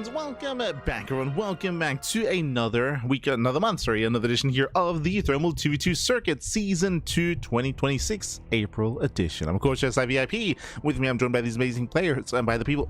Ducklings, welcome back everyone, welcome back to another edition here of the uThermal 2v2 Circuit Season 2 2026 April edition. I'm of course SIVIP. With me I'm joined by these amazing players and by the people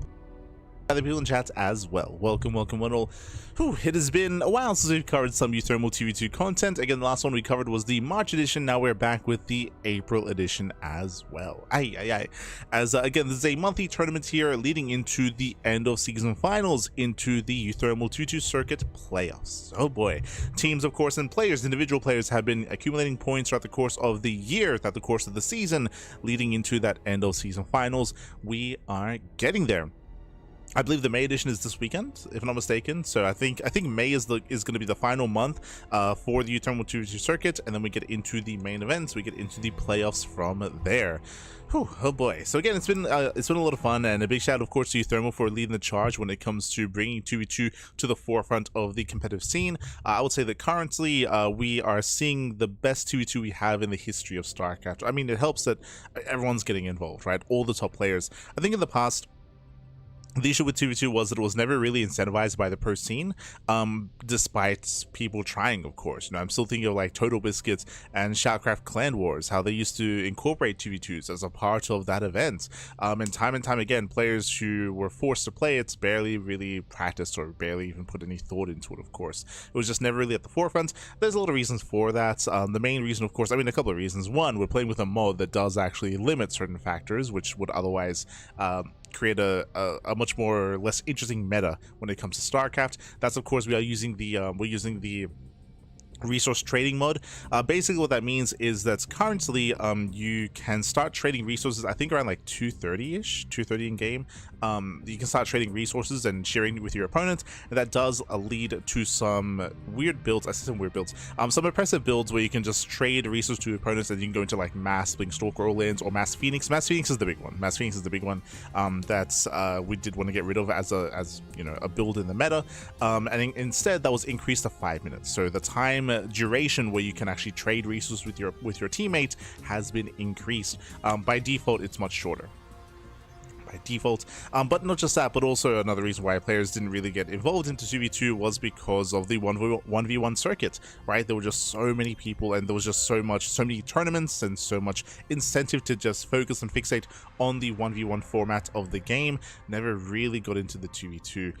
in chat as well. Welcome one all. It has been a while since we've covered some uThermal 2v2 content. Again, the last one we covered was the March edition. Now we're back with the April edition as well. As again, this is a monthly tournament here leading into the end of season finals, into the uThermal 2v2 Circuit playoffs. Oh boy. Teams, of course, and players, individual players, have been accumulating points throughout the course of the year, throughout the course of the season, leading into that end of season finals. We are getting there. I believe the May edition is this weekend, if I'm not mistaken. So I think May is going to be the final month for the uThermal 2v2 Circuit, and then we get into the main events. We get into the playoffs from there. Oh boy. So again, it's been a lot of fun, and a big shout out, of course, to uThermal for leading the charge when it comes to bringing 2v2 to the forefront of the competitive scene. I would say that currently we are seeing the best 2v2 we have in the history of StarCraft. I mean, it helps that everyone's getting involved, right? All the top players. I think in the past, the issue with 2v2 was that it was never really incentivized by the pro scene, despite people trying, of course. You know, I'm still thinking of like Total Biscuits and Shoutcraft Clan Wars, how they used to incorporate 2v2s as a part of that event. And time again, players who were forced to play it barely really practiced or barely even put any thought into it, of course. It was just never really at the forefront. There's a lot of reasons for that. The main reason, of course, I mean, a couple of reasons. One, we're playing with a mod that does actually limit certain factors, which would otherwise create a much more less interesting meta when it comes to StarCraft. That's, of course, we're using the resource trading mod. Basically what that means is that currently you can start trading resources, I think around like 2:30ish, 2:30 in game. You can start trading resources and sharing with your opponent, and that does lead to some weird builds. I see some weird builds, some impressive builds where you can just trade resources to your opponents, and you can go into like Mass Blink Stalker all-ins or Mass Phoenix. Mass Phoenix is the big one. Mass Phoenix is the big one that's we did want to get rid of as you know, a build in the meta, and instead that was increased to 5 minutes. So the time duration where you can actually trade resources with your teammate has been increased. By default, it's much shorter. Default, but not just that, but also another reason why players didn't really get involved into 2v2 was because of the 1v1 circuit, right? There were just so many people, and there was just so many tournaments and so much incentive to just focus and fixate on the 1v1 format of the game. Never really got into the 2v2.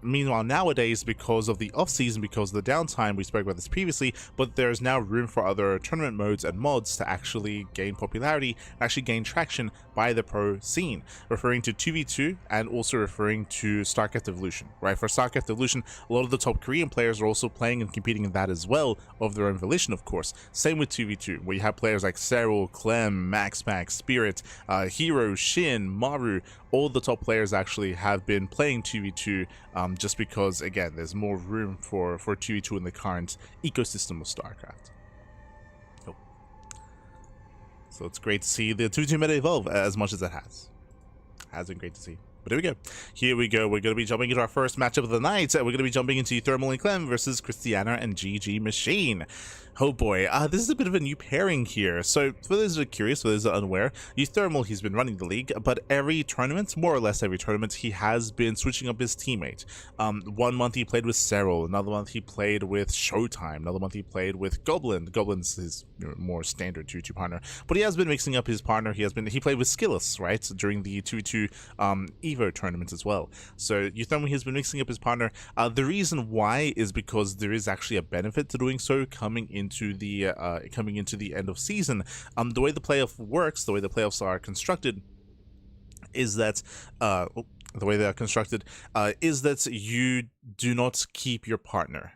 Meanwhile, nowadays, because of the off-season, because of the downtime, we spoke about this previously, but there's now room for other tournament modes and mods to actually gain popularity, actually gain traction by the pro scene, referring to 2v2 and also referring to StarCraft Evolution, right? For StarCraft Evolution, a lot of the top Korean players are also playing and competing in that as well, of their own volition, of course. Same with 2v2, where you have players like Cyril, Clem, MaxPack, Spirit, Hero, Shin, Maru. All the top players actually have been playing 2v2 just because, again, there's more room for 2v2 in the current ecosystem of StarCraft. So it's great to see the 2v2 meta evolve as much as it has. Has been great to see. But here we go. We're going to be jumping into our first matchup of the night. We're going to be jumping into uThermal and Clem versus Christiana and GG Machine. Oh boy, this is a bit of a new pairing here. So for those that are curious, for those that are unaware, uThermal, he's been running the league, but every tournament, more or less every tournament, he has been switching up his teammate. 1 month he played with Cyril, another month he played with Showtime, another month he played with Goblin. Goblin's his more standard 2v2 partner, but he has been mixing up his partner. He played with Skillus, right, during the 2v2 Evo tournament as well. So uThermal has been mixing up his partner. The reason why is because there is actually a benefit to doing so coming into the end of season. The way the playoff works, the way the playoffs are constructed, is that you do not keep your partner.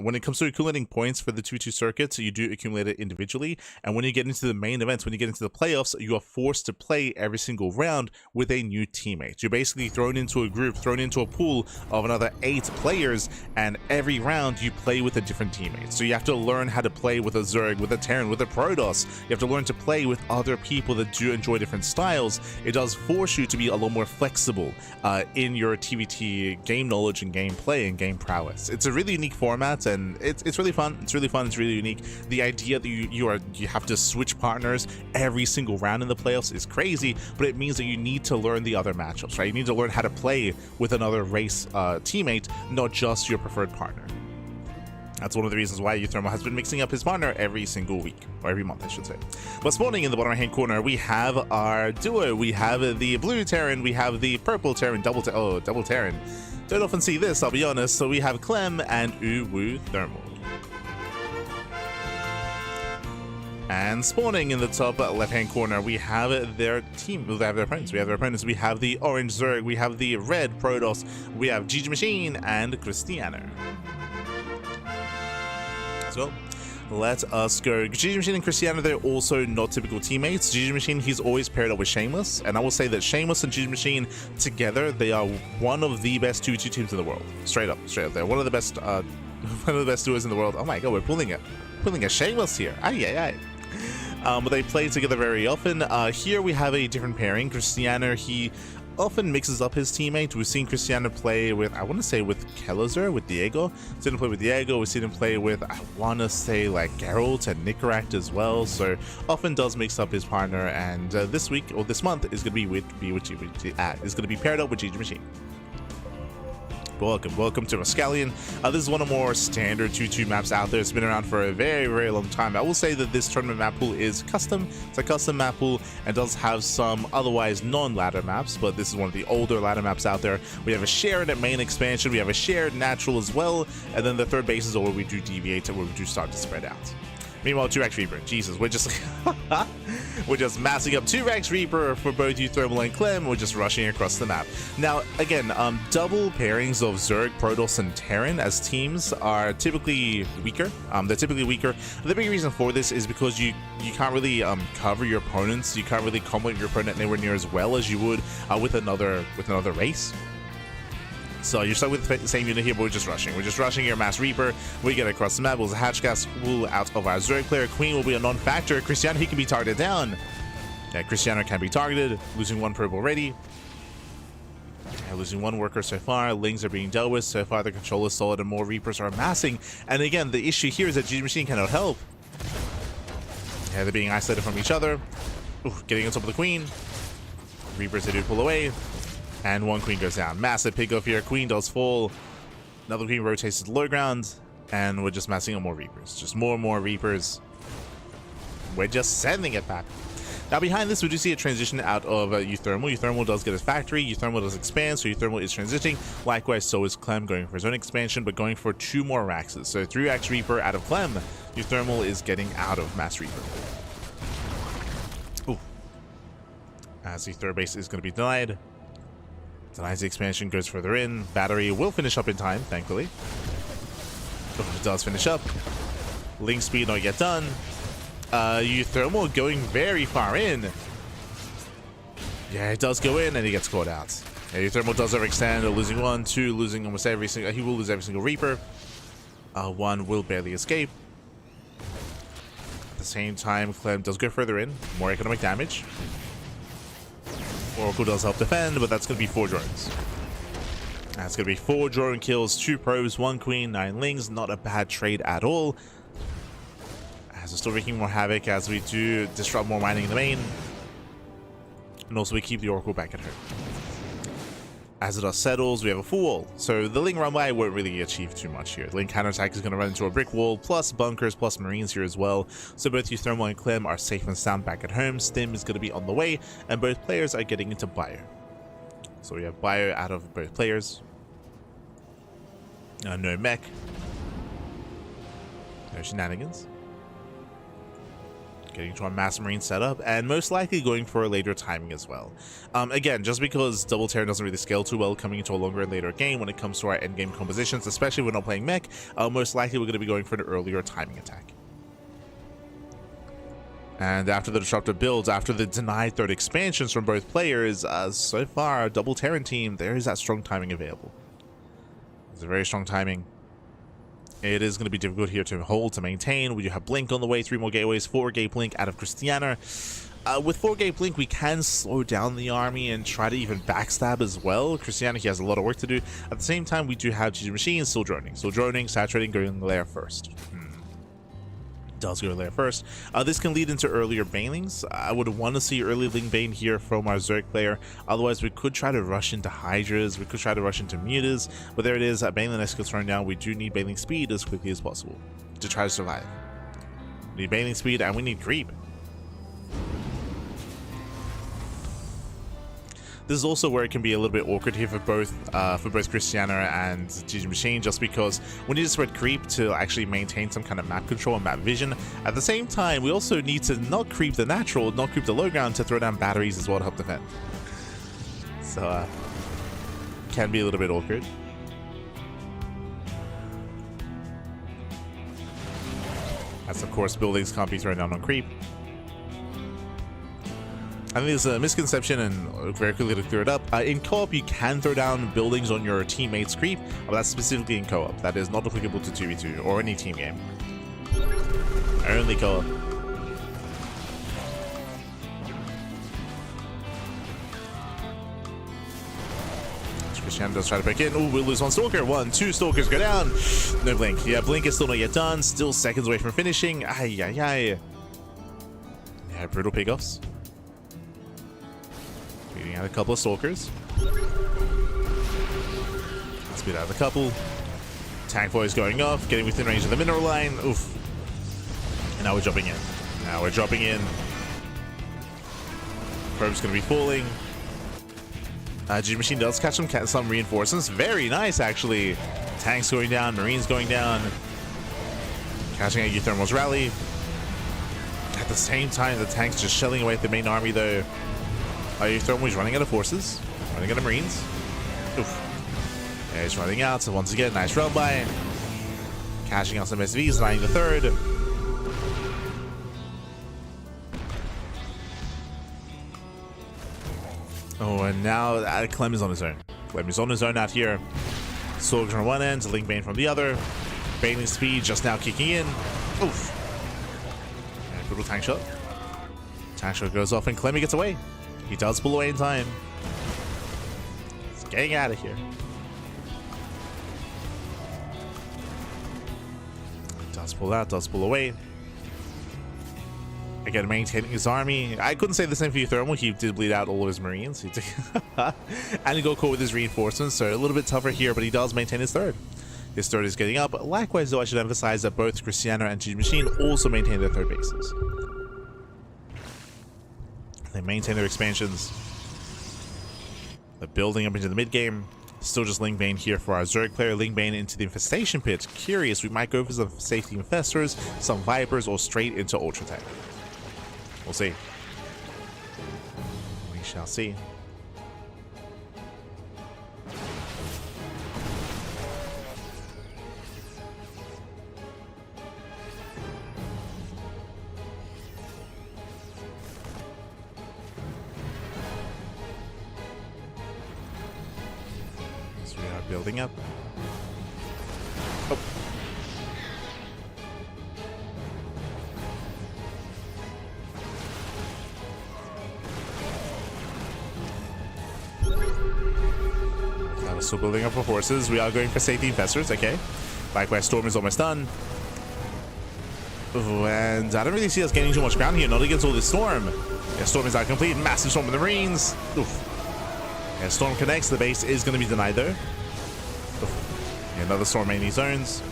When it comes to accumulating points for the 2v2 circuit, you do accumulate it individually, and when you get into the main events, when you get into the playoffs, you are forced to play every single round with a new teammate. You're basically thrown into a group, thrown into a pool of another 8 players, and every round you play with a different teammate. So you have to learn how to play with a Zerg, with a Terran, with a Protoss. You have to learn to play with other people that do enjoy different styles. It does force you to be a lot more flexible in your TVT game knowledge and gameplay. play and game prowess. It's a really unique format, and it's really fun. It's really fun. It's really unique. The idea that you have to switch partners every single round in the playoffs is crazy, but it means that you need to learn the other matchups, right? You need to learn how to play with another race teammate, not just your preferred partner. That's one of the reasons why uThermal has been mixing up his partner every single week, or every month, I should say. But spawning in the bottom right-hand corner, we have our duo. We have the blue Terran, we have the purple Terran, double Terran. Don't often see this, I'll be honest. So we have Clem and uThermal. And spawning in the top left-hand corner, we have their team. Well, they have their opponents. We have their opponents. We have the orange Zerg, we have the red Protoss, we have GG Machine and Cristiano. So let us go. GG Machine and Cristiano, they're also not typical teammates. GG Machine, he's always paired up with Shameless, and I will say that Shameless and GG Machine together, they are one of the best 2v2 teams in the world. Straight up. They're one of the best duos in the world. Oh my god, we're pulling a Shameless here. But they play together very often. Here we have a different pairing. Cristiano, he often mixes up his teammate. We've seen Cristiano play with, I want to say, with Kelazar, with Diego. We've seen him play with Diego. We've seen him play with, I want to say, like Geralt and Nicorakt as well. So often does mix up his partner. And this week or this month is going to be paired up with GG Machine. Welcome to Rascallion. This is one of the more standard 2-2 maps out there. It's been around for a very, very long time. I will say that this tournament map pool is custom. It's a custom map pool and does have some otherwise non-ladder maps, but this is one of the older ladder maps out there. We have a shared main expansion, we have a shared natural as well, and then the third base is where we do deviate and where we do start to spread out. Meanwhile, 2x Reaper. Jesus, we're just we're just massing up 2x Reaper for both uThermal and Clem. We're just rushing across the map. Now, again, double pairings of Zerg, Protoss, and Terran as teams are typically weaker. They're typically weaker. The big reason for this is because you can't really cover your opponents. You can't really compliment your opponent anywhere near as well as you would with another race. So you're stuck with the same unit here, but we're just rushing. We're just rushing your Mass Reaper. We get across the map. We'll hatch gas will out of our Zerg player. Queen will be a non-factor. Cristiano, he can be targeted down. Yeah, Cristiano can be targeted. Losing one probe already. Yeah, losing one worker so far. Lings are being dealt with. So far, the control is solid and more Reapers are amassing. And again, the issue here is that GG Machine cannot help. Yeah, they're being isolated from each other. Ooh, getting on top of the Queen. Reapers, they do pull away. And one Queen goes down. Massive pick off here. Queen does fall. Another Queen rotates to the low ground. And we're just massing on more Reapers. Just more and more Reapers. We're just sending it back. Now behind this, we do see a transition out of uThermal. uThermal does get his factory. uThermal does expand, so uThermal is transitioning. Likewise, so is Clem going for his own expansion, but going for 2 more Raxes. So 3x Reaper out of Clem. uThermal is getting out of Mass Reaper. Ooh. As the third base is going to be denied. Denies the expansion, goes further in. Battery will finish up in time, thankfully. Oh, it does finish up. Link speed not yet done. uThermal going very far in. Yeah, it does go in and he gets caught out. Yeah, uThermal does overextend, losing 1, 2, losing almost every single. He will lose every single Reaper. 1 will barely escape. At the same time, Clem does go further in, more economic damage. Oracle does help defend, but that's going to be 4 drones. That's going to be 4 drone kills, 2 probes, 1 queen, 9 lings. Not a bad trade at all. As we're still wreaking more havoc as we do disrupt more mining in the main. And also we keep the Oracle back at home. As the dust settles, we have a full wall. So the Ling runway won't really achieve too much here. The Ling counterattack is going to run into a brick wall, plus bunkers, plus marines here as well. So both uThermal and Clem are safe and sound back at home. Stim is going to be on the way, and both players are getting into bio. So we have bio out of both players. No mech. No shenanigans. Getting to our mass marine setup, and most likely going for a later timing as well. Again, just because Double Terran doesn't really scale too well coming into a longer and later game when it comes to our endgame compositions, especially when we're not playing mech, most likely we're going to be going for an earlier timing attack. And after the disruptive builds, after the denied third expansions from both players, so far, Double Terran team, there is that strong timing available. It's a very strong timing. It is going to be difficult here to hold, to maintain. We do have Blink on the way, 3 more gateways, 4 gate Blink out of Cristiano. with 4-gate blink, we can slow down the army and try to even backstab as well. Christianity has a lot of work to do. At the same time, we do have GG Machine still droning, saturating, going lair first. Does go lair first. This can lead into earlier banelings. I would want to see early link bane here from our Zerg player. Otherwise, we could try to rush into Hydras. We could try to rush into Mutas. But there it is. Baneling next gets thrown down. We do need baneling speed as quickly as possible to try to survive. We need baneling speed and we need creep. This is also where it can be a little bit awkward here for both Christiana and GG Machine, just because we need to spread creep to actually maintain some kind of map control and map vision. At the same time, we also need to not creep the natural, not creep the low ground to throw down batteries as well to help defend. So, can be a little bit awkward. As of course, buildings can't be thrown down on creep. I think there's a misconception, and very quickly to clear it up. In co-op, you can throw down buildings on your teammates' creep, but that's specifically in co-op. That is not applicable to 2v2 or any team game. Only co-op. Christian does try to break in. Oh, we'll lose one Stalker. 1, 2 Stalkers go down. No blink. Yeah, blink is still not yet done. Still seconds away from finishing. Ay, ay, ay. Yeah, brutal pickoffs. Beating out a couple of Stalkers. Let's beat out a couple. Tank boys going off, getting within range of the mineral line. Oof. And now we're jumping in. Probe's going to be falling. GG Machine does catch some reinforcements. Very nice, actually. Tanks going down, Marines going down. Catching a uThermal's rally. At the same time, the tanks just shelling away at the main army, though. uThermal is running out of forces. Running out of Marines. Oof. Yeah, he's running out, so once again, nice run by. Cashing out some SVs, landing the third. Oh, and now Clem is on his own. Clem is on his own out here. Soldier from one end, Link Bane from the other. Baneling speed just now kicking in. Oof. And brutal tank shot. Tank shot goes off and Clemmy gets away. He does pull away in time. He's getting out of here. Does pull out, does pull away. Again, maintaining his army. I couldn't say the same for uThermal. He did bleed out all of his Marines. He did and he got caught with his reinforcements, so a little bit tougher here, but he does maintain his third. His third is getting up. Likewise, though, I should emphasize that both Christiana and GG Machine also maintain their third bases. They maintain their expansions. They're building up into the mid-game. Still just Link Bane here for our Zerg player. Link Bane into the Infestation Pit. Curious, we might go for some safety Infestors, some Vipers, or straight into Ultra Tech. We'll see. We shall see. So we are building up. Oh. Still building up our forces. We are going for safety infestors, okay. Likewise, Storm is almost done. Ooh, and I don't really see us gaining too much ground here, not against all this Storm. Yeah, Storm is not complete. Massive Storm with the Marines. Oof. Yeah, Storm connects. The base is going to be denied, though. Oof. Yeah, another Storm in these zones.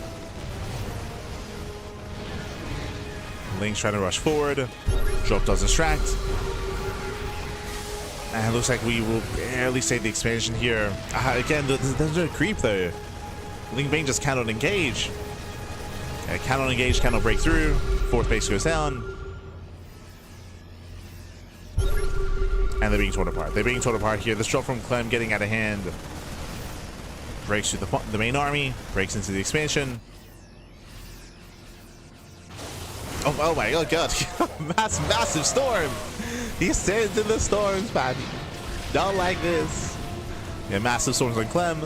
Link's trying to rush forward. Drop does distract. And it looks like we will barely save the expansion here. Again, there's no creep though. Link Bane just cannot engage. Cannot engage, cannot break through. Fourth base goes down. And they're being torn apart. They're being torn apart here. This drop from Clem getting out of hand. Breaks through the main army. Breaks into the expansion. Oh my god. Massive storm. He sends in the storms, man. Don't like this. Yeah, massive storms on Clem.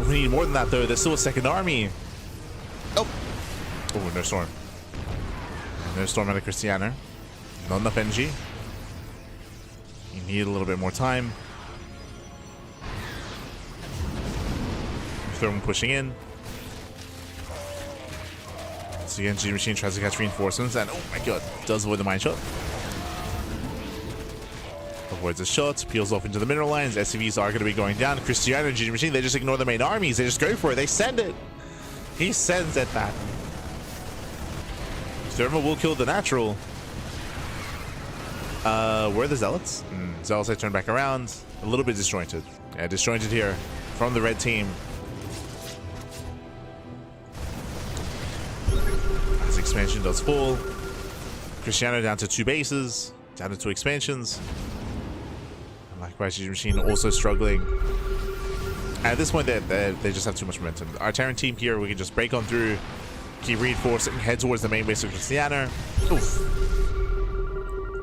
We need more than that, though. There's still a second army. Oh, no storm. No storm out of Christiana. Not enough energy. You need a little bit more time. Thermal pushing in. So again, G Machine tries to catch reinforcements, and oh my god, does avoid the mine shot. Avoids the shot, peels off into the mineral lines. SCVs are going to be going down. Cristiano and G Machine, they just ignore the main armies. They just go for it. They send it. He sends it back. Thermal will kill the natural. Where are the zealots? Zealots they turn back around. A little bit disjointed. Yeah, disjointed here from the red team. As expansion does fall. Cristiano down to 2 bases. Down to 2 expansions. And likewise, G Machine also struggling. At this point, they just have too much momentum. Our Terran team here, we can just break on through, keep reinforcing, head towards the main base of Cristiano. Oof.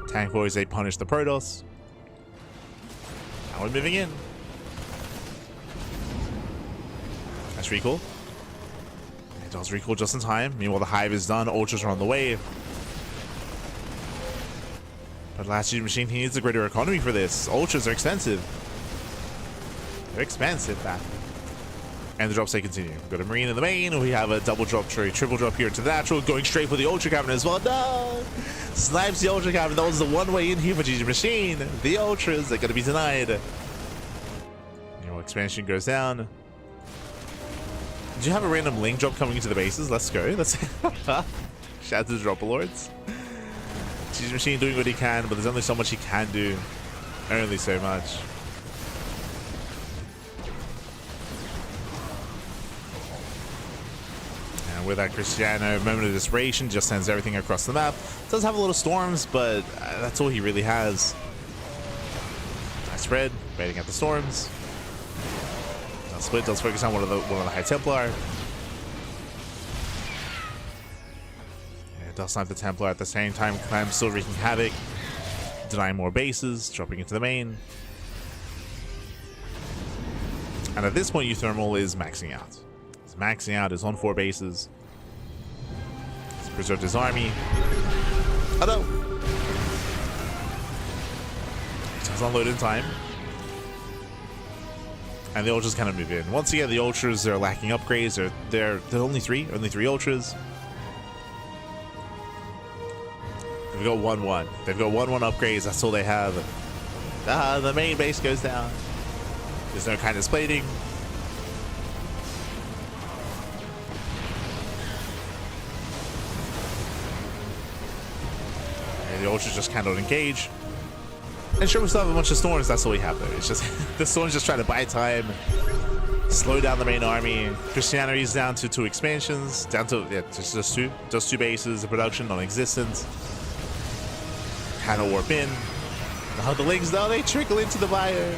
Tank boys, they punish the Protoss. Now we're moving in. Nice recall. It does recall just in time. Meanwhile, the hive is done. Ultras are on the way. But last G Machine, he needs a greater economy for this. Ultras are expensive. They're expensive, that. And the drops they continue. We've got a Marine in the main. We have a double drop, triple drop here into the natural. Going straight for the Ultra Cavern as well. No! Snipes the Ultra Cavern. That was the one way in here for GG Machine. The Ultras are going to be denied. Your expansion goes down. Did you have a random link drop coming into the bases? Let's go. Let's shout out to the Dropper Lords. GG Machine doing what he can, but there's only so much he can do. Only so much. With that Cristiano, moment of desperation, just sends everything across the map. Does have a little storms, but that's all he really has. Nice spread, waiting at the storms. Now split does focus on one of the High Templar. Yeah, it does snipe the Templar at the same time. Clem still wreaking havoc, denying more bases, dropping into the main. And at this point, uThermal is maxing out. He's maxing out, is on 4 bases. He's preserved his army. Oh no! He does unload in time. And the Ultras kind of move in. Once again, the Ultras are lacking upgrades. They're only 3 Ultras. They've got 1-1. They've got 1-1 upgrades. That's all they have. The main base goes down. There's no kind of plating. And the Ultras just cannot engage. And sure, we still have a bunch of storms. That's all we have though. It's just the storms just trying to buy time, slow down the main army. Cristiano is down to 2 expansions, down to just 2 bases. The production non-existent. Cannot warp in. Now the links though, they trickle into the buyer.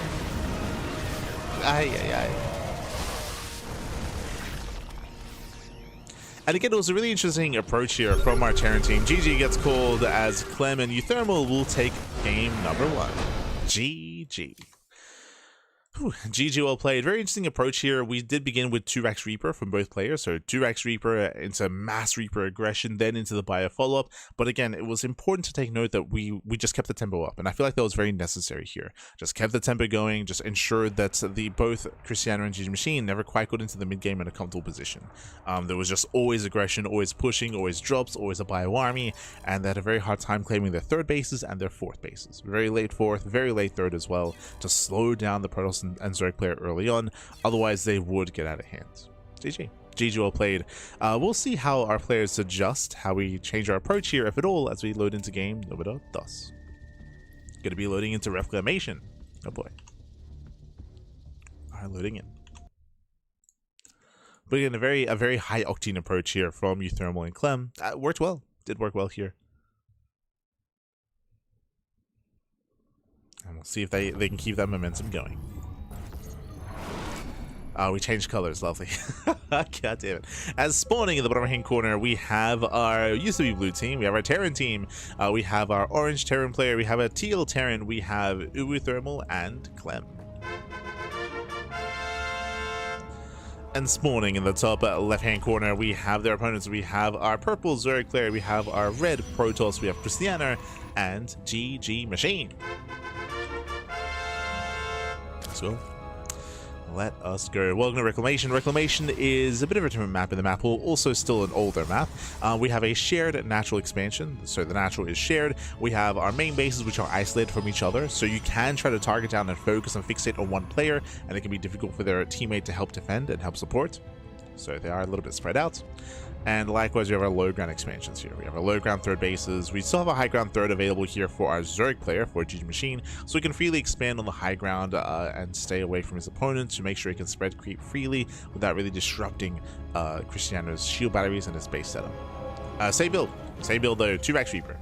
And again, it was a really interesting approach here from our Terran team. GG gets called as Clem and uThermal will take game number 1. GG. Whew, GG well played. Very interesting approach here. We did begin with 2-Rex Reaper from both players. So 2-Rex Reaper into Mass Reaper aggression, then into the Bio follow-up. But again, it was important to take note that we just kept the tempo up. And I feel like that was very necessary here. Just kept the tempo going, just ensured that both Cristiano and GG Machine never quite got into the mid-game in a comfortable position. There was just always aggression, always pushing, always drops, always a Bio army. And they had a very hard time claiming their 3rd bases and their 4th bases. Very late 4th, very late 3rd as well, to slow down the Protoss and Zerg player early on, otherwise they would get out of hand. GG well played. We'll see how our players adjust, how we change our approach here, if at all, as we load into game number 2. Gonna be loading into Reclamation. Oh boy. Alright, loading in. But again, a very high octane approach here from uThermal and Clem. Worked well. Did work well here. And we'll see if they can keep that momentum going. We changed colors, lovely. God damn it. As spawning in the bottom right hand corner, we have our used to be blue team, we have our Terran team, we have our orange Terran player, we have a teal Terran, we have uThermal and Clem. And spawning in the top left-hand corner, we have their opponents. We have our purple Zerg player, we have our red Protoss, we have Cristiano, and GG Machine. So, let us go. Welcome to Reclamation. Reclamation is a bit of a different map in the map pool, also still an older map. We have a shared natural expansion, so the natural is shared. We have our main bases, which are isolated from each other, so you can try to target down and focus and fixate on one player, and it can be difficult for their teammate to help defend and help support. So they are a little bit spread out. And likewise, we have our low ground expansions here. We have our low ground third bases. We still have a high ground third available here for our Zerg player, for GG Machine, so he can freely expand on the high ground and stay away from his opponent to make sure he can spread creep freely without really disrupting Cristiano's shield batteries and his base setup. Same build though, 2-Rax Reaper.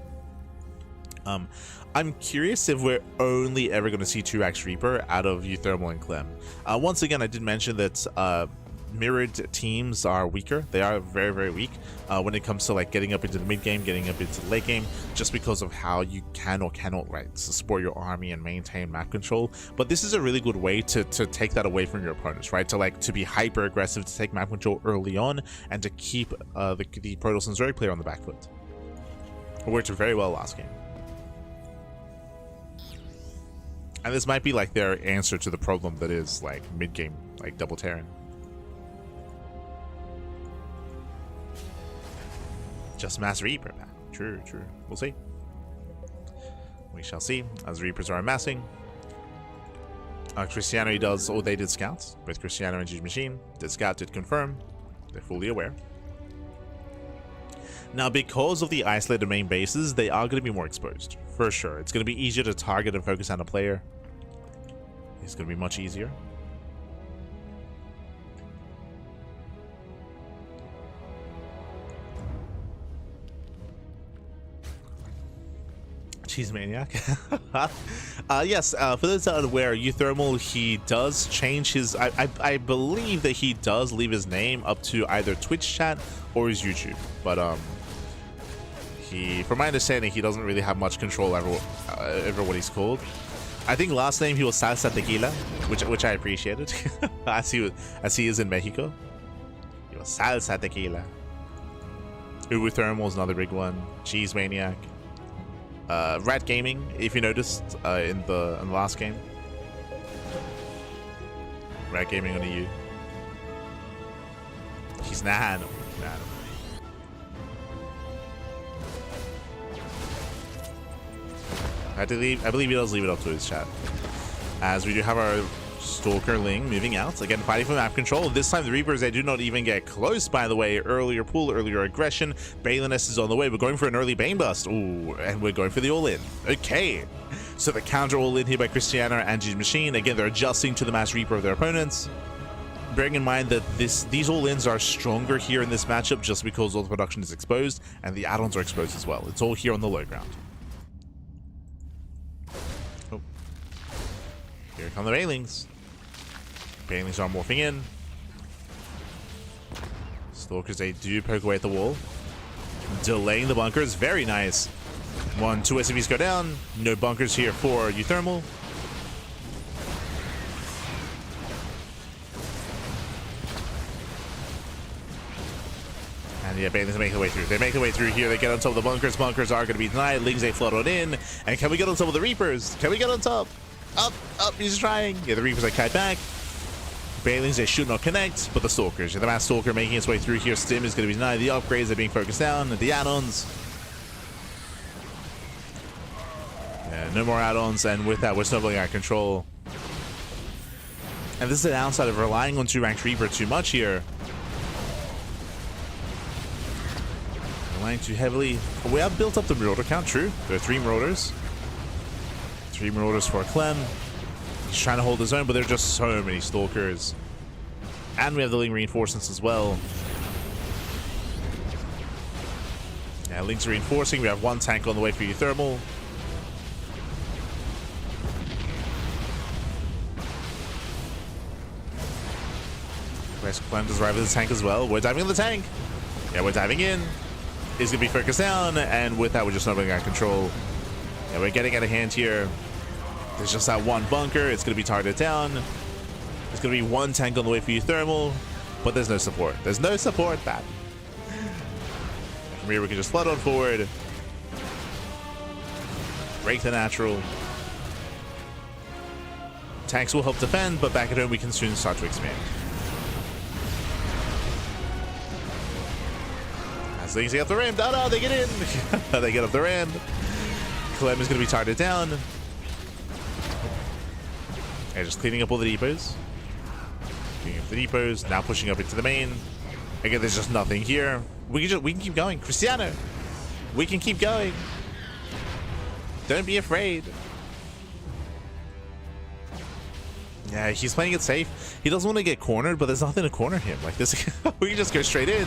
I'm curious if we're only ever going to see 2-Rax Reaper out of uThermal and Clem. Once again, I did mention that mirrored teams are weaker. They are very, very weak when it comes to like getting up into the mid game, getting up into the late game, just because of how you can or cannot support your army and maintain map control. But this is a really good way to take that away from your opponents, right? To be hyper aggressive, to take map control early on, and to keep the Protoss and Zerg player on the back foot. It worked very well last game. And this might be like their answer to the problem that is like mid game, like double Terran. Just mass Reaper. True. We'll see. We shall see as Reapers are amassing. Cristiano does, they did scouts. Both Cristiano and GG Machine did scout, did confirm. They're fully aware. Now, because of the isolated main bases, they are going to be more exposed. For sure. It's going to be easier to target and focus on a player. It's going to be much easier. Cheese Maniac. Yes, for those that are aware, uThermal, he does change his... I believe that he does leave his name up to either Twitch chat or his YouTube. But, from my understanding, he doesn't really have much control over what he's called. I think last name he was Salsa Tequila, which I appreciated, as he is in Mexico. He was Salsa Tequila. uThermal is another big one. Cheese Maniac. Rat Gaming, if you noticed in the last game. Rat Gaming on the U. He's Nano. I believe he does leave it up to his chat. As we do have our Stalker Ling moving out. Again, fighting for map control. This time the Reapers, they do not even get close, by the way. Earlier pull, earlier aggression. Baliness is on the way. We're going for an early Bane Bust. Ooh, and we're going for the all-in. Okay. So the counter all-in here by Cristiano and GG Machine. Again, they're adjusting to the Mass Reaper of their opponents. Bearing in mind that these all-ins are stronger here in this matchup just because all the production is exposed and the add-ons are exposed as well. It's all here on the low ground. Oh. Here come the Banelings. Banelings are morphing in. Stalkers, they do poke away at the wall. Delaying the bunkers. Very nice. 2 SCVs go down. No bunkers here for uThermal. And yeah, Banelings make their way through. They make their way through here. They get on top of the bunkers. Bunkers are going to be denied. Lings, they flood on in. And can we get on top of the Reapers? Can we get on top? Up, he's trying. Yeah, the Reapers are kite back. Banelings, they should not connect, but the Stalkers. The Mass Stalker making its way through here. Stim is going to be denied. The upgrades are being focused down. The add-ons. Yeah, no more add-ons, and with that, we're snowballing out of control. And this is the downside of relying on 2-Rax Reaper too much here. Relying too heavily. We have built up the Marauder count, true. There are 3 Marauders. 3 Marauders for Clem. He's trying to hold his own, but there are just so many Stalkers. And we have the Ling reinforcements as well. Yeah, Ling's reinforcing. We have 1 tank on the way for uThermal. West Clem does arrive with the tank as well. We're diving in the tank. Yeah, we're diving in. He's going to be focused down, and with that, we're just not getting out of control. Yeah, we're getting out of hand here. There's just that 1 bunker. It's going to be targeted down. There's going to be 1 tank on the way for uThermal. but there's no support. There's no support, man. From here, we can just flood on forward. Break the natural. Tanks will help defend, but back at home, we can soon start to expand. As things get up the ramp. Oh no, they get in. They get up the ramp. Clem is going to be targeted down. And just cleaning up all the depots. Cleaning up the depots. Now pushing up into the main. Again, there's just nothing here. We can keep going. Cristiano, we can keep going. Don't be afraid. Yeah, he's playing it safe. He doesn't want to get cornered, but there's nothing to corner him. Like this, we can just go straight in.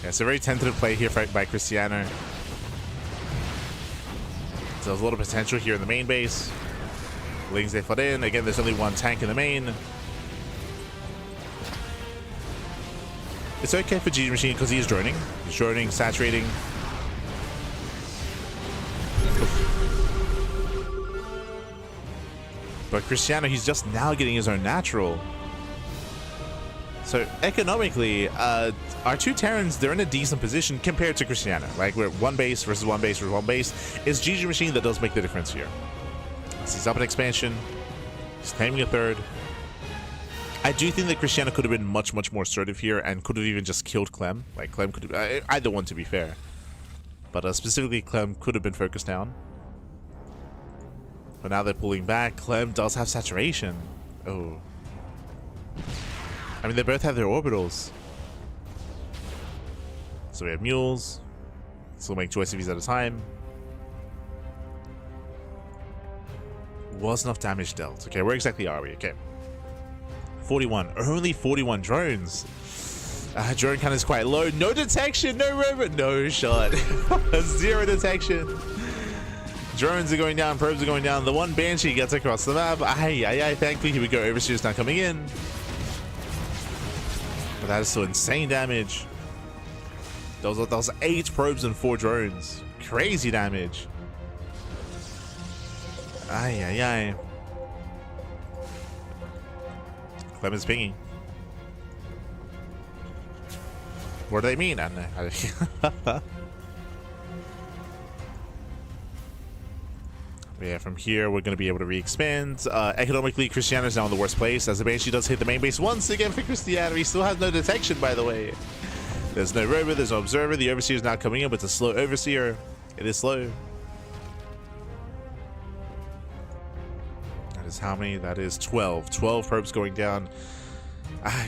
Yeah, it's a very tentative play here by Cristiano. So there's a lot of potential here in the main base. Lings, they flood in. Again, there's only one tank in the main. It's okay for GG Machine because he is droning. He's droning, saturating. But Cristiano, he's just now getting his own natural. So economically, our two Terrans, they're in a decent position compared to Cristiano. Like we're one base versus one base versus one base. It's GG Machine that does make the difference here. So he's up in expansion. He's claiming a third. I do think that Cristiano could have been much more assertive here and could have even just killed Clem. Like Clem could have, either one to be fair. But specifically Clem could have been focused down. But now they're pulling back. Clem does have saturation. Oh. I mean, they both have their orbitals. So we have mules. So we'll make 2 SCVs at a time. Was enough damage dealt. Okay, where exactly are we? Okay. 41. Only 41 drones. Drone count is quite low. No detection. No robot. No shot. 0 detection. Drones are going down. Probes are going down. The one Banshee gets across the map. Thankfully, here we go. Overseer's not coming in. But that is still insane damage. Those 8 probes and 4 drones. Crazy damage. Clem is pinging. What do they mean? I don't know. Yeah, from here we're going to be able to re-expand. Economically, Cristiano's now in the worst place as the Banshee does hit the main base once again for Cristiano. He still has no detection, by the way. There's no rover, there's no observer. The Overseer is now coming in, but it's a slow Overseer. It is slow. That is how many? That is 12. 12 probes going down.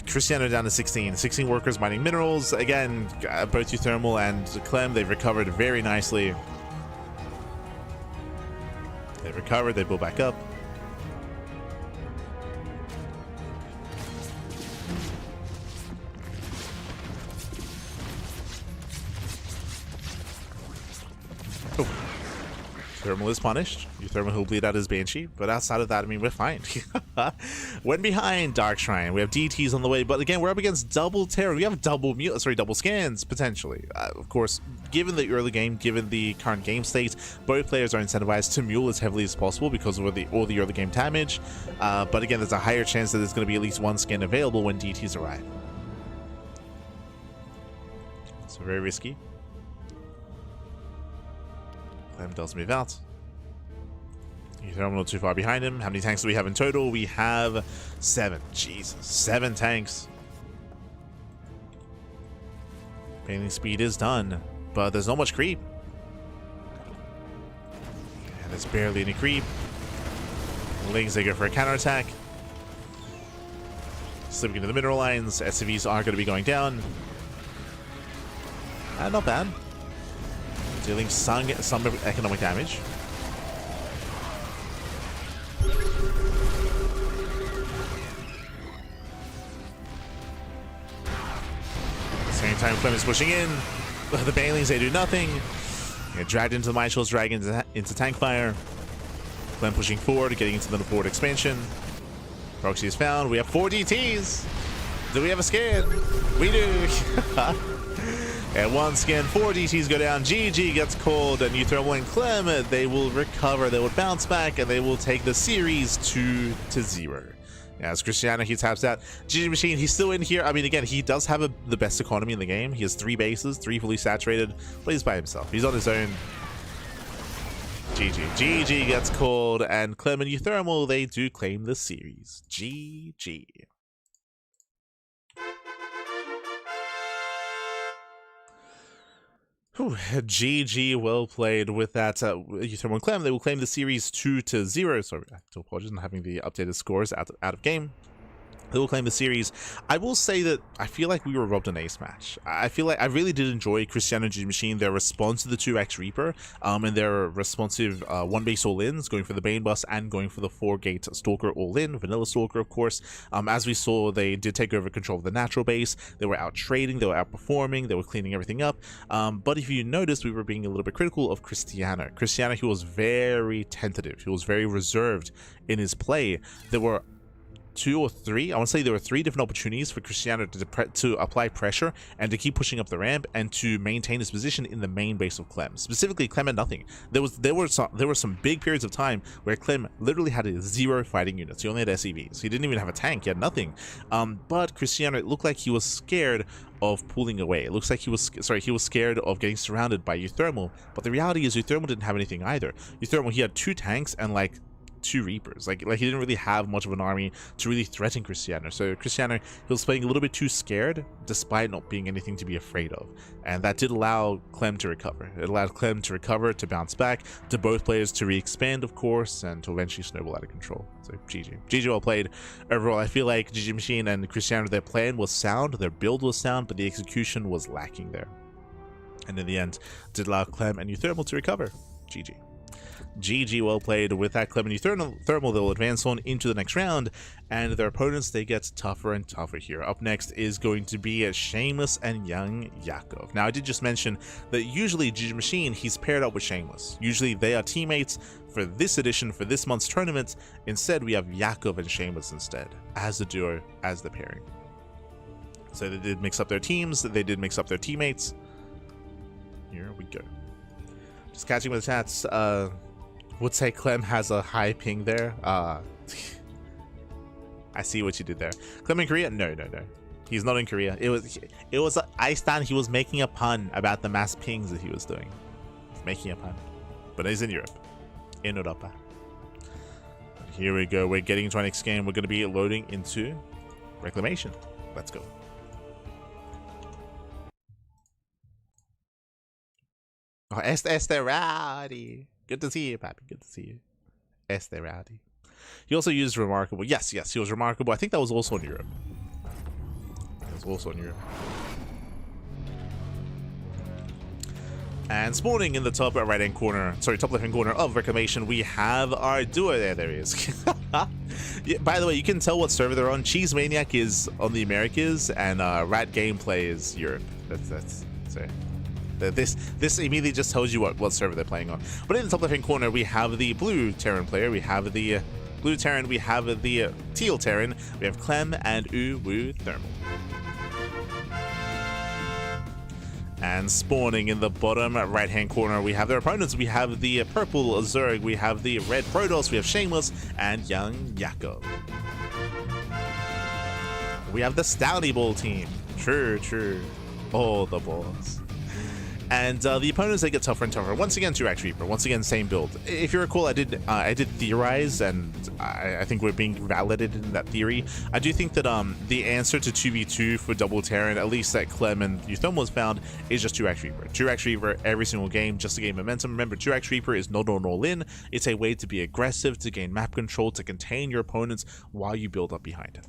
Cristiano down to 16. 16 workers mining minerals. Again, both uThermal and Clem, they've recovered very nicely. They recovered, they build back up. Oh. uThermal is punished. uThermal will bleed out his Banshee, but outside of that, I mean, we're fine. When behind Dark Shrine, we have DTs on the way, but again, we're up against double terror. We have double scans, potentially. Of course, given the early game, given the current game state, both players are incentivized to mule as heavily as possible because of all the early game damage. But again, there's a higher chance that there's going to be at least one scan available when DTs arrive. So very risky. Clem does move out. uThermal not too far behind him. How many tanks do we have in total? We have 7. Jesus, 7 tanks. Painting speed is done, but there's not much creep. And there's barely any creep. Lings, they go for a counterattack. Slipping into the mineral lines. SCVs are going to be going down. Not bad. Dealing some economic damage. Same time Clem is pushing in. The Banelings, they do nothing. Get dragged into the mine shells, dragged into tank fire. Clem pushing forward, getting into the forward expansion. Proxy is found. We have 4 DTs. Do we have a scan? We do. And 1 scan, 4 DTs go down. GG gets called, and uThermal and Clem, they will recover. They will bounce back, and they will take the series 2-0. Yeah, as Cristiano, he taps out. GG Machine, he's still in here. I mean, again, he does have the best economy in the game. He has 3 bases, 3 fully saturated, but he's by himself. He's on his own. GG. GG gets called, and Clem and uThermal, they do claim the series. GG. Whew, GG, well played with that. uThermal and Clem, they will claim the series 2-0. Sorry, I do apologize, I'm having the updated scores out of game. They will claim the series. I will say that I feel like we were robbed an ace match. I feel like I really did enjoy Cristiano and GG Machine, their response to the 2x Reaper, and their responsive 1-base all-ins, going for the Bane Bus and going for the 4-gate Stalker all-in, Vanilla Stalker, of course. As we saw, they did take over control of the natural base. They were out trading, they were outperforming, they were cleaning everything up. But if you noticed, we were being a little bit critical of Cristiano. Cristiano, he was very tentative. He was very reserved in his play. There were 2 or 3, I want to say there were 3 different opportunities for Cristiano to apply pressure and to keep pushing up the ramp and to maintain his position in the main base of Clem. Specifically, Clem had nothing. There were some big periods of time where Clem literally had 0 fighting units. He only had SCVs. He didn't even have a tank. He had nothing. But Cristiano, it looked like he was scared of pulling away. It looks like he was scared of getting surrounded by uThermal. But the reality is uThermal didn't have anything either. uThermal, he had 2 tanks and like 2 Reapers. Like he didn't really have much of an army to really threaten Cristiano. So Cristiano, he was playing a little bit too scared despite not being anything to be afraid of. And that did allow Clem to recover. It allowed Clem to recover, to bounce back, to both players to re-expand, of course, and to eventually snowball out of control. So GG. GG well played. Overall, I feel like GG Machine and Cristiano, their plan was sound, their build was sound, but the execution was lacking there. And in the end, did allow Clem and uThermal to recover. GG. GG, well played. With that, Clem and uThermal, they'll advance on into the next round, and their opponents, they get tougher and tougher here. Up next is going to be Shameless and Young Yakov. Now, I did just mention that usually GG Machine, he's paired up with Shameless. Usually they are teammates for this edition, for this month's tournament. Instead, we have Yakov and Shameless instead, as the duo, as the pairing. So they did mix up their teams, they did mix up their teammates. Here we go. Just catching with the chats, would say Clem has a high ping there. I see what you did there. Clem in Korea? No. He's not in Korea. It was Iceland. He was making a pun about the mass pings that he was doing. He's making a pun. But he's in Europe. In Europa. Here we go. We're getting into our next game. We're going to be loading into Reclamation. Let's go. Oh, Este Rowdy. Good to see you, Pappy. Good to see you. Este Rowdy. He also used Remarkable. Yes, he was Remarkable. I think that was also in Europe. And spawning in the top right-hand corner, top left-hand corner of Reclamation, we have our duo there. There he is. Yeah, by the way, you can tell what server they're on. Cheese Maniac is on the Americas, and Rat Gameplay is Europe. That's it. This immediately just tells you what server they're playing on. But in the top left-hand corner, we have the blue Terran player. We have the blue Terran. We have the teal Terran. We have Clem and uThermal. And spawning in the bottom right-hand corner, we have their opponents. We have the purple Zerg. We have the red Protoss. We have Shameless and Young Yakov. We have the Stouty Ball team. True. All the balls. And the opponents, they get tougher and tougher. Once again, 2x Reaper. Once again, same build. If you recall, I did theorize, and I think we're being validated in that theory. I do think that the answer to 2v2 for double Terran, at least that Clem and uThermal has found, is just 2x Reaper. 2x Reaper every single game, just to gain momentum. Remember, 2x Reaper is not an all-in. It's a way to be aggressive, to gain map control, to contain your opponents while you build up behind it.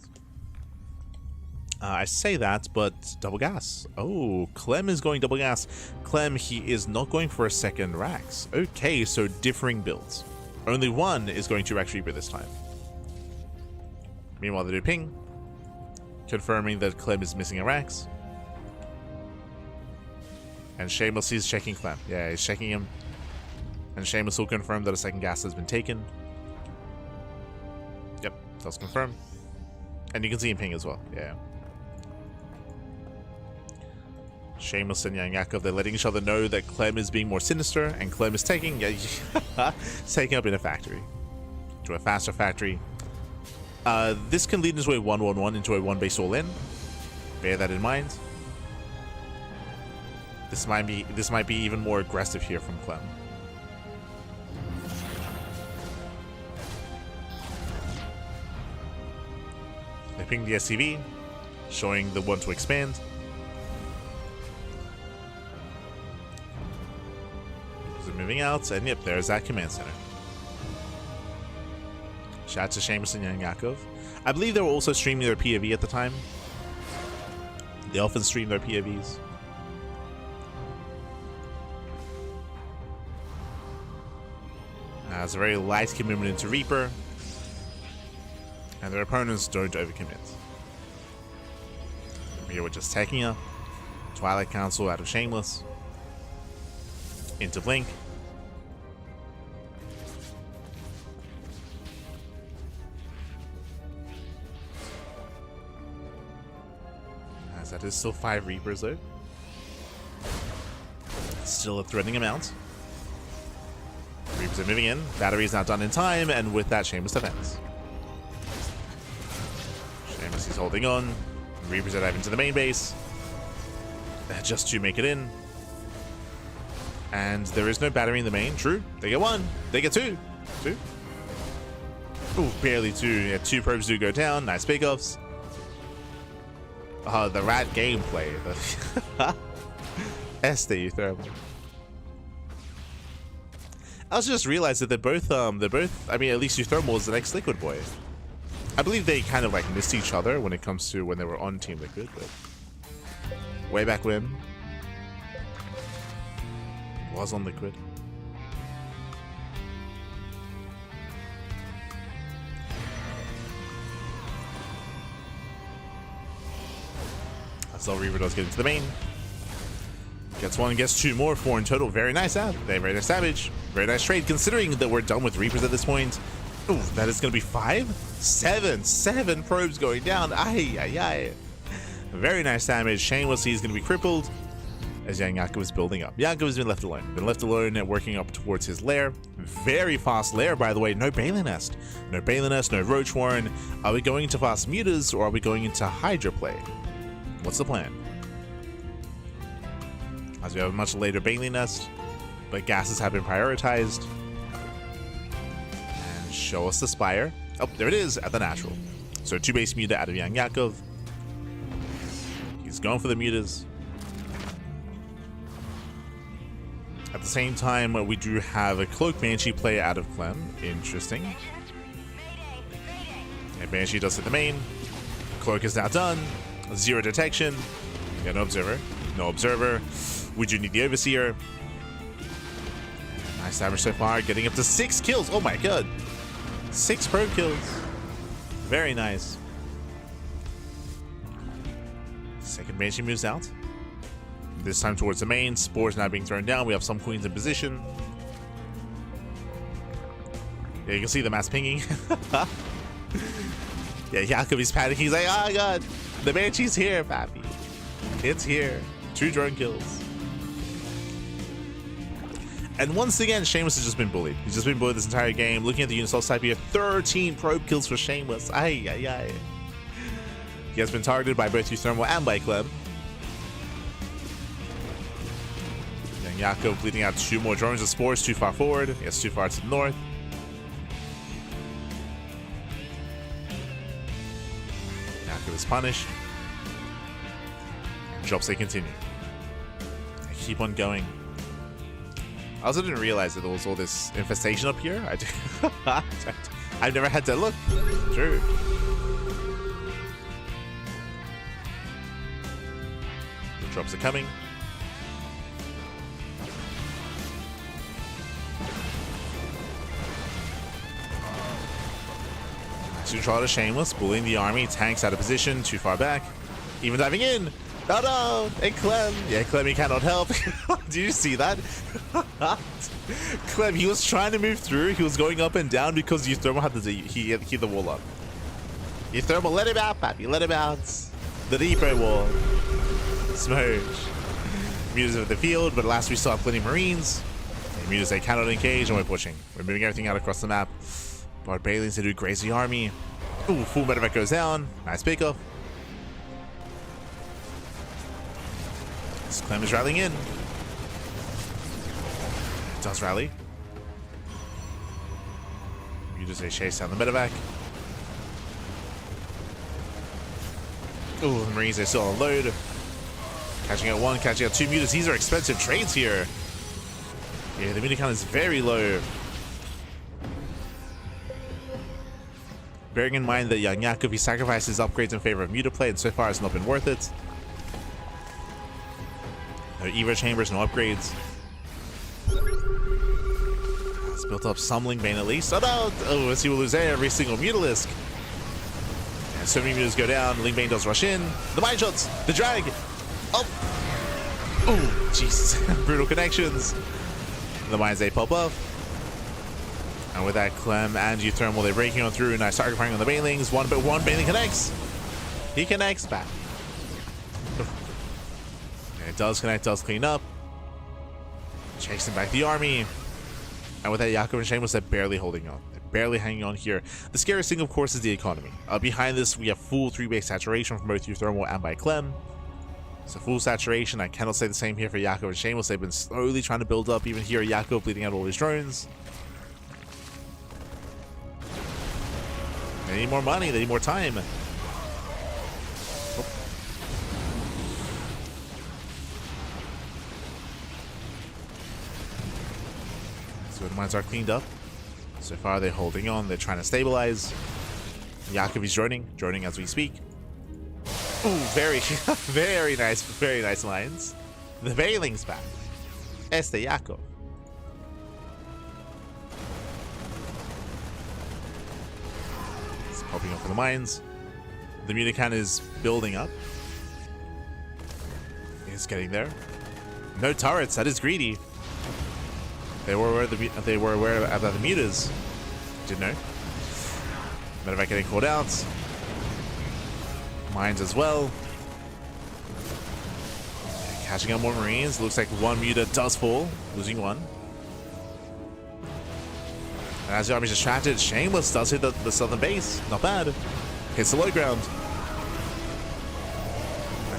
I say that, but double gas. Oh, Clem is going double gas. Clem, he is not going for a second Rax. Okay, so differing builds. Only one is going to Rax Reaper this time. Meanwhile, they do ping, confirming that Clem is missing a Rax. And Shameless is checking Clem. Yeah, he's checking him. And Shameless will confirm that a second gas has been taken. Yep, that's confirmed. And you can see him ping as well. Yeah. Shameless and Young Yakov, they're letting each other know that Clem is being more sinister, and Clem is taking up in a factory. To a faster factory. This can lead into a 1-1-1 into a 1-base all-in. Bear that in mind. This might be even more aggressive here from Clem. They ping the SCV, showing the one to expand. So moving out, and yep, there's that command center. Shout out to Seamus and Young Yakov. I believe they were also streaming their POV at the time. They often stream their POVs. It's a very light commitment into Reaper. And their opponents don't overcommit. Here we're just taking her. Twilight Council out of Shameless. Into Blink. As that is still 5 Reapers though. Still a threatening amount. Reapers are moving in. Battery is not done in time, and with that, Shameless defense. Shameless is holding on. Reapers are diving to the main base. Just to make it in. And there is no battery in the main. True. They get 1. They get 2. 2. Ooh, barely 2. Yeah, 2 probes do go down. Nice pickoffs. Oh, the rat gameplay. Este uThermal. I also just realized that they're both, I mean, at least uThermal is the next Liquid Boy. I believe they kind of like missed each other when it comes to when they were on Team Liquid, but way back when was on Liquid. That's all Reaver does get into the main. Gets 1, gets 2 more, 4 in total. Very nice out. Very nice damage. Very nice trade, considering that we're done with Reapers at this point. Ooh, that is going to be 5? 7 probes going down. Ay, ay, ay. Very nice damage. Shameless, he's going to be crippled as Young Yakov is building up. Yakov has been left alone. Been left alone and working up towards his lair. Very fast lair, by the way. No Bailey Nest. No Bailey Nest, no Roach Warren. Are we going into fast mutas or are we going into Hydra play? What's the plan? As we have a much later Bailey Nest, but gases have been prioritized. And show us the Spire. Oh, there it is at the natural. So 2 base muta out of Young Yakov. He's going for the mutas. At the same time, we do have a Cloak Banshee play out of Clem. Interesting. And Banshee does hit the main. Cloak is now done. 0 detection. Yeah, no observer. No observer. We do need the Overseer. Nice damage so far. Getting up to 6 kills. Oh my god. 6 probe kills. Very nice. Second Banshee moves out. This time towards the main. Spores now being thrown down. We have some queens in position. Yeah, you can see the mass pinging. Yeah, Yakov is panicking. He's like, oh god. The Banshee's here, pappy. It's here. 2 drone kills. And once again, Shameless has just been bullied. He's just been bullied this entire game. Looking at the Unisol type here, 13 probe kills for Shameless. Ay, ay, ay. He has been targeted by both uThermal and by Clem. And Yakov bleeding out 2 more drones of Spores too far forward. Yes, too far to the north. Yakov is punished. Drops they continue. They keep on going. I also didn't realize that there was all this infestation up here. I've never had to look. True. The drops are coming. Sutra to Shameless, bullying the army. Tanks out of position, too far back. Even diving in. Oh no! And Clem! Yeah, Clem, he cannot help. Did you see that? Clem, he was trying to move through. He was going up and down because uThermal had the wall up. uThermal, let him out, pappy. Let him out. The depot wall. Smooch. Mutas over the field, but at last we still have plenty of Marines. And Mutas, they cannot engage, and we're pushing. We're moving everything out across the map. Barbarians, they do graze the army. Ooh, full medevac goes down. Nice pickup. This Clem is rallying in. Does rally. You just say chase down the medevac. Ooh, the Marines are still on load. Catching out one, catching out two mutas. These are expensive trades here. Yeah, the muta count is very low. Bearing in mind that young Yakov, he sacrificed his upgrades in favor of muta play, and so far has not been worth it. No Evo chambers, no upgrades. It's built up some Ling Bane at least. Oh no! Oh, let's see, we'll lose every single mutalisk. And so many mutas go down. Ling Bane does rush in. The mine shots! The drag! Oh! Oh, Jesus. Brutal connections. The mines, they pop up. And with that, Clem and uThermal, they're breaking on through. Nice target firing on the Banelings. One Baneling connects. He connects back. It does connect, does clean up. Chasing back the army. And with that, Yakov and Shameless, they're barely holding on. They're barely hanging on here. The scariest thing, of course, is the economy. Behind this, we have full 3-base saturation from both uThermal and by Clem. So full saturation. I cannot say the same here for Yakov and Shameless. They've been slowly trying to build up. Even here, Yakov bleeding out all his drones. They need more money. They need more time. Oh. So the mines are cleaned up. So far, they're holding on. They're trying to stabilize. Yakov is droning as we speak. Ooh, very, very nice lines. The Banelings back. Este Yakov. It's popping up for the mines. The Munican is building up. It's getting there. No turrets. That is greedy. They were aware of the mutas. Didn't know. Medevac getting called out. Mines as well. Catching up more Marines. Looks like one muta does fall. Losing one. And as the army's distracted, Shameless does hit the southern base. Not bad. Hits the low ground.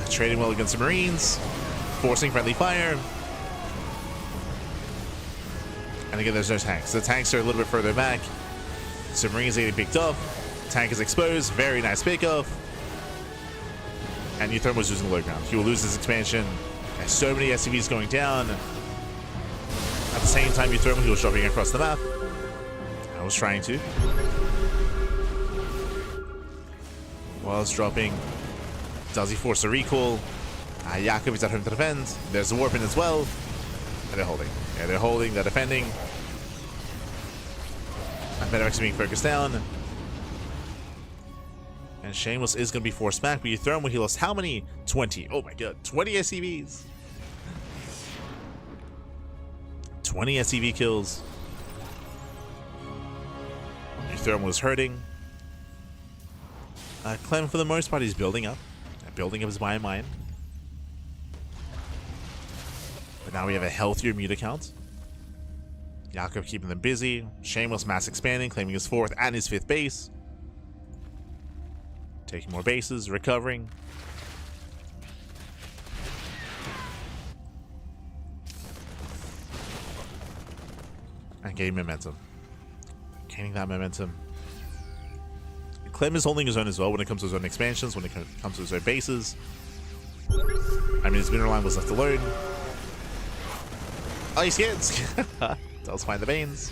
Trading well against the Marines. Forcing friendly fire. And again, there's no tanks. The tanks are a little bit further back. So Marines are getting picked up. Tank is exposed. Very nice pickup. And uThermal was losing the low ground. He will lose his expansion. And so many SCVs going down. At the same time, uThermal, he was dropping across the map. I was trying to. While it's dropping, does he force a recall? Yakov is at home to defend. There's the Warpin as well. And they're holding. Yeah, they're holding, they're defending. And Medevac's being focused down. And Shameless is going to be forced back, but uThermal, he lost how many? 20. Oh my god, 20 SCVs. 20 SCV kills. uThermal is hurting. Clem, for the most part, is building up. Building up his mine. But now we have a healthier muta count. Yakov keeping them busy. Shameless mass expanding, claiming his 4th and his 5th base. Taking more bases, recovering. And gaining momentum. Gaining that momentum. Clem is holding his own as well when it comes to his own expansions, when it comes to his own bases. I mean, his mineral line was left alone. Oh, he skids! Does find the Banes.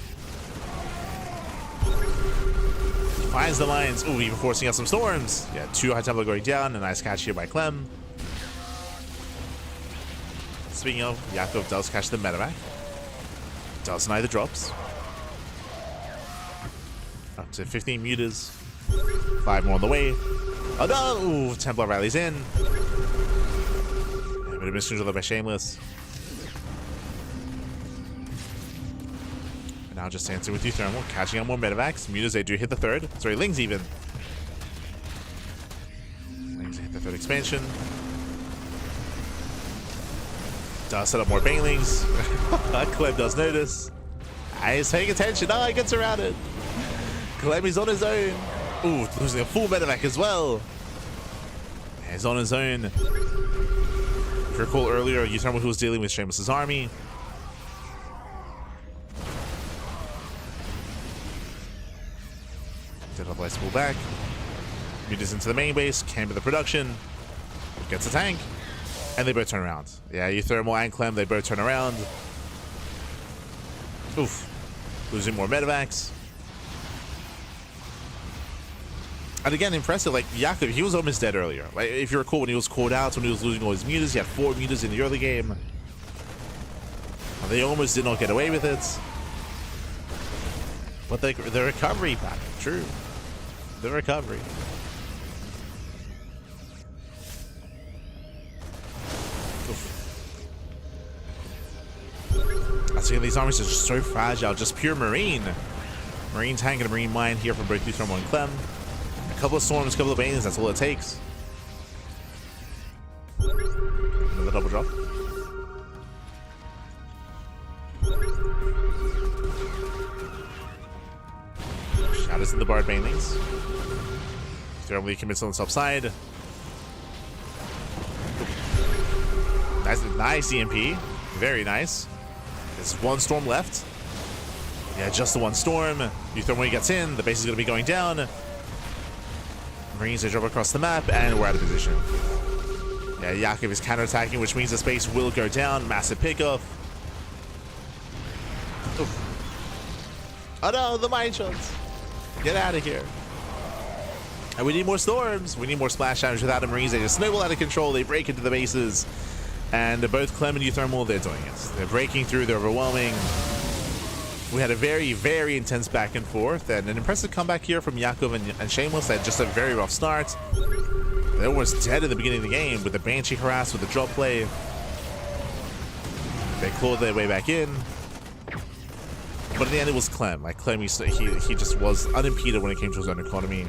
Finds the mines. Ooh, even forcing out some storms. Yeah, 2 High Templar going down. A nice catch here by Clem. Speaking of, Yakov does catch the medevac. Does deny the drops. Up to 15 mutas. 5 more on the way. Oh no! Ooh, Templar rallies in. A bit of miscontrol by Shameless. And now just dancing with uThermal, catching up more medevacs. Mutas, they do hit the 3rd. Sorry, Lings even. Lings hit the 3rd expansion. Does set up more Banelings. Clem does notice. He's paying attention. Oh, he gets surrounded. Clem is on his own. Ooh, losing a full medevac as well. Yeah, he's on his own. If you recall earlier, uThermal who was dealing with Seamus's army. Dead up pull back. Mutas into the main base, camp the production. Gets a tank. And they both turn around. Yeah, uThermal and Clem, they both turn around. Oof. Losing more medevacs. And again, impressive, like, Yakov, he was almost dead earlier. Like, if you recall, when he was called out, when he was losing all his mutas, he had 4 mutas in the early game. And they almost did not get away with it. But the recovery pack, true. The recovery. I think these armies are just so fragile, just pure marine. Marine tank and a marine mine here from both uThermal and Clem. A couple of storms, a couple of banelings, that's all it takes. Another double drop. Shadows in the Bard banelings. Thermally commits on the top side. Nice EMP. Very nice. There's 1 storm left. Yeah, just the 1 storm. uThermal gets in. The base is going to be going down. Marines, they drop across the map, and we're out of position. Yeah, Yakov is counterattacking, which means the space will go down. Massive pickoff. Oof. Oh no, the mine shots. Get out of here. And we need more storms. We need more splash damage. Without the Marines, they just snowball out of control. They break into the bases. And both Clem and uThermal, they're doing it. They're breaking through. They're overwhelming. We had a very, very intense back and forth, and an impressive comeback here from Yakov and Seamus. They had just a very rough start. They were almost dead at the beginning of the game with the Banshee harass, with the drop play. They clawed their way back in. But in the end, it was Clem. Like, Clem, he just was unimpeded when it came to his own economy.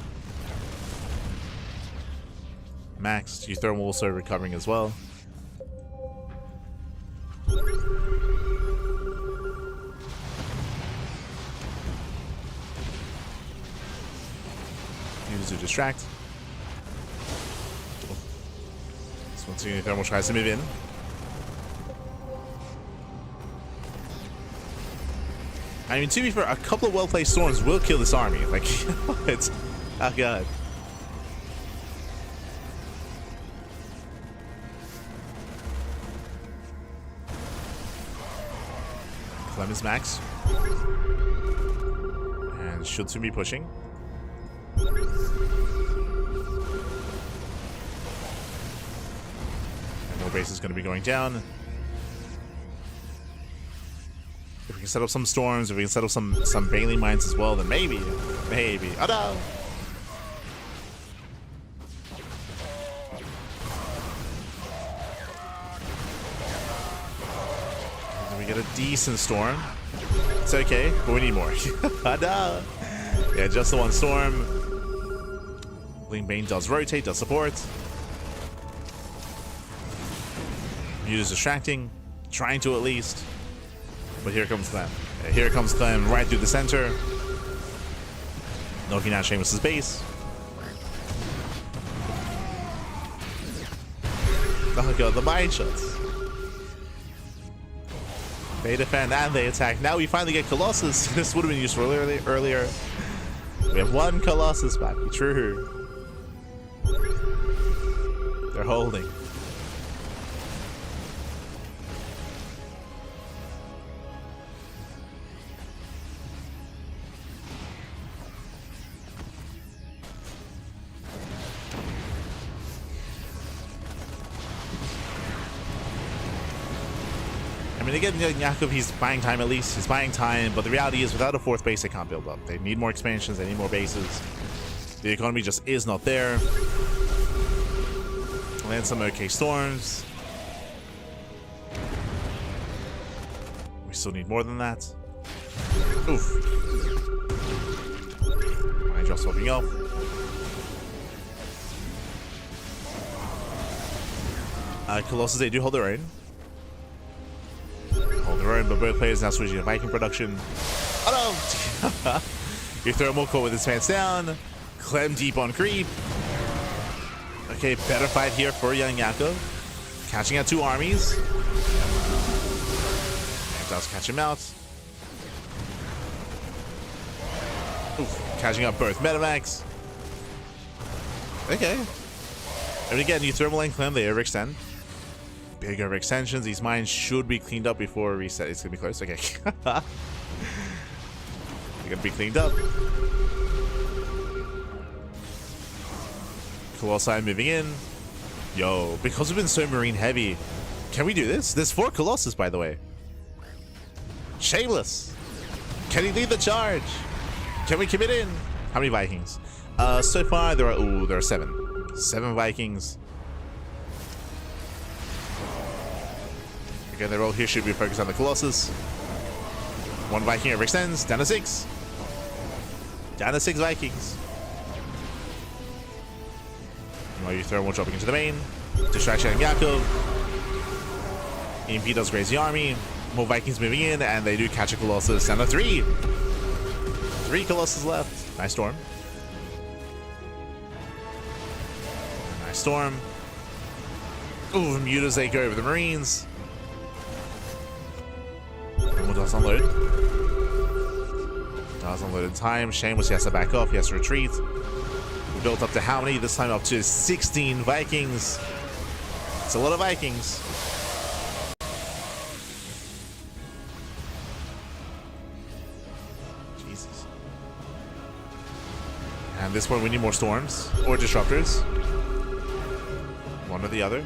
Max, uThermal also recovering as well. To distract. So once again, uThermal tries to move in. I mean, to be fair, a couple of well-placed storms will kill this army. Like, it's... Oh, God. Clem is max. And should soon be pushing. Base is going to be going down. If we can set up some storms, if we can set up some baneling mines as well, then maybe. Oh no! Then we get a decent storm. It's okay, but we need more. Oh no! Yeah, just the 1 storm. Bling Bane does rotate, does support. Mutas distracting, trying to at least. But here comes Clem. Yeah, here comes Clem right through the center. Knocking out Seamus's base. Oh god, the mine shots. They defend and they attack. Now we finally get Colossus. This would have been useful earlier. We have 1 Colossus back. True. They're holding. I mean, again, Yakov, he's buying time at least. He's buying time, but the reality is without a 4th base, they can't build up. They need more expansions. They need more bases. The economy just is not there. Land some okay storms. We still need more than that. Oof. Mine just swapping up. Colossus, they do hold their own. But both players now switching to Viking production. Oh no! uThermal caught with his pants down. Clem deep on creep. Okay, better fight here for young Yakov. Catching out 2 armies. And does catch him out. Oof, catching up both Metamax. Okay. And again, uThermal and Clem, they overextend. Big overextensions. These mines should be cleaned up before reset. It's gonna be close. Okay. They're gonna be cleaned up. Colossi moving in. Yo, because we've been so marine heavy, can we do this? There's 4 Colossus, by the way. Shameless. Can he lead the charge? Can we commit in? How many Vikings? So far there are 7. 7 Vikings. Again, the role here should be focused on the Colossus. 1 Viking overextends, down to 6. Down to 6 Vikings. While uThermal dropping into the main. Distraction and Yakov. EMP does graze the army. More Vikings moving in, and they do catch a Colossus. Down to 3. 3 Colossus left. Nice storm. Nice storm. Ooh, mutas, they go over the Marines. And does unload. Does unload in time. Shameless, he has to back off. He has to retreat. We built up to how many? This time up to 16 Vikings. It's a lot of Vikings. Jesus. And this point we need more storms or disruptors. One or the other.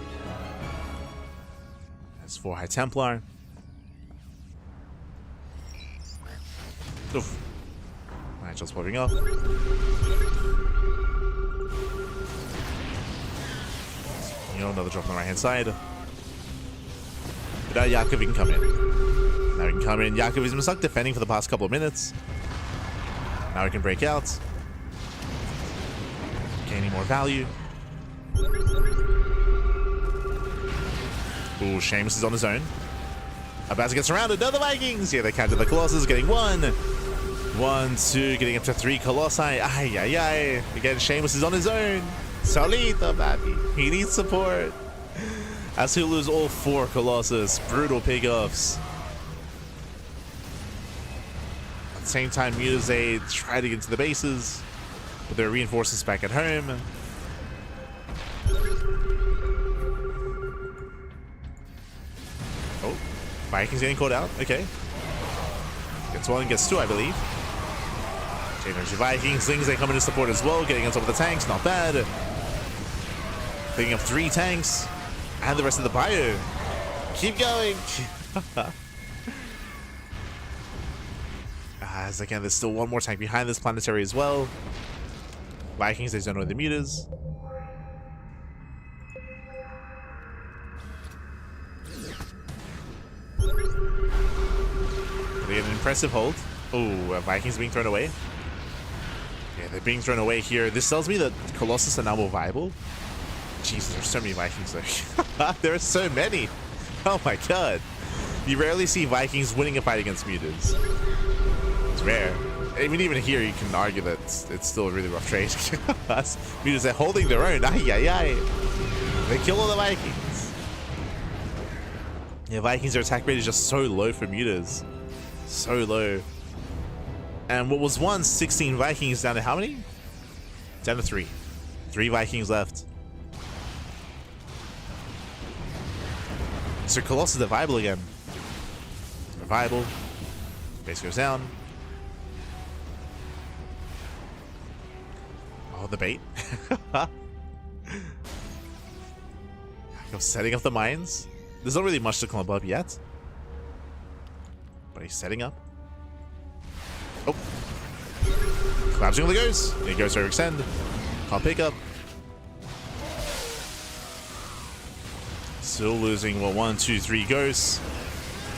That's 4 High Templar. Oof. Alright, just popping up. Another drop on the right hand side. But now Yakov, he can come in. Now he can come in. Yakov has been stuck defending for the past couple of minutes. Now he can break out. Gaining more value. Ooh, Seamus is on his own. About to get surrounded. Another Vikings! Yeah, they counted the Colossus, getting 1. 1, 2, getting up to 3 Colossi. Ay, ay, ay. Again, Seamus is on his own. Solito, baby. He needs support. As he'll lose all 4 Colossus. Brutal pickoffs. At the same time, mutas, they try to get into the bases. With their reinforcements back at home. Oh, Vikings getting caught out. Okay. Gets 1, gets 2, I believe. Energy Vikings, Slings, they come into support as well. Getting on top of the tanks, not bad. Picking up 3 tanks. And the rest of the bio. Keep going. As again, there's still 1 more tank behind this planetary as well. Vikings, they don't know the mutas. They get an impressive hold. Oh, Vikings being thrown away. Yeah, they're being thrown away here. This tells me that Colossus are now more viable. Jesus, there's so many Vikings there. There are so many. Oh my god. You rarely see Vikings winning a fight against mutas. It's rare. I mean, even here you can argue that it's still a really rough trade. Mutas are holding their own. Ay, ay, ay. They kill all the Vikings. Yeah, Vikings, their attack rate is just so low for mutas. So low. And what was once 16 Vikings down to how many? Down to 3. 3 Vikings left. So Colossus are viable again. They're viable. Base goes down. Oh, the bait. I'm setting up the mines. There's not really much to climb up yet. But he's setting up. Oh. Collapsing on the ghost. He goes to overextend. Can't pick up. Still losing, well, 1, 2, 3 ghosts.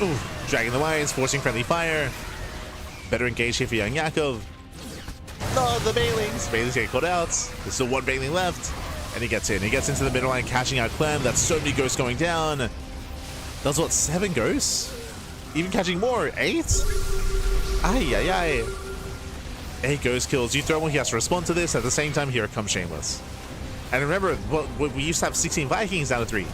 Ooh, dragging the lines, forcing friendly fire. Better engage here for young Yakov. Oh, the Bailings. Bailings get caught out. There's still 1 Bailing left. And he gets in. He gets into the middle line, catching out Clem. That's so many ghosts going down. That's what, 7 ghosts? Even catching more? 8? Ay, ay, ay. 8 ghost kills. uThermal, he has to respond to this. At the same time, here comes Shameless. And remember, we used to have 16 Vikings down to 3.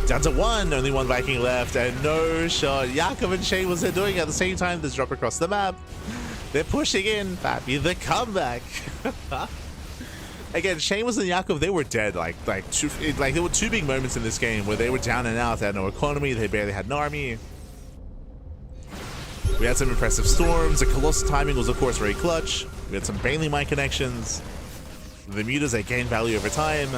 Down to 1, only 1 Viking left, and no shot. Jakub and Shameless are doing it at the same time. There's drop across the map. They're pushing in. Pappy, the comeback. Again, Shameless and Jakub, they were dead. Like there were 2 big moments in this game where they were down and out. They had no economy. They barely had an army. We had some impressive storms. The Colossal timing was, of course, very clutch. We had some Bailey Mine connections. The mutas, they gained value over time.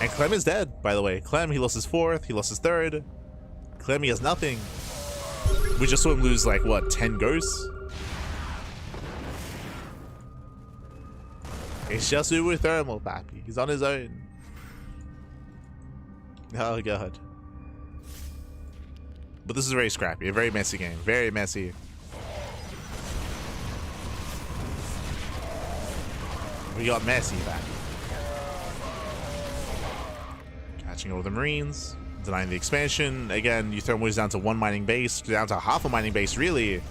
And Clem is dead, by the way. Clem, he lost his 4th. He lost his 3rd. Clem, he has nothing. We just saw him lose, like, what, 10 ghosts? It's just uThermal, pappy. He's on his own. Oh, God. But this is very scrappy, a very messy game. Very messy. We got messy back. Catching all the Marines, denying the expansion. Again, uThermal is down to 1 mining base, down to half a mining base, really.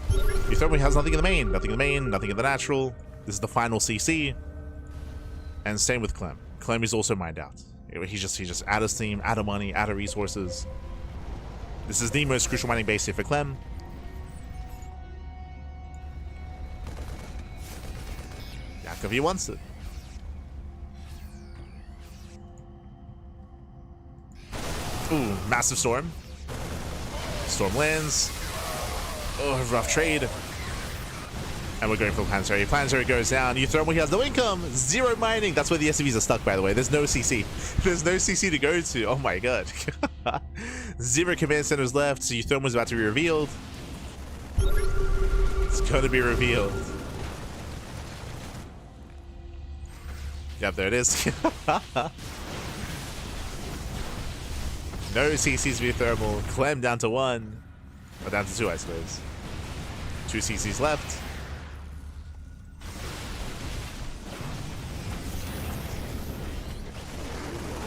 uThermal has nothing in the main, nothing in the main, nothing in the natural. This is the final CC. And same with Clem. Clem is also mined out. He's just out of steam, out of money, out of resources. This is the most crucial mining base here for Clem. Jakub, he wants it. Ooh, massive storm. Storm lands. Oh, rough trade. And we're going for Planetary. Planetary goes down. uThermal, he has no income. 0 mining. That's where the SCVs are stuck, by the way. There's no CC. There's no CC to go to. Oh my god. 0 command centers left. So uThermal is about to be revealed. It's going to be revealed. Yep, there it is. No CCs uThermal. Clem down to 1. Or down to 2, I suppose. 2 CCs left.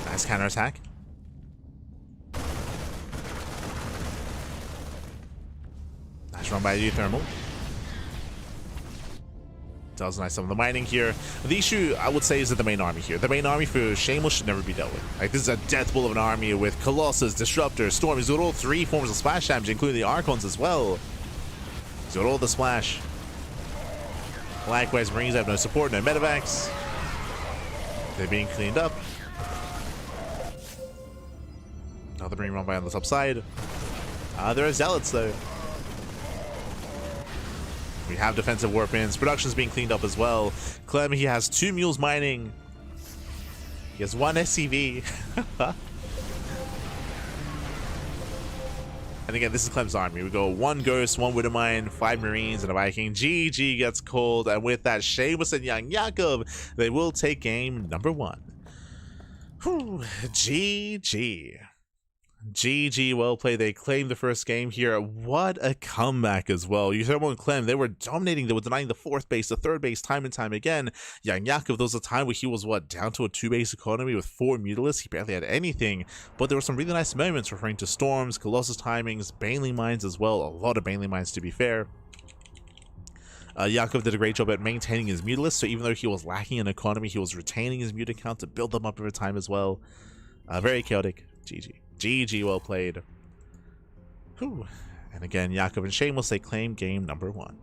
Nice counterattack. Nice run by uThermal. Does nice some of the mining here. The issue, I would say, is that the main army here. The main army for Shameless should never be dealt with. Like, this is a death bull of an army with Colossus, Disruptor, Storm. He's got all 3 forms of splash damage, including the Archons as well. He's got all the splash. Likewise, Marines have no support, no medevacs. They're being cleaned up. Another Marine run by on the top side. There are Zealots, though. We have defensive warpins. Production's being cleaned up as well. Clem, he has 2 mules mining. He has 1 SCV. And again, this is Clem's army. We go 1 Ghost, 1 Widowmine, 5 Marines, and a Viking. GG gets called. And with that, Shameless and young Jakub, they will take game number 1. Whew. GG. GG, well played. They claimed the first game here. What a comeback as well. uThermal and Clem, they were dominating. They were denying the 4th base, the 3rd base, time and time again. Young Jakub, there was a time where he was, what, down to a 2-base economy with 4 Mutalisks. He barely had anything. But there were some really nice moments referring to Storms, Colossus timings, Bailey Mines as well. A lot of Bailey Mines, to be fair. Jakub did a great job at maintaining his Mutalisks. So even though he was lacking in economy, he was retaining his mutant count to build them up over time as well. Very chaotic. GG. GG, well played. Whew. And again, Jakub and Shameless, they claim game number 1.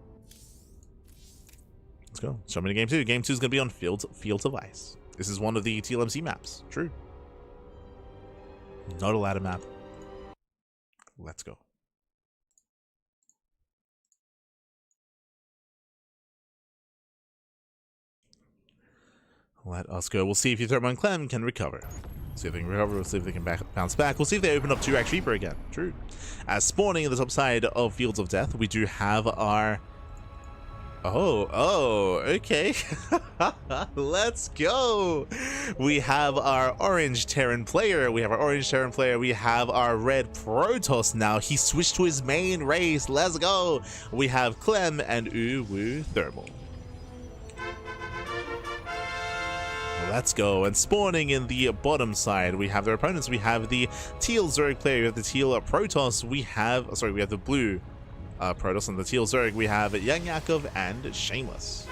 Let's go. Show me to game 2. Game 2 is going to be on Fields of Ice. This is one of the TLMC maps. True. Not a ladder map. Let's go. Let us go. We'll see if uThermal and Clem can recover. See if they can recover, we'll see if they can bounce back. We'll see if they open up 2-Rack Reaper again. True. As spawning at the top side of Fields of Death, we do have our... Oh, okay. Let's go. We have our orange Terran player. We have our red Protoss now. He switched to his main race. Let's go. We have Clem and uThermal. Let's go. And spawning in the bottom side, we have their opponents. We have the teal Zerg player, we have the teal Protoss, we have the blue Protoss. On the teal Zerg, we have Young Yakov and Shameless.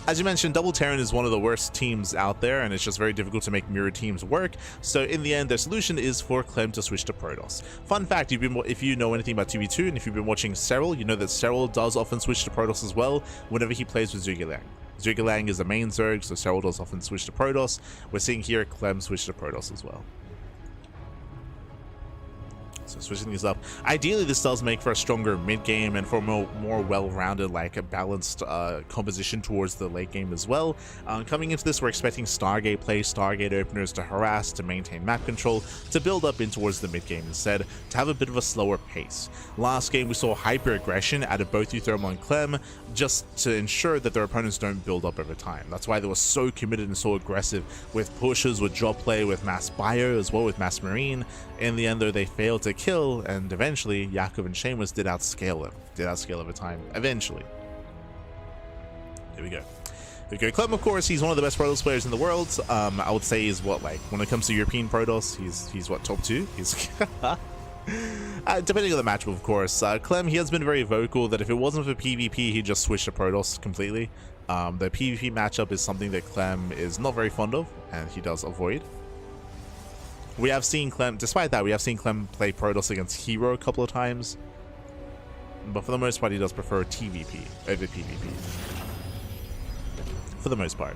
As you mentioned, Double Terran is one of the worst teams out there, and it's just very difficult to make mirror teams work. So in the end, their solution is for Clem to switch to Protoss. Fun fact, if you know anything about 2v2, and if you've been watching Cyril, you know that Cyril does often switch to Protoss as well whenever he plays with Zhuge Liang is the main Zerg, so Cyril does often switch to Protoss. We're seeing here Clem switch to Protoss as well. So switching these up. Ideally, this does make for a stronger mid game and for a more well-rounded, like a balanced composition towards the late game as well. Coming into this, we're expecting Stargate play, Stargate openers to harass, to maintain map control, to build up in towards the mid game instead, to have a bit of a slower pace. Last game, we saw hyper aggression out of both uThermal and Clem, just to ensure that their opponents don't build up over time. That's why they were so committed and so aggressive with pushes, with drop play, with mass bio as well, with mass marine. In the end, though, they failed to kill, and eventually Yakov and Shameless did outscale over time, eventually. Here we go. Clem, of course, he's one of the best Protoss players in the world. I would say he's what, like, when it comes to European Protoss, he's what, top 2? He's depending on the matchup, of course. Clem, he has been very vocal that if it wasn't for PvP, he'd just switch to Protoss completely. The PvP matchup is something that Clem is not very fond of, and he does avoid. We have seen Clem, despite that, we have seen Clem play Protoss against Hero a couple of times. But for the most part, he does prefer TVP over PvP. For the most part.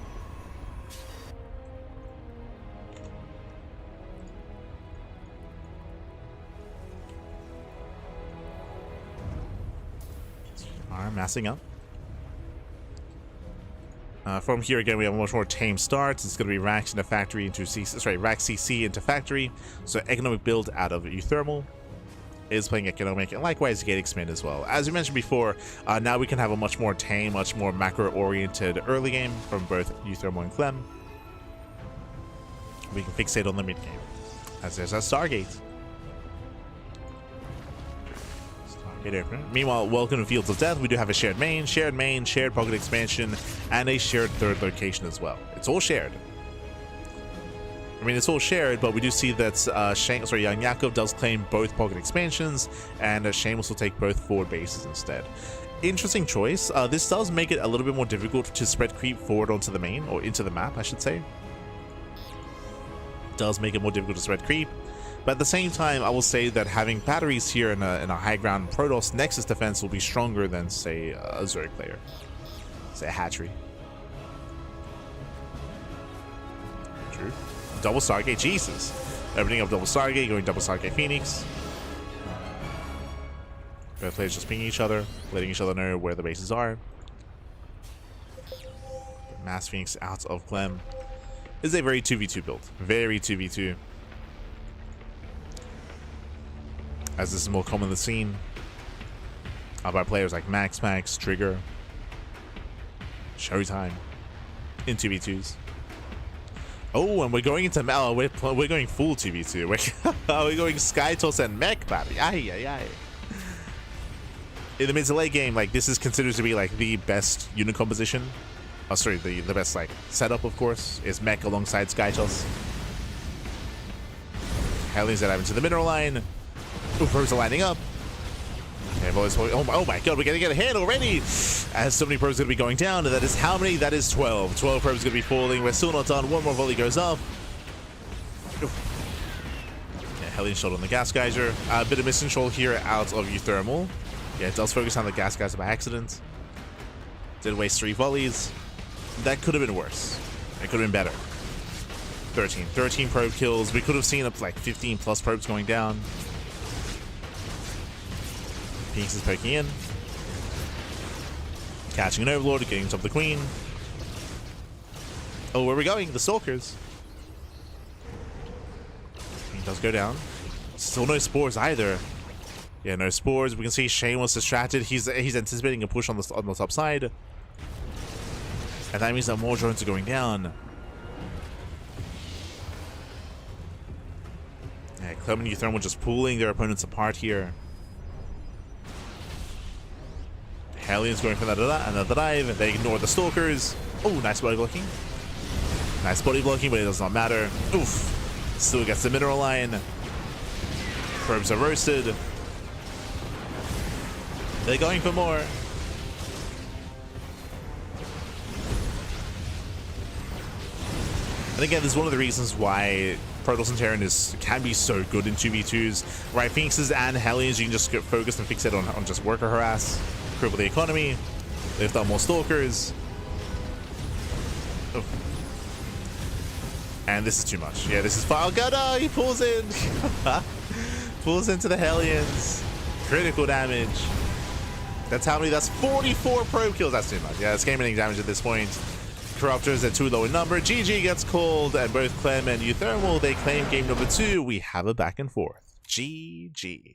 Alright, massing up. From here again, we have a much more tame start. It's going to be racks into factory into rack CC into factory. So economic build out of uThermal is playing economic, and likewise gate expand as well. As we mentioned before, now we can have a much more tame, much more macro-oriented early game from both uThermal and Clem. We can fixate on the mid game, as there's a Stargate. Meanwhile, welcome to Fields of Death. We do have a shared main, shared pocket expansion, and a shared third location as well. It's all shared. I mean, it's all shared, but we do see that Young Yakov does claim both pocket expansions, and Shameless will take both forward bases instead. Interesting choice. This does make it a little bit more difficult to spread creep forward onto the main, or into the map, I should say. It does make it more difficult to spread creep. But at the same time, I will say that having batteries here in a high ground Protoss Nexus defense will be stronger than, say, a Zerg player. Say a hatchery. True. Double Stargate, Jesus. Opening up double Stargate, going double Stargate Phoenix. Both players just pinging each other, letting each other know where the bases are. Mass Phoenix out of Clem. This is a very 2v2 build. Very 2v2. As this is more commonly seen by players like Max, Trigger, Showtime in 2v2s. Oh, and we're going into we're going full 2v2. We're going Skytoss and Mech Battery. Aye. In the mid to late game, like, this is considered to be like the best unit composition. Oh, sorry, the best like setup, of course, is Mech alongside Skytoss. Hellions that have into the mineral line. Ooh, probes are lining up. Okay, boys, oh my god, we're gonna get a hit already! As so many probes are gonna be going down, and that is how many? That is 12. 12 probes are gonna be falling. We're still not done. One more volley goes up. Ooh. Yeah, Hellion shot on the gas geyser. A bit of miscontrol here out of uThermal. Yeah, it does focus on the gas geyser by accident. Did waste 3 volleys. That could have been worse. It could have been better. 13 probe kills. We could have seen up to like 15 plus probes going down. Phoenix is poking in. Catching an Overlord, getting top of the Queen. Oh, where are we going? The Stalkers. Queen does go down. Still no spores either. Yeah, no spores. We can see Shameless distracted. He's anticipating a push on the top side. And that means that more drones are going down. Yeah, Clem and uThermal just pulling their opponents apart here. Hellions going for another dive. They ignore the Stalkers. Oh, nice body blocking. Nice body blocking, but it does not matter. Oof. Still gets the mineral line. Probes are roasted. They're going for more. And again, this is one of the reasons why Protoss and Terran can be so good in 2v2s. Right, Phoenixes and Hellions, you can just get focused and fixate on just worker harass, cripple the economy, lift up more Stalkers. Oh. And this is too much. Yeah, this is far. Oh god, no, he pulls in. Pulls into the Hellions. Critical damage. That's how many? That's 44 probe kills. That's too much. Yeah, it's game-ending damage at this point. Corruptors are too low in number. GG gets called, and both Clem and uThermal, they claim game number 2. We have a back and forth. GG.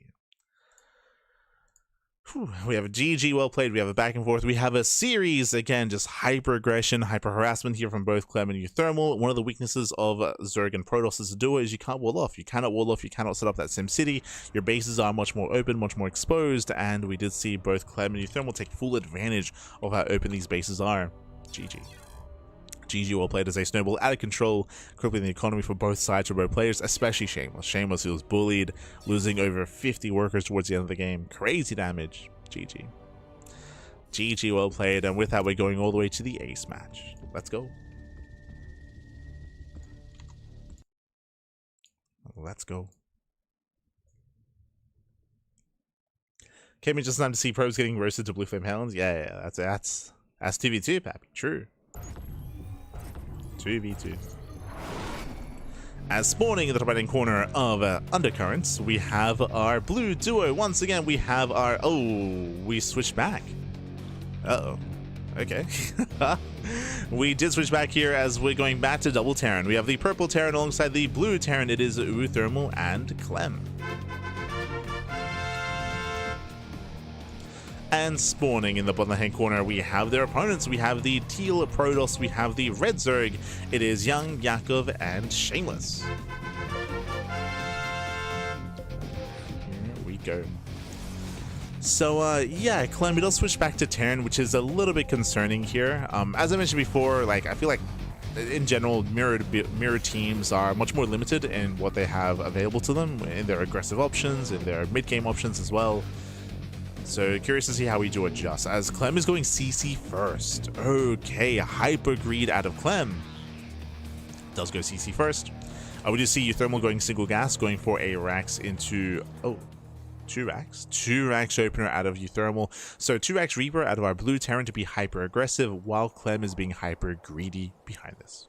Whew. We have a GG, well played. We have a back and forth. We have a series, again, just hyper aggression, hyper harassment here from both Clem and uThermal. One of the weaknesses of Zerg and Protoss as a duo is you can't wall off. You cannot wall off. You cannot set up that Sim City. Your bases are much more open, much more exposed, and we did see both Clem and uThermal take full advantage of how open these bases are. GG. GG, well played as they snowball out of control, crippling the economy for both sides for both players, especially Shameless. Shameless, who was bullied, losing over 50 workers towards the end of the game. Crazy damage. GG. GG, well played, and with that, we're going all the way to the ace match. Let's go. Let's go. Came in just in time to see probes getting roasted to Blue Flame Helens. Yeah, that's 2v2, Pappy. True. 2v2. As spawning in the top right hand corner of Undercurrents, we have our blue duo. Once again, we have our... Oh, we switched back. Uh-oh. Okay. We did switch back here as we're going back to double Terran. We have the purple Terran alongside the blue Terran. It is uThermal and Clem. And spawning in the bottom hand corner, we have their opponents. We have the teal Protoss, we have the red Zerg. It is Young, Yakov, and Shameless. Here we go. So yeah, Clem, we does switch back to Terran, which is a little bit concerning here. As I mentioned before, like I feel like in general, mirror teams are much more limited in what they have available to them, in their aggressive options, in their mid-game options as well. So curious to see how we do adjust, as Clem is going CC first. Okay, hyper greed out of Clem. Does go CC first. We do see uThermal going single gas, going for a Rax into... Oh, 2 racks. 2 racks opener out of uThermal. So 2 racks Reaper out of our blue Terran to be hyper aggressive, while Clem is being hyper greedy behind this.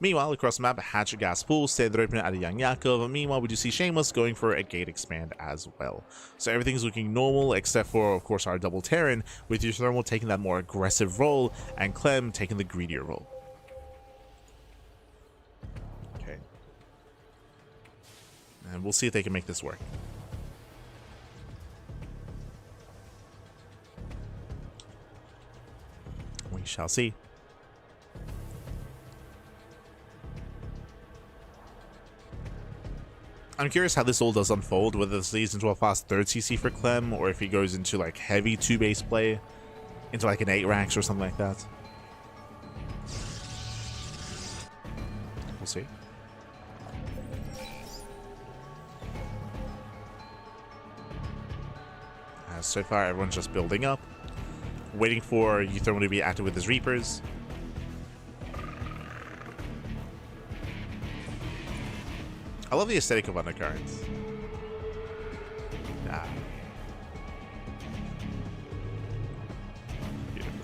Meanwhile, across the map, a hatch gas pool, standard opener out of Young Yakov. Meanwhile, we do see Shameless going for a gate expand as well. So everything's looking normal, except for, of course, our double Terran, with uThermal taking that more aggressive role, and Clem taking the greedier role. Okay. And we'll see if they can make this work. We shall see. I'm curious how this all does unfold, whether this leads into a fast 3rd CC for Clem, or if he goes into like heavy 2-base play, into like an 8 racks or something like that. We'll see. So far, everyone's just building up, waiting for uThermal to be active with his Reapers. I love the aesthetic of Undercurrents. Ah. Beautiful.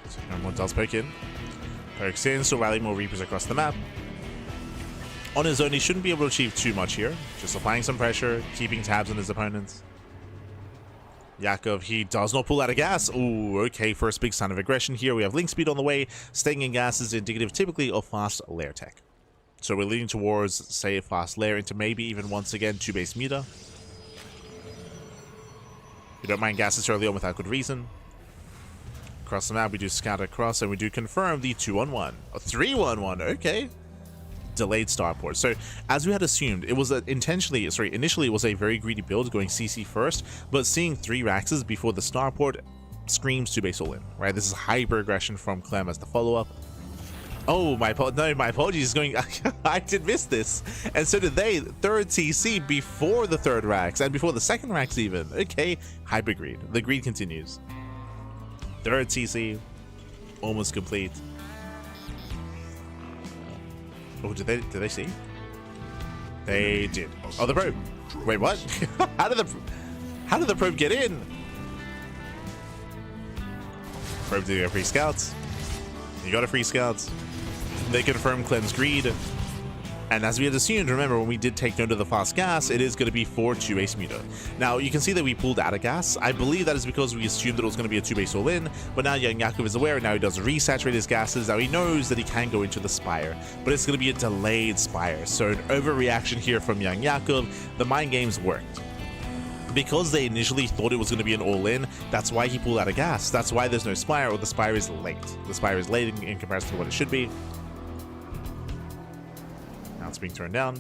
So everyone does poke in. Pokes in, so rally more Reapers across the map. On his own, he shouldn't be able to achieve too much here. Just applying some pressure, keeping tabs on his opponents. Yakov, he does not pull out of gas. Ooh, okay, first big sign of aggression here. We have link speed on the way. Staying in gas is indicative typically of fast lair tech. So we're leaning towards, say, a fast lair into maybe even once again 2-base meter. We don't mind gases early on without good reason. Across the map, we do scout across, and we do confirm the 2-on-1. A 3-1-1, okay. Delayed starport. So as we had assumed, it was initially it was a very greedy build going CC first, but seeing 3 Raxes before the starport screams 2-base all in, right? This is hyper aggression from Clem as the follow-up. Oh, my apologies. Going, I did miss this, and so did they. Third TC before the third racks and before the second racks even. Okay, hyper greed. The greed continues. Third TC, almost complete. Oh, did they see? They did. Oh, the probe. Wait, what? How did the probe get in? Probe did a free scouts. You got a free scouts. They confirm Clem's greed. And as we had assumed, remember, when we did take note of the fast gas, it is going to be for 2-base Muta. Now, you can see that we pulled out of gas. I believe that is because we assumed that it was going to be a 2-base all-in, but now Young Yakov is aware, and now he does resaturate his gases. Now he knows that he can go into the Spire, but it's going to be a delayed Spire. So an overreaction here from Young Yakov. The mind games worked. Because they initially thought it was going to be an all-in, that's why he pulled out of gas. That's why there's no Spire, or the Spire is late. The Spire is late in comparison to what it should be. Now it's being turned down.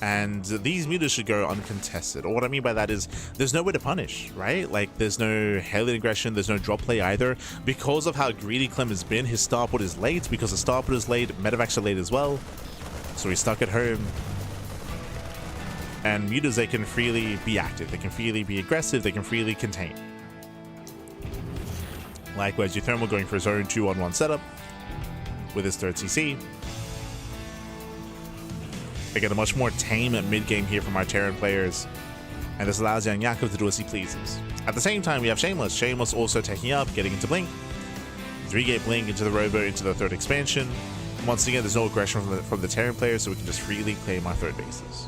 And these mutas should go uncontested. Or what I mean by that is there's no way to punish, right? Like, there's no Helion aggression, there's no drop play either. Because of how greedy Clem has been, his starport is late. Because the starport is late, medevacs are late as well. So he's stuck at home. And mutas, they can freely be active, they can freely be aggressive, they can freely contain. Likewise, uThermal going for his own 2-on-1 setup with his third CC. They get a much more tame mid-game here from our Terran players, and this allows Young Yakov to do as he pleases. At the same time, we have Shameless. Shameless also taking up, getting into Blink. 3-gate Blink into the Robo, into the third expansion. Once again, there's no aggression from the Terran players, so we can just freely claim our third bases.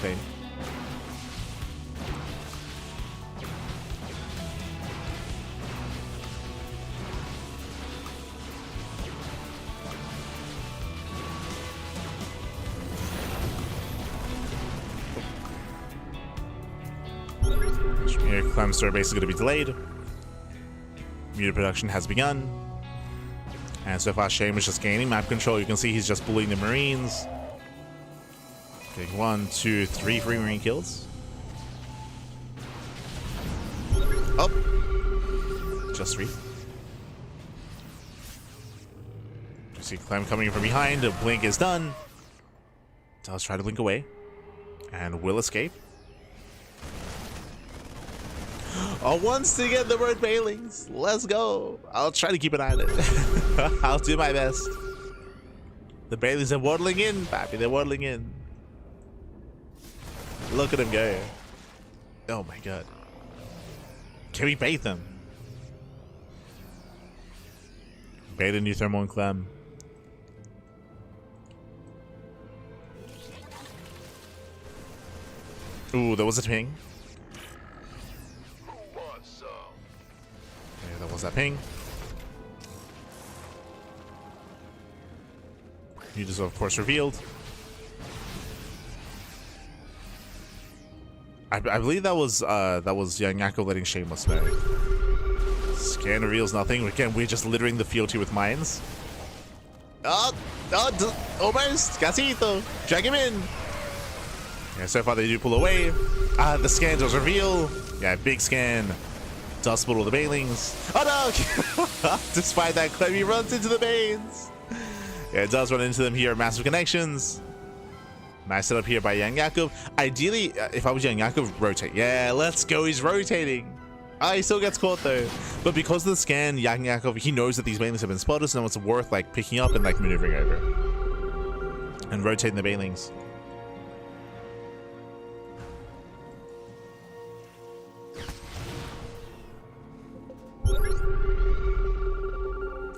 Claim. Here, Clem's third base is going to be delayed. Muta production has begun. And so far, Shame is just gaining map control. You can see he's just bullying the Marines. Getting 1, 2, 3 free Marine kills. Oh! Just 3. You see Clem coming in from behind. A blink is done. Does try to blink away. And will escape. Oh, once again, the word Bailings. Let's go. I'll try to keep an eye on it. I'll do my best. The Bailings are waddling in, Pappy. They're waddling in. Look at him go. Oh my god. Can we bait them? Bait a uThermal and Clem. Ooh, there was a ping. Okay, that was that ping. Mutas, of course, revealed. I believe that was Young Yakov letting Shameless know. Scan reveals nothing. Again, we're just littering the field here with mines. Almost. Casito. Drag him in. Yeah, so far they do pull away. The scan does reveal. Yeah, big scan. Does split all the Bailings. Oh no! Despite that, Clem, he runs into the Banes. Yeah, it does run into them here. Massive connections. Nice setup here by Young Yakov. Ideally, if I was Young Yakov, rotate. Yeah, let's go. He's rotating. He still gets caught though. But because of the scan, Young Yakov, he knows that these Bailings have been spotted, so now it's worth like picking up and like maneuvering over. And rotating the Bailings.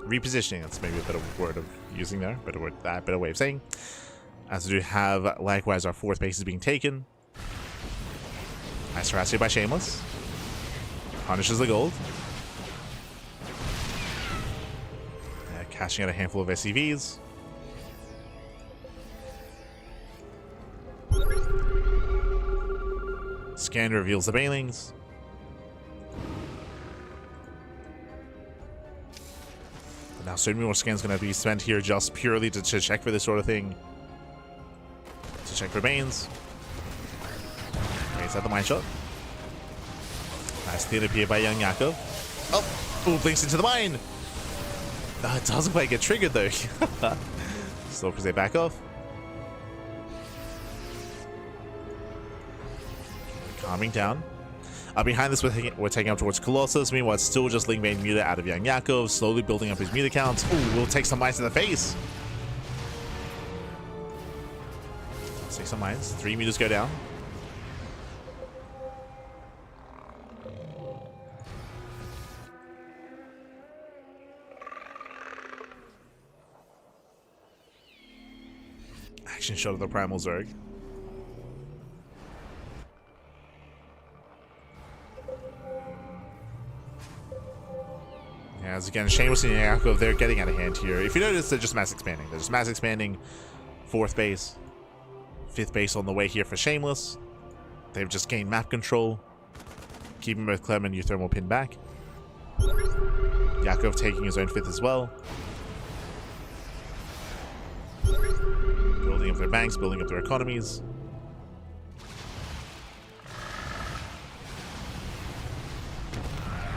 Repositioning, that's maybe a better word of using there. Better way of saying. As we do have, likewise, our fourth base is being taken. Nice harass here by Shameless. Punishes the gold. Cashing out a handful of SCVs. Scan reveals the Bailings. But now so many more scans going to be spent here just purely to check for this sort of thing. To check for Banes. that the mine shot? Nice cleanup here by young Yakov. Oh, ooh, blinks into the mine. It doesn't quite get triggered though. Still because they back off. Calming down. Behind this, we're taking up towards Colossus. Meanwhile, it's still just Ling Bane Muta out of young Yakov, slowly building up his Muta count. Ooh, we'll take some mines to the face. Let's take some mines. 3 Mutas go down. Action shot of the Primal Zerg. As again, Shameless and Yakov, they're getting out of hand here. If you notice, they're just mass expanding. They're just mass expanding. 4th base. 5th base on the way here for Shameless. They've just gained map control. Keeping both Clem and uThermal pinned back. Yakov taking his own 5th as well. Building up their banks, building up their economies.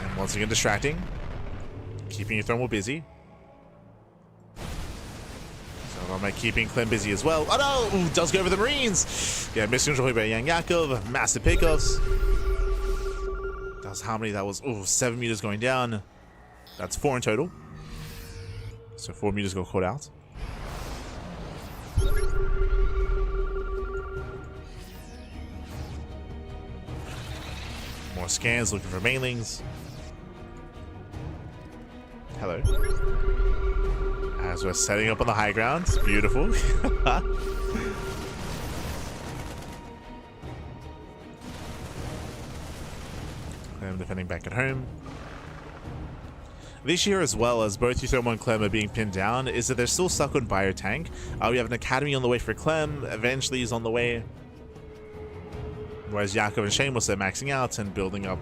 And once again, distracting. Keeping uThermal busy. So I'm keeping Clem busy as well. Oh no! Ooh, does go over the Marines! Yeah, missing control by young Yakov. Massive pickoffs. That's how many that was. Ooh, 7 meters going down. That's 4 in total. So 4 meters got caught out. More scans looking for mainlings. Hello. As we're setting up on the high ground. Beautiful. Clem defending back at home. The issue here as well, as both uThermal and Clem are being pinned down, is that they're still stuck on Biotank. We have an academy on the way for Clem. Eventually he's on the way. Whereas Yakov and Shameless are maxing out and building up,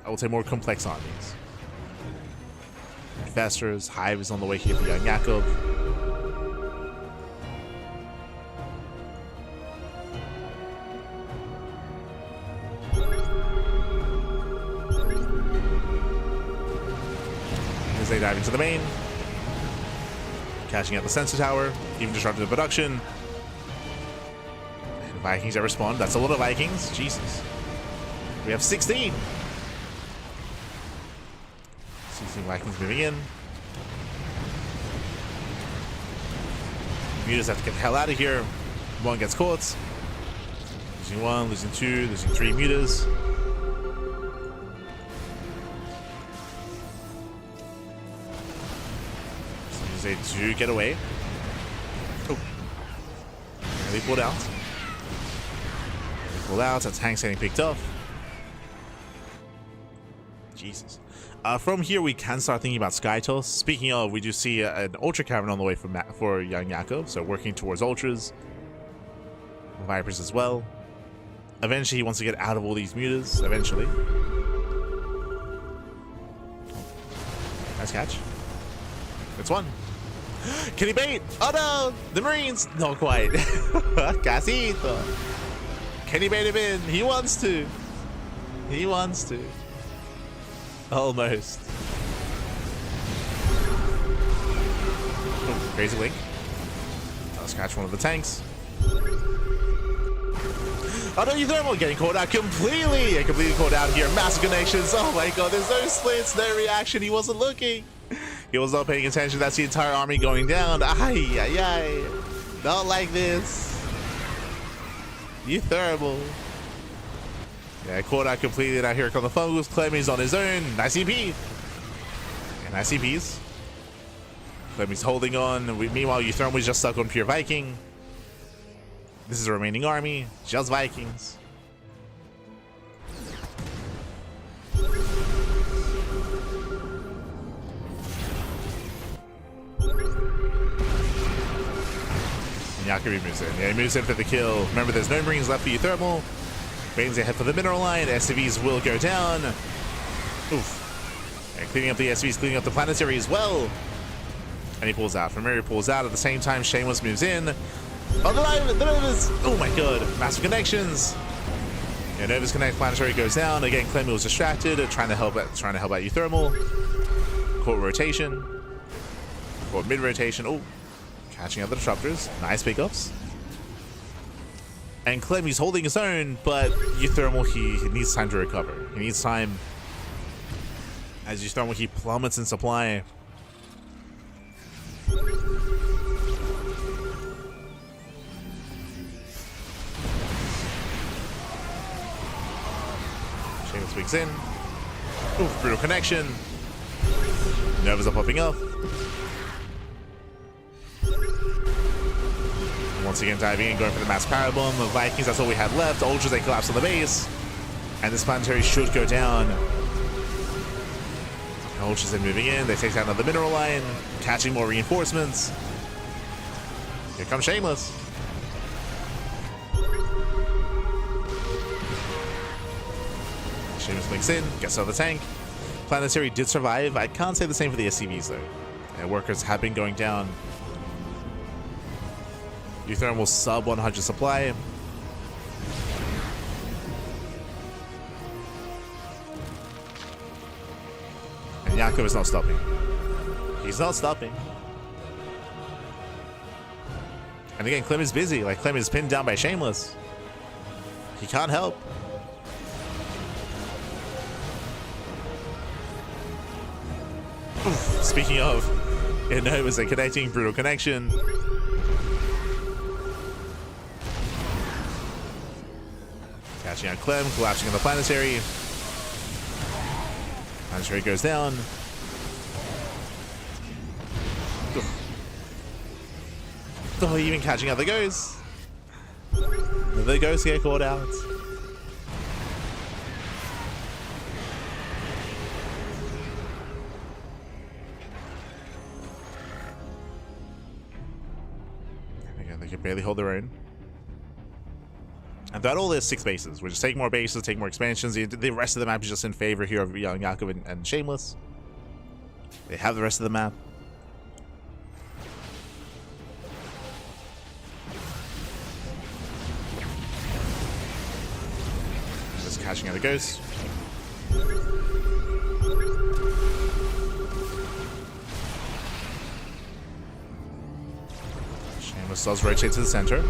I would say, more complex armies. Infestors, Hive is on the way here for young Yakov. As they dive into the main. Catching out the sensor tower, even disrupting the production. And Vikings that respond. That's a lot of Vikings. Jesus. We have 16. 16 Vikings moving in. Mutas have to get the hell out of here. One gets caught. Losing 1, losing 2, losing 3 Mutas. So they do get away. Oh. And they pulled out. They pulled out. That tank's getting picked off. Jesus. From here, we can start thinking about Skytoss. Speaking of, we do see an Ultra Cavern on the way for young Yakov, so working towards Ultras. Vipers as well. Eventually, he wants to get out of all these Mutas, eventually. Nice catch. It's 1. Can he bait? Oh no! The Marines! Not quite. Casito. Can he bait him in? He wants to. He wants to. Almost. Ooh, crazy link. I'll scratch one of the tanks. Oh no, uThermal getting caught out completely. Yeah, completely caught out here. Massive connections. Oh my god, there's no slits, no reaction. He wasn't looking. He was not paying attention. That's the entire army going down. Ay, ay, ay. Not like this. uThermal. Yeah, caught out completely. Now here come the fumbles. Clem is on his own. Nice EP. And nice EPs. Clem is holding on. Meanwhile, uThermal was just stuck on pure Viking. This is the remaining army. Just Vikings. And Yakov moves in. Yeah, he moves in for the kill. Remember, there's no Marines left for uThermal. Bane's ahead for the mineral line. SCVs will go down. Oof. And cleaning up the SCVs, cleaning up the planetary as well. And he pulls out. Familiar pulls out. At the same time, Shameless moves in. Oh, the line is... Oh my god. Massive connections. Yeah, Nova's Connect Planetary goes down. Again, Clem was distracted, trying to help out uThermal. Caught rotation. Caught mid rotation. Oh, catching out the disruptors. Nice pickups. And Clem, he's holding his own, but uThermal, he needs time to recover. He needs time as uThermal, he plummets in supply. Shameless weeks in. Oof, brutal connection. Nervs are popping up. Once again, diving in, going for the mass parabomb. The Vikings, that's all we had left. Ultras, they collapse on the base. And this planetary should go down. Ultras are moving in. They take down another mineral line. Catching more reinforcements. Here comes Shameless. Shameless links in. Gets out of the tank. Planetary did survive. I can't say the same for the SCVs, though. Workers have been going down. uThermal sub 100 supply. And Yakov is not stopping. He's not stopping. And again, Clem is busy. Like, Clem is pinned down by Shameless. He can't help. Oof, speaking of, it was a connecting brutal connection. Catching out Clem, collapsing on the planetary. Planetary goes down. Oh, even catching out the ghosts. The ghosts get caught out. Again, they can barely hold their own. And that all is 6 bases. We'll just take more bases, take more expansions. The rest of the map is just in favor here of Young Yakov and Shameless. They have the rest of the map. Just catching out a ghost. Shameless does rotate to the center.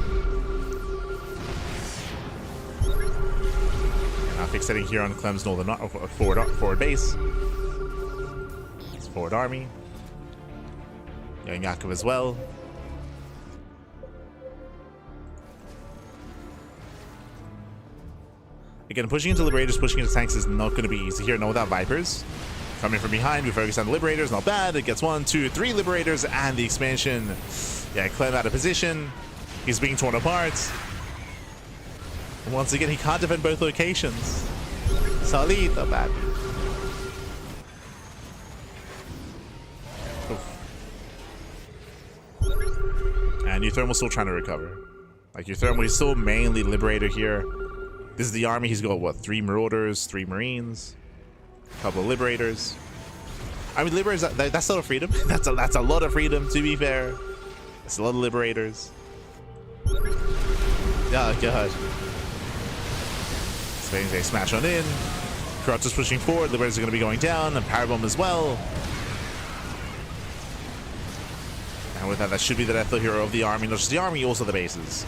Fixating here on Clem's northern forward base. It's forward army. Young Yakov as well. Again, pushing into Liberators, pushing into tanks is not going to be easy here. No, without Vipers. Coming from behind, we focus on the Liberators. Not bad. It gets 1, 2, 3 Liberators and the expansion. Yeah, Clem out of position. He's being torn apart. And once again, he can't defend both locations. Solid, not bad. Oof. And uThermal still trying to recover. Like, uThermal, he's still mainly Liberator here. This is the army. He's got, what, 3 Marauders, 3 Marines, a couple of Liberators. I mean, Liberators, that's a lot of freedom. That's a lot of freedom, to be fair. That's a lot of Liberators. Oh, God. They smash on in. Corrupt is pushing forward. Liberators are going to be going down. And Parabomb as well. And with that, that should be the death hero of the army. Not just the army, also the bases.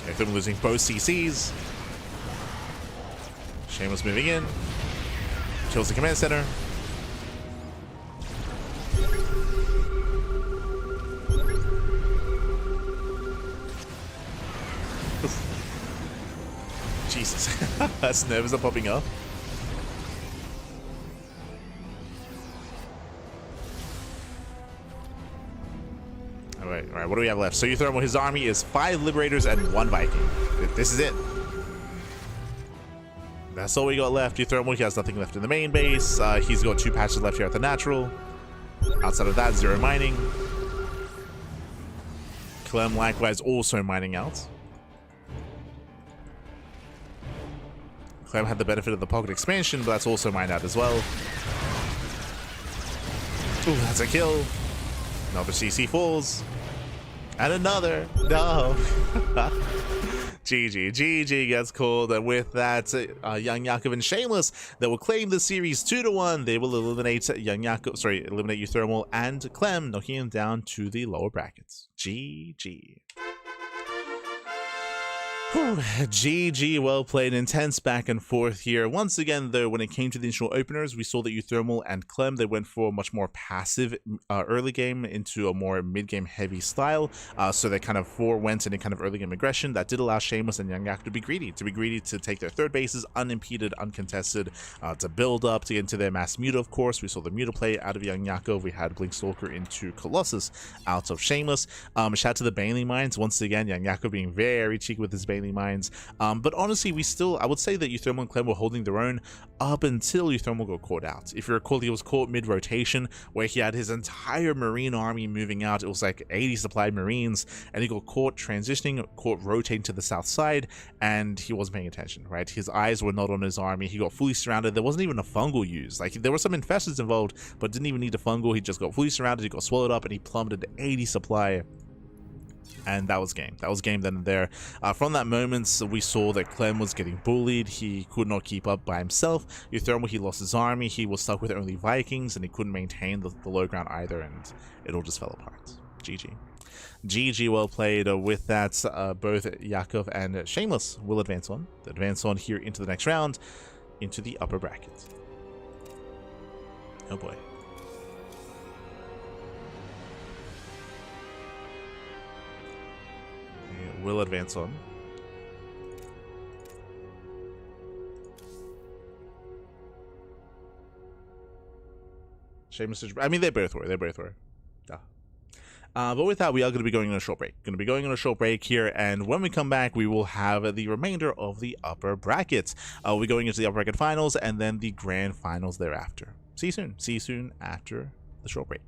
Okay, they're losing both CCs. Shameless moving in. Kills the command center. Jesus. That's nervous are popping up. Alright, what do we have left? So uThermal, his army is 5 Liberators and 1 Viking. This is it. That's all we got left. uThermal, he has nothing left in the main base. He's got 2 patches left here at the natural. Outside of that, 0 mining. Clem likewise also mining out. Clem had the benefit of the pocket expansion, but that's also mined out as well. Ooh, that's a kill. Another CC falls. And another. No. GG gets called, and with that, Young Yakov and Shameless that will claim the series 2-1. They will eliminate eliminate uThermal and Clem, knocking him down to the lower brackets. GG. GG, well played. Intense back and forth here. Once again, though, when it came to the initial openers, we saw that uThermal and Clem, they went for a much more passive early game into a more mid-game heavy style. So they kind of forewent any kind of early game aggression. That did allow Shameless and Young Yak to be greedy, to take their third bases unimpeded, uncontested, to build up, to get into their mass Muta, of course. We saw the Muta play out of Young Yakov. We had Blink Stalker into Colossus out of Shameless. Shout out to the Baneling Mines. Once again, Young Yakov being very cheeky with his Baneling Mines. But honestly, I would say that uThermal and Clem were holding their own up until uThermal got caught out. If you recall, he was caught mid-rotation where he had his entire Marine army moving out. It was like 80 supplied Marines, and he got caught transitioning, caught rotating to the south side, and he wasn't paying attention, right? His eyes were not on his army. He got fully surrounded. There wasn't even a fungal used. Like, there were some infestors involved, but didn't even need a fungal. He just got fully surrounded. He got swallowed up, and he plummeted to 80 supply. And that was game. That was game then and there. From that moment, we saw that Clem was getting bullied. He could not keep up by himself. uThermal, he lost his army. He was stuck with only Vikings, and he couldn't maintain the low ground either, and it all just fell apart. GG. GG, well played. With that, both Yakov and Shameless will advance on. They advance on here into the next round, into the upper bracket. Oh boy. Will advance on. Shameless, I mean, they both were. Yeah. But with that, we are going to be going on a short break. Here, and when we come back, we will have the remainder of the upper brackets. We're going into the upper bracket finals and then the grand finals thereafter. See you soon after the short break.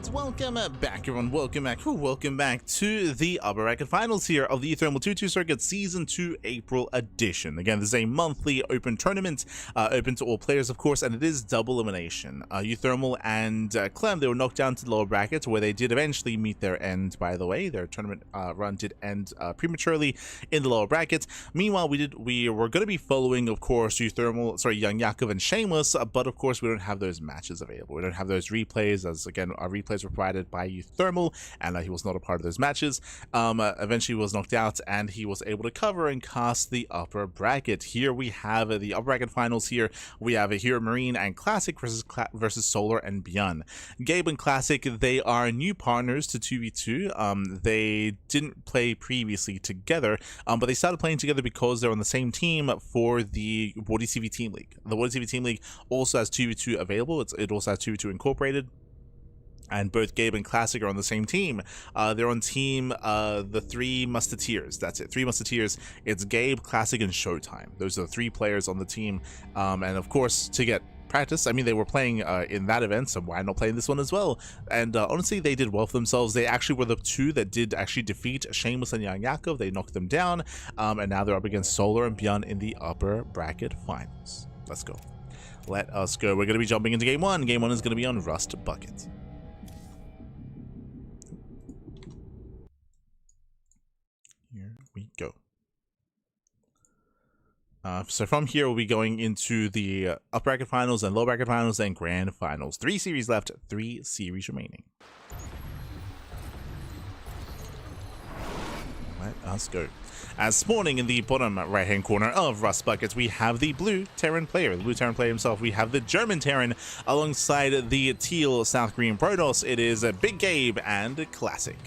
And welcome back, everyone. Welcome back to the upper bracket finals here of the uThermal 2-2 Circuit Season 2 April edition. Again, this is a monthly open tournament, open to all players, of course, and it is double elimination. uThermal and Clem, they were knocked down to the lower brackets, where they did eventually meet their end, by the way. Their tournament run did end prematurely in the lower brackets. Meanwhile, we were going to be following, of course, Young Yakov and Shameless, but of course, we don't have those matches available. We don't have those replays, as again, our replays were provided by uThermal, and he was not a part of those matches. Eventually he was knocked out, and he was able to cover and cast the upper bracket. Here we have the upper bracket finals. Here we have here Marine and Classic versus Solar and Beyond. Gabe and Classic, they are new partners to 2v2. They didn't play previously together, but they started playing together because they're on the same team for the WardyCV Team League. The WardyCV Team League also has 2v2 available. It also has 2v2 incorporated. And both Gabe and Classic are on the same team. They're on team the Three Musketeers. That's it, Three Musketeers. It's Gabe, Classic, and Showtime. Those are the three players on the team. And of course, to get practice, I mean, they were playing in that event, so why not play in this one as well? And honestly, they did well for themselves. They actually were the two that did actually defeat Shameless and Young Yakov. They knocked them down, and now they're up against Solar and Beyond in the upper bracket finals. Let's go. Let us go. We're going to be jumping into game one. Game one is going to be on Rust Bucket. Here we go. So from here, we'll be going into the upper bracket finals and lower bracket finals and grand finals. 3 series left, 3 series remaining. Let us go. As spawning in the bottom right-hand corner of Rust Buckets, we have the blue Terran player. The blue Terran player himself. We have the German Terran alongside the teal South Green Protoss. It is Big Gabe and Classic.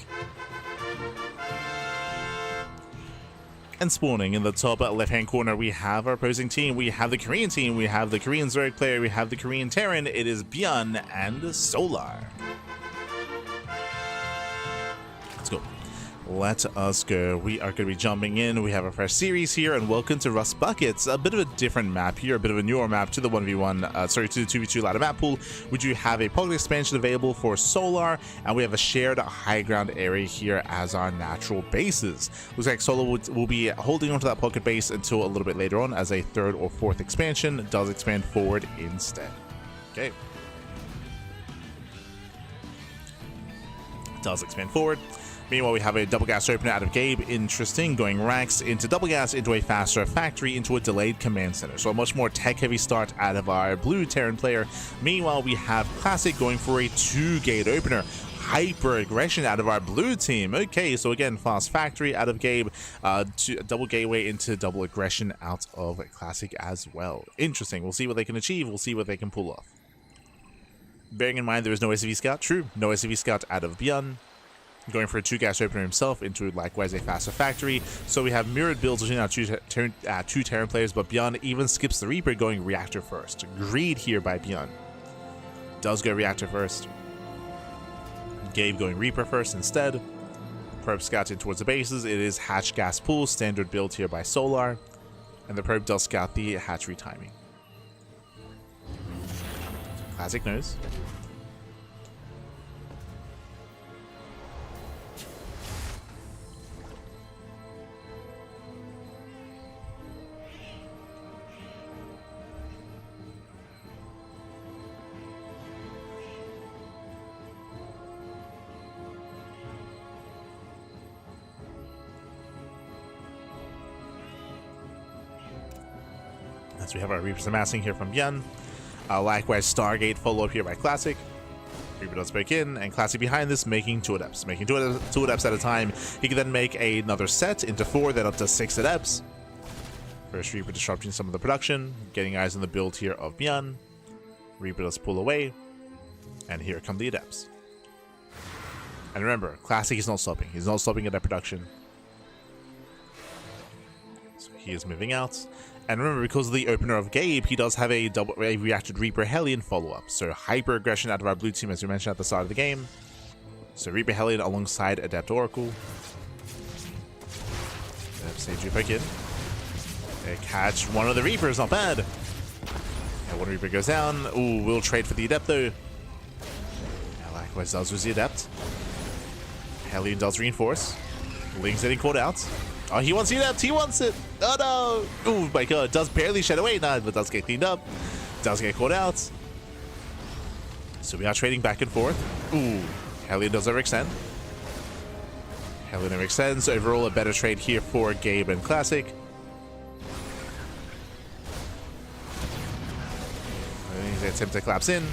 And spawning in the top left-hand corner, we have our opposing team. We have the Korean team. We have the Korean Zerg player. We have the Korean Terran. It is Björn and Solar. Let's go. Let us go. We are going to be jumping in. We have a fresh series here, and welcome to Rust Buckets. A bit of a different map here, a bit of a newer map to the 1v1, to the 2v2 ladder map pool. We do have a pocket expansion available for Solar, and we have a shared high ground area here as our natural bases. Looks like Solar will be holding onto that pocket base until a little bit later on, as a 3rd or 4th expansion does expand forward instead. Okay. Does expand forward. Meanwhile, we have a double gas opener out of Gabe. Interesting. Going racks into double gas, into a faster factory, into a delayed command center. So a much more tech-heavy start out of our blue Terran player. Meanwhile, we have Classic going for a 2-gate opener. Hyper aggression out of our blue team. Okay, so again, fast factory out of Gabe, double gateway into double aggression out of Classic as well. Interesting. We'll see what they can achieve. We'll see what they can pull off. Bearing in mind there is no SCV Scout. True, no SCV Scout out of Björn. Going for a 2-gas opener himself into likewise a faster factory. So we have mirrored builds between our two Terran players, but Björn even skips the Reaper, going reactor first. Greed here by Björn. Does go reactor first. Gabe going Reaper first instead. Probe scouting towards the bases. It is hatch gas pool, standard build here by Solar. And the probe does scout the hatchery timing. Classic knows. As we have our Reapers amassing here from Björn. Likewise, Stargate follow up here by Classic. Reaper does break in, and Classic behind this, making 2 adepts. Making two adepts at a time. He can then make another set into 4, then up to 6 adepts. First Reaper disrupting some of the production, getting eyes on the build here of Björn. Reaper does pull away, and here come the adepts. And remember, Classic is not stopping. He's not stopping at that production. So he is moving out. And remember, because of the opener of Gabe, he does have a reacted Reaper Hellion follow-up. So hyper aggression out of our blue team, as we mentioned at the start of the game. So Reaper Hellion alongside Adept Oracle. Sage Reaper in. They catch one of the Reapers, not bad. Yeah, one Reaper goes down. Ooh, we'll trade for the Adept though. Yeah, Likewise does with the Adept. Hellion does reinforce. Ling's getting caught out. Oh, he wants the Adept. He wants it. Oh, no. Oh, my God. Does barely shed away. Nah, but does get cleaned up. Does get caught out. So we are trading back and forth. Ooh. Hellion does overextend. Hellion overextends. Overall, a better trade here for Gabe and Classic. They attempt to collapse in.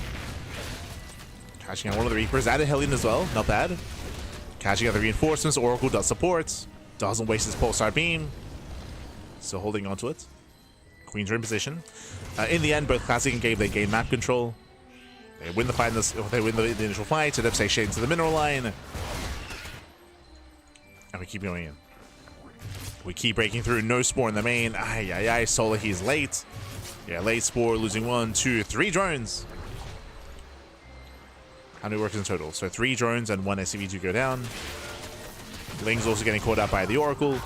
Catching out one of the Reapers. Added Hellion as well. Not bad. Catching out the reinforcements. Oracle does support. Doesn't waste his Pulsar Beam. Still holding onto it. Queens are in position. In the end, both Classic and Gabe, they gain map control. They win the fight. They win the initial fight. It upsets shade into the mineral line. And we keep going in. We keep breaking through. No Spore in the main. Ay. Solar, he's late. Yeah, late Spore, losing 1, 2, 3 drones. How many workers in total? So 3 drones and 1 SCV to go down. Ling's also getting caught out by the Oracle.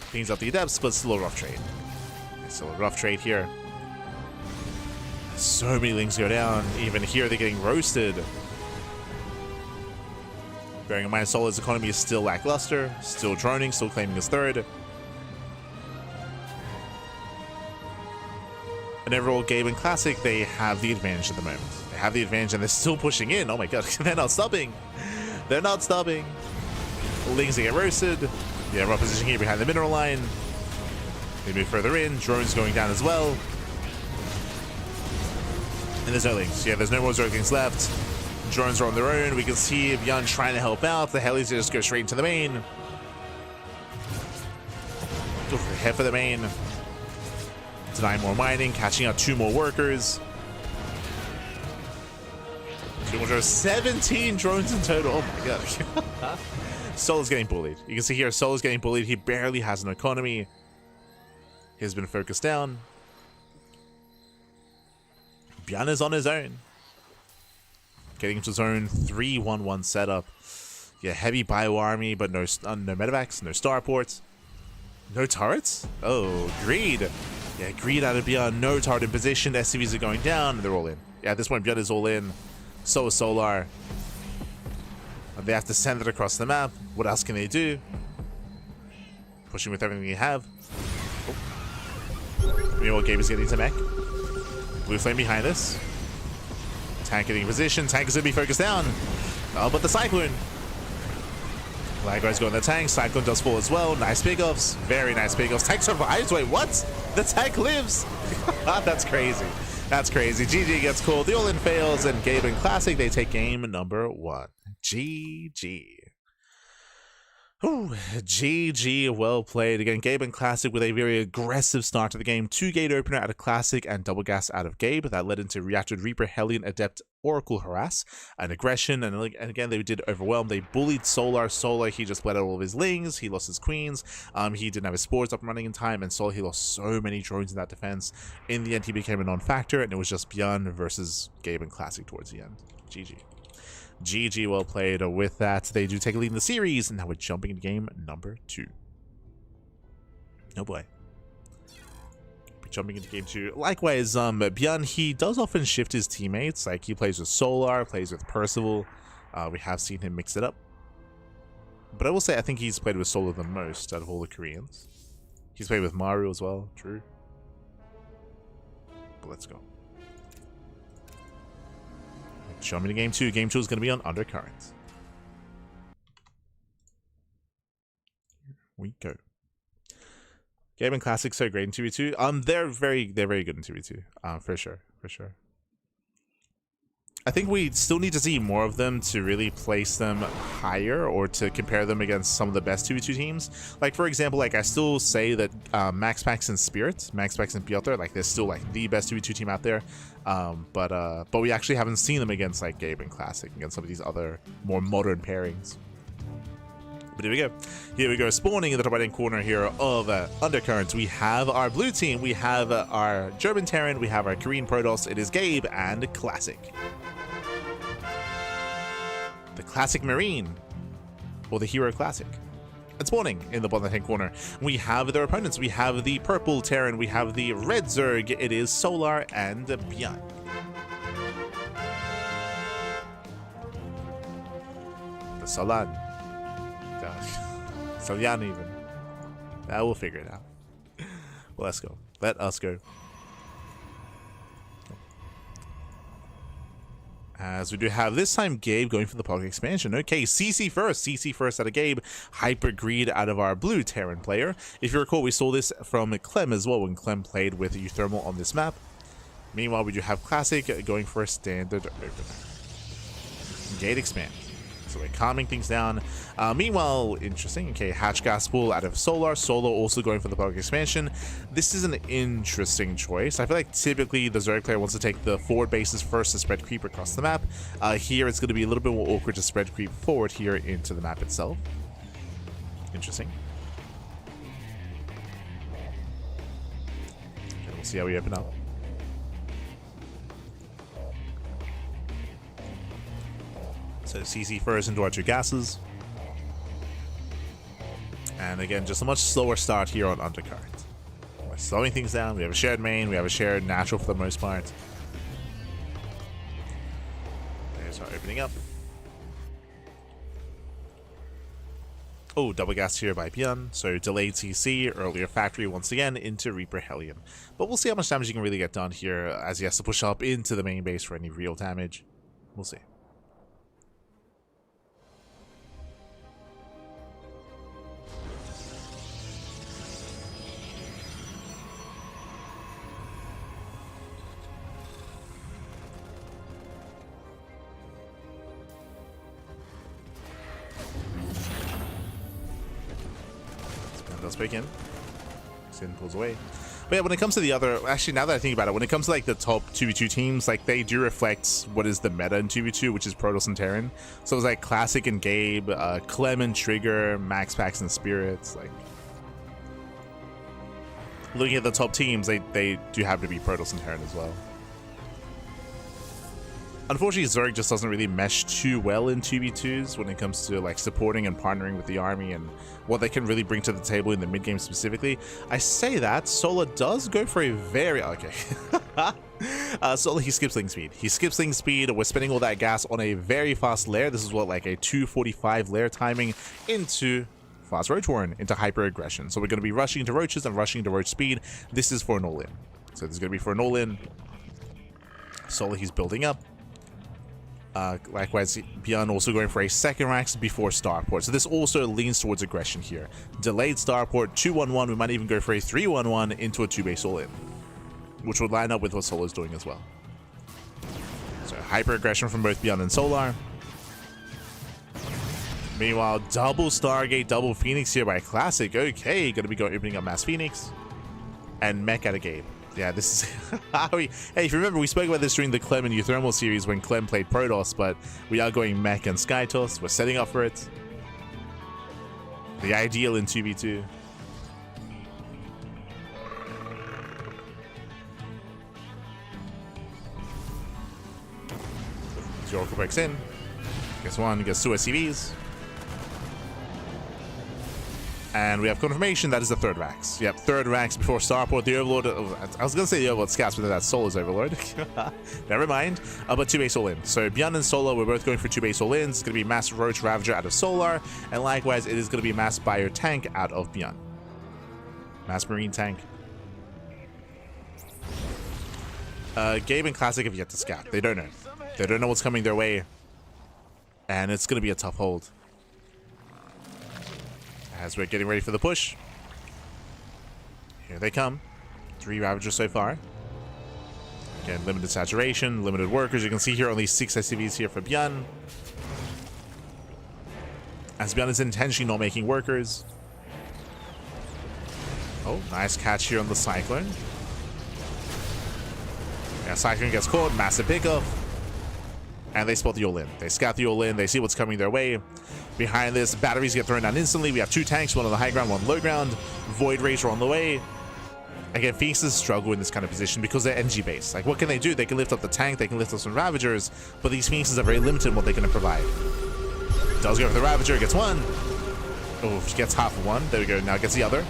Cleans up the Adepts, but still a rough trade. Still a rough trade here. So many Lings go down. Even here, they're getting roasted. Bearing in mind, Solar's economy is still lackluster. Still droning, still claiming his third. And overall, Gabe and Classic, they have the advantage at the moment. They have the advantage and they're still pushing in. Oh my God, they're not stopping. They're not stopping. Lings, they get roasted. They have opposition here behind the mineral line. They move further in. Drones going down as well. And there's no Lings. Yeah, there's no more Zerglings left. Drones are on their own. We can see Bjorn trying to help out. The Hellies just go straight into the main. Go for the head for the main. Denying more mining, catching out 2 more workers. 17 drones in total. Oh my God. Solar's getting bullied. You can see here, Solar's getting bullied. He barely has an economy. He's been focused down. Bjorn is on his own. Getting into his own 3-1-1 setup. Yeah, heavy bio army, but no medevacs, no starports. No turrets? Oh, Greed. Yeah, Greed out of Bjorn, no turret in position. The SCVs are going down, and they're all in. Yeah, at this point, Bjorn is all in. So is Solar. And they have to send it across the map. What else can they do? Pushing with everything they have. Oh. Meanwhile, Gabe is getting to mech. Blue Flame behind us. Tank getting in position. Tank is going to be focused down. Oh, but the Cyclone. Likewise, going the tank. Cyclone does fall as well. Nice pickoffs. Very nice pickoffs. Tank survives. Wait, what? The tank lives. That's crazy. That's crazy. GG gets called. The all-in fails, and Gabe and Classic, they take game number 1. GG. Ooh, GG, well played. Again, Gabe and Classic with a very aggressive start to the game. 2-gate opener out of Classic and double gas out of Gabe. That led into Reacted Reaper, Hellion, Adept, Oracle, Harass, and Aggression. And again, they did overwhelm. They bullied Solar. Solar, he just bled out all of his Lings. He lost his Queens. He didn't have his Spores up and running in time. And Solar, he lost so many drones in that defense. In the end, he became a non-factor. And it was just Bjorn versus Gabe and Classic towards the end. GG. GG, well played. With that, they do take a lead in the series, and now we're jumping into game number 2. Oh boy. We're jumping into game 2. Likewise, Bjorn, he does often shift his teammates. Like, he plays with Solar, plays with Percival. We have seen him mix it up. But I will say, I think he's played with Solar the most out of all the Koreans. He's played with Maru as well, true. But let's go. Show me to game 2. Game 2 is going to be on Undercurrent. Here we go. Gabe and Classic so great in 2v2. They're very good in 2v2. For sure. I think we still need to see more of them to really place them higher or to compare them against some of the best 2v2 teams. Like, for example, like I still say that MaxPax and Spirit, MaxPax and Piotr, like they're still like the best 2v2 team out there. But we actually haven't seen them against like Gabe and Classic, against some of these other more modern pairings. But here we go. Here we go. Spawning in the top right-hand corner here of Undercurrent. We have our blue team. We have our German Terran. We have our Korean Protoss. It is Gabe and Classic. The Classic Marine, or the Hero Classic. And spawning in the bottom left-hand corner, we have their opponents. We have the purple Terran, we have the red Zerg. It is Solar and Bjorn. Solan. Solyan even. We'll figure it out. Well, let's go. Let us go. As we do have this time Gabe going for the pocket expansion. Okay, CC first. CC first out of Gabe. Hyper Greed out of our blue Terran player. If you recall, we saw this from Clem as well when Clem played with uThermal on this map. Meanwhile, we do have Classic going for a standard opener. Gate expand. So we're calming things down. Meanwhile, interesting. Okay, Hatch Gas Pool out of Solar. Solar also going for the pocket expansion. This is an interesting choice. I feel like typically the Zerg player wants to take the forward bases first to spread creep across the map. Here it's going to be a little bit more awkward to spread creep forward here into the map itself. Interesting. Okay, we'll see how we open up. So CC first into our two gases. And again, just a much slower start here on undercard. We're slowing things down. We have a shared main. We have a shared natural for the most part. There's our opening up. Oh, double gas here by Bjorn. So delayed CC, earlier factory once again into Reaper Hellion. But we'll see how much damage he can really get done here as he has to push up into the main base for any real damage. We'll see. Does break in. Sin pulls away. But yeah, when it comes to the other, actually now that I think about it, when it comes to like the top 2v2 teams, like they do reflect what is the meta in 2v2, which is Protoss and Terran. So it's like Classic and Gabe, Clem and Trigger, Max Pax and Spirits. Like looking at the top teams, they do have to be Protoss and Terran as well. Unfortunately, Zerg just doesn't really mesh too well in 2v2s when it comes to like supporting and partnering with the army and what they can really bring to the table in the mid game specifically. I say that Solar does go for a very Solar, he skips link speed. He skips link speed. We're spending all that gas on a very fast lair. This is what, like a 245 lair timing into fast roach warren, into hyper aggression. So we're going to be rushing into roaches and rushing into roach speed. This is for an all in. So this is going to be for an all in. Solar, he's building up. Likewise, Bjorn also going for a second Rax before Starport. So this also leans towards aggression here. Delayed Starport, 2-1-1. We might even go for a 3-1-1 into a 2-base all-in, which would line up with what Solar's doing as well. So hyper aggression from both Bjorn and Solar. Meanwhile, double Stargate, double Phoenix here by Classic. Okay, going to be opening up Mass Phoenix. And Mech out of Gabe. Yeah, this is how we... Hey, if you remember, we spoke about this during the Clem and uThermal series when Clem played Protoss, but we are going Mech and Skytoss. We're setting up for it. The ideal in 2v2. Oracle breaks in. Gets one, gets two SCVs. And we have confirmation that is the third Rax. Yep, third Rax before Starport. The Overlord. I was going to say the Overlord scouts, but that's Solar's Overlord. Never mind. But 2-base all in. So Bjorn and Solar, we're both going for 2-base all ins. It's going to be Mass Roach Ravager out of Solar. And likewise, it is going to be Mass Bio Tank out of Bjorn. Mass Marine Tank. Gabe and Classic have yet to scout. They don't know. They don't know what's coming their way. And it's going to be a tough hold. As we're getting ready for the push. Here they come. 3 Ravagers so far. Again, limited saturation, limited workers. You can see here only 6 SCVs here for Bjorn. As Bjorn is intentionally not making workers. Oh, nice catch here on the Cyclone. Yeah, Cyclone gets caught. Massive pickoff. And they spot the all-in. They scout the all-in. They see what's coming their way. Behind this, batteries get thrown down instantly. We have 2 tanks, one on the high ground, one low ground. Void Rager on the way. Again, Phoenixes struggle in this kind of position because they're NG based. Like, what can they do? They can lift up the tank, they can lift up some Ravagers, but these Phoenixes are very limited in what they can provide. Does go for the Ravager, gets one. Oh, gets half of one. There we go. Now gets the other.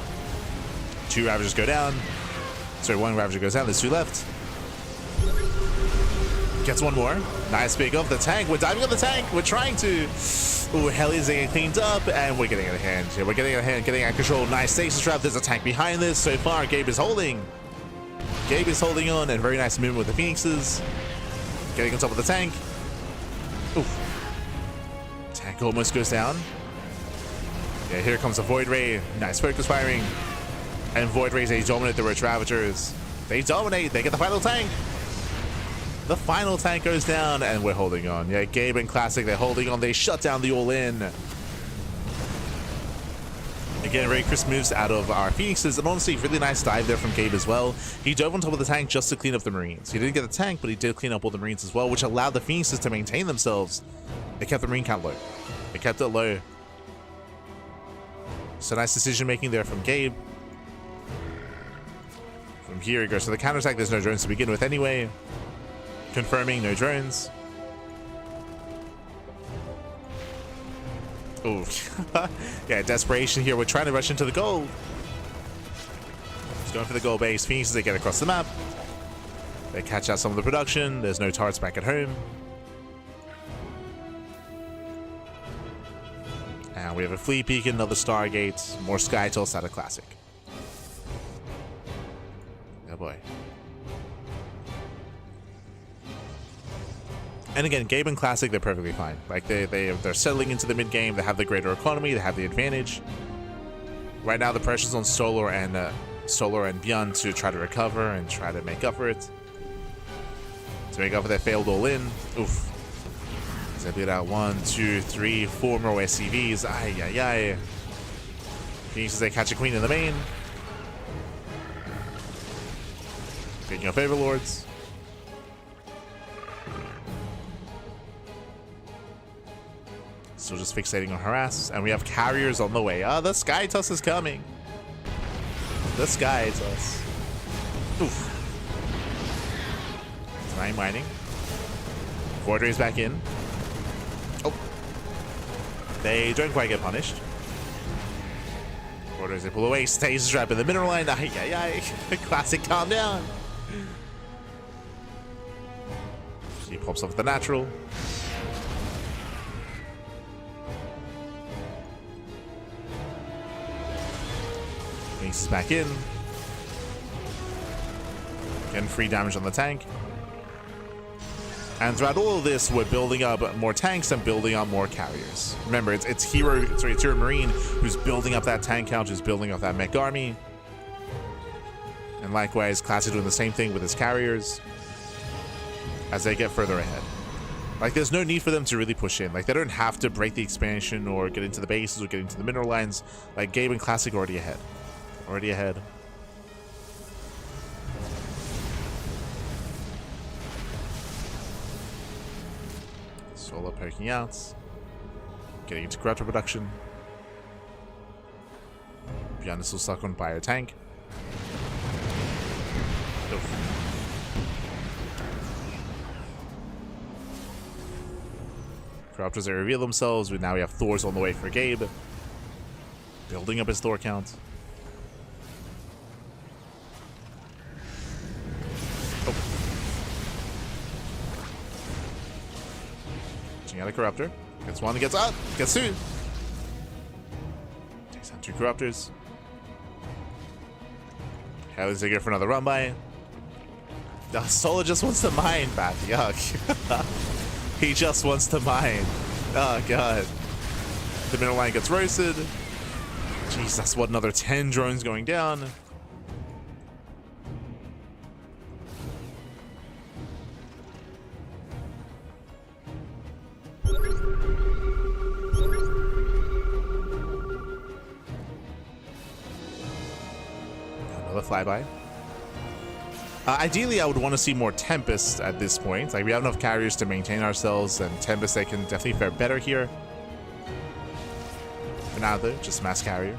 2 Ravagers go down. Sorry, 1 Ravager goes down. There's 2 left. Gets one more. Nice pick off the tank. We're diving on the tank. We're trying to... Ooh, Helly's getting cleaned up, and we're getting out of hand. Yeah, we're getting out of hand, getting out of control. Nice stasis trap. There's a tank behind this. So far, Gabe is holding. Gabe is holding on, and very nice movement with the Phoenixes. Getting on top of the tank. Oof. Tank almost goes down. Yeah, here comes a Void Ray. Nice focus firing. And Void Rays, they dominate the Roach Ravagers. They dominate. They get the final tank. The final tank goes down, and we're holding on. Yeah, Gabe and Classic, they're holding on. They shut down the all-in. Again, very crisp moves out of our Phoenixes, and honestly, really nice dive there from Gabe as well. He dove on top of the tank just to clean up the Marines. He didn't get the tank, but he did clean up all the Marines as well, which allowed the Phoenixes to maintain themselves. They kept the Marine count low. They kept it low. So nice decision making there from Gabe. From here he goes to the counterattack. There's no drones to begin with anyway. Confirming no drones. Oh, yeah, desperation here. We're trying to rush into the goal. He's going for the goal base. Phoenixes, they get across the map. They catch out some of the production. There's no turrets back at home. And we have a Fleet Beacon, another Stargate, more Skytoss out of Classic. Oh boy. And again, Gabe and Classic, they're perfectly fine. Like they're settling into the mid game. They have the greater economy. They have the advantage. Right now, the pressure's on Solar and Beyond to try to recover and try to make up for it. To make up for that failed all in. Oof. As I beat out 1, 2, 3, 4 more SCVs. Ay ay ay. Phoenixes, they catch a queen in the main. Picking up Overlords. Still just fixating on harass, and we have carriers on the way. Ah, the Skytoss is coming. The Skytoss. Oof. Trying mining. Void Rays back in. Oh. They don't quite get punished. Void Rays, they pull away. Stays trap in the mineral line. Ay, ay, ay. Classic, calm down. He pops off the natural. Is back in. Getting free damage on the tank. And throughout all of this, we're building up more tanks and building up more carriers. Remember, it's Hero Marine who's building up that tank count, who's building up that mech army. And likewise, Classic doing the same thing with his carriers as they get further ahead. Like, there's no need for them to really push in. Like, they don't have to break the expansion or get into the bases or get into the mineral lines. Like, Gabe and Classic are already ahead. Already ahead. Solar poking out. Getting into corruptor production. Beyond is still stuck on bio tank. Corruptors, they reveal themselves, but now we have Thors on the way for Gabe. Building up his Thor count. Out of Corruptor. Gets one, gets out, gets two. Takes out 2 Corruptors. Helly's eager for another run by. The Solar just wants to mine, Bat. Yuck. He just wants to mine. Oh, God. The middle line gets roasted. Jeez, that's what, another 10 drones going down. Flyby. Ideally, I would want to see more Tempest at this point. Like, we have enough carriers to maintain ourselves, and Tempest, they can definitely fare better here. For now, though, just mass carrier.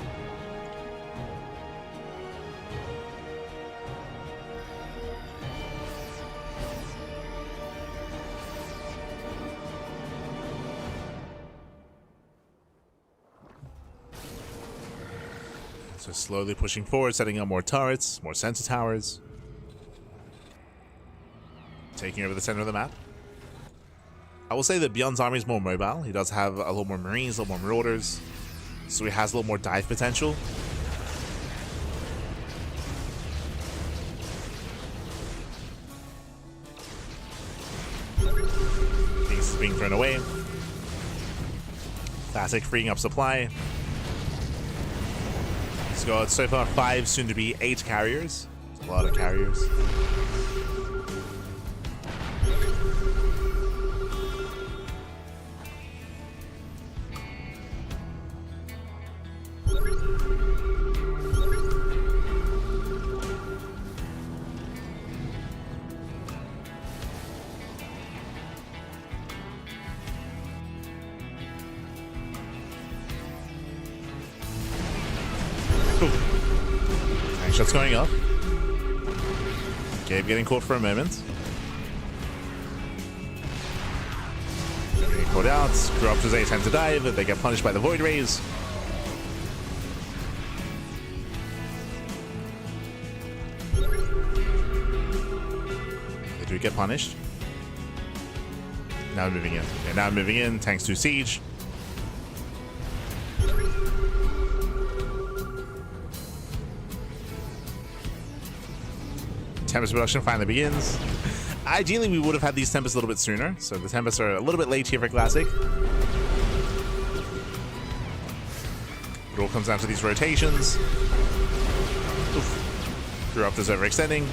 So slowly pushing forward, setting up more turrets, more sensor towers. Taking over the center of the map. I will say that Beyond's army is more mobile. He does have a little more Marines, a little more Marauders, so he has a little more dive potential. Things is being thrown away. Classic freeing up supply. He's got so far 5, soon to be 8 carriers. That's a lot of carriers. Tank shots going up. Gabe getting caught for a moment. Getting caught out. Corruptors, they attempt to dive. They get punished by the Void Rays. They do get punished. Now moving in. Okay, now moving in. Tanks to siege. Tempest production finally begins. Ideally, we would have had these Tempests a little bit sooner, so the Tempests are a little bit late here for Classic. It all comes down to these rotations. Oof. Corruptors overextending.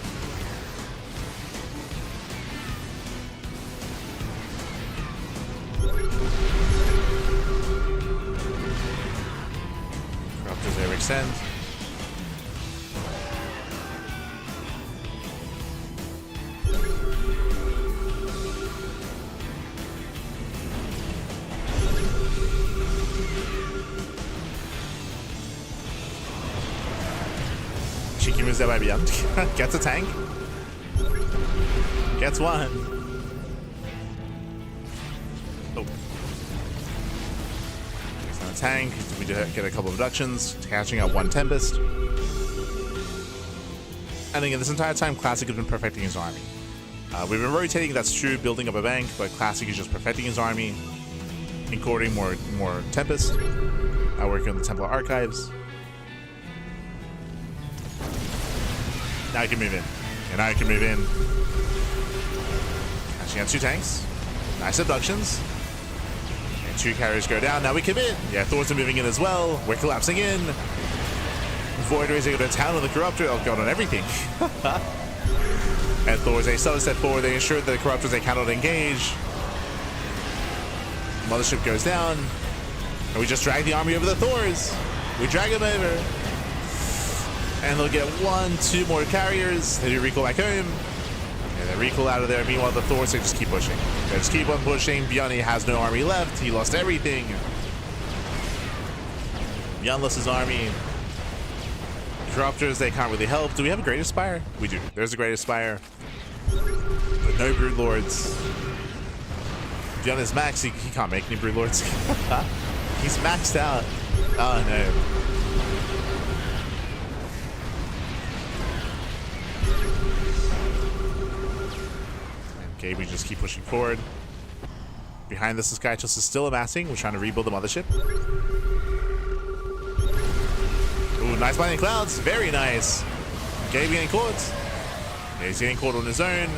Corruptors overextend. Cheeky moves there by Beyond. Gets a tank. Gets one. Oh. Gets on a tank. We do get a couple of reductions. Catching out one Tempest. And again, this entire time, Classic has been perfecting his army. We've been rotating, that's true, building up a bank, but Classic is just perfecting his army. Incorporating more Tempest. Working on the Templar Archives. Now I can move in. And now I can move in. Catching out 2 tanks. Nice abductions. And 2 carriers go down. Now we commit. Yeah, Thors are moving in as well. We're collapsing in. Void raising to town on the Corruptor. Oh god, on everything. And Thors, they start a step forward. They ensure that the Corruptors they cannot engage. Mothership goes down. And we just drag the army over the Thors. We drag them over. And they'll get 1, 2 more carriers. They do recall back home. And they recall out of there. Meanwhile, the Thors, they just keep pushing. They just keep on pushing. Beyond has no army left. He lost everything. Beyond lost his army. Corruptors, they can't really help. Do we have a Greatest Spire? We do. There's a Greatest Spire. But no Brood Lords. Beyond is max. He can't make any Brood Lords. He's maxed out. Oh no. Okay, we just keep pushing forward. Behind this, Skytus is still amassing. We're trying to rebuild the mothership. Ooh, nice blinding clouds. Very nice. Gabe getting caught. Yeah, he's getting caught on his own.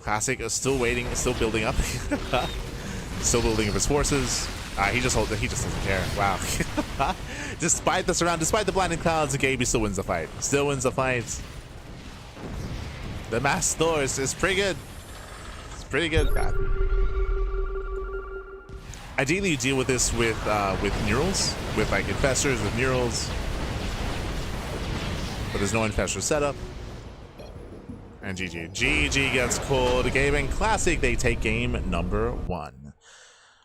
Classic is still waiting, still building up. Still building up his forces. He just doesn't care. Wow. Despite the surround, despite the blinding clouds, Gabe still wins the fight. Still wins the fight. The mass Thors is pretty good. It's pretty good. God. Ideally, you deal with this with murals, with like infestors, with murals. But there's no infestor setup. And GG. GG gets called. Gabe and Classic, they take game number 1.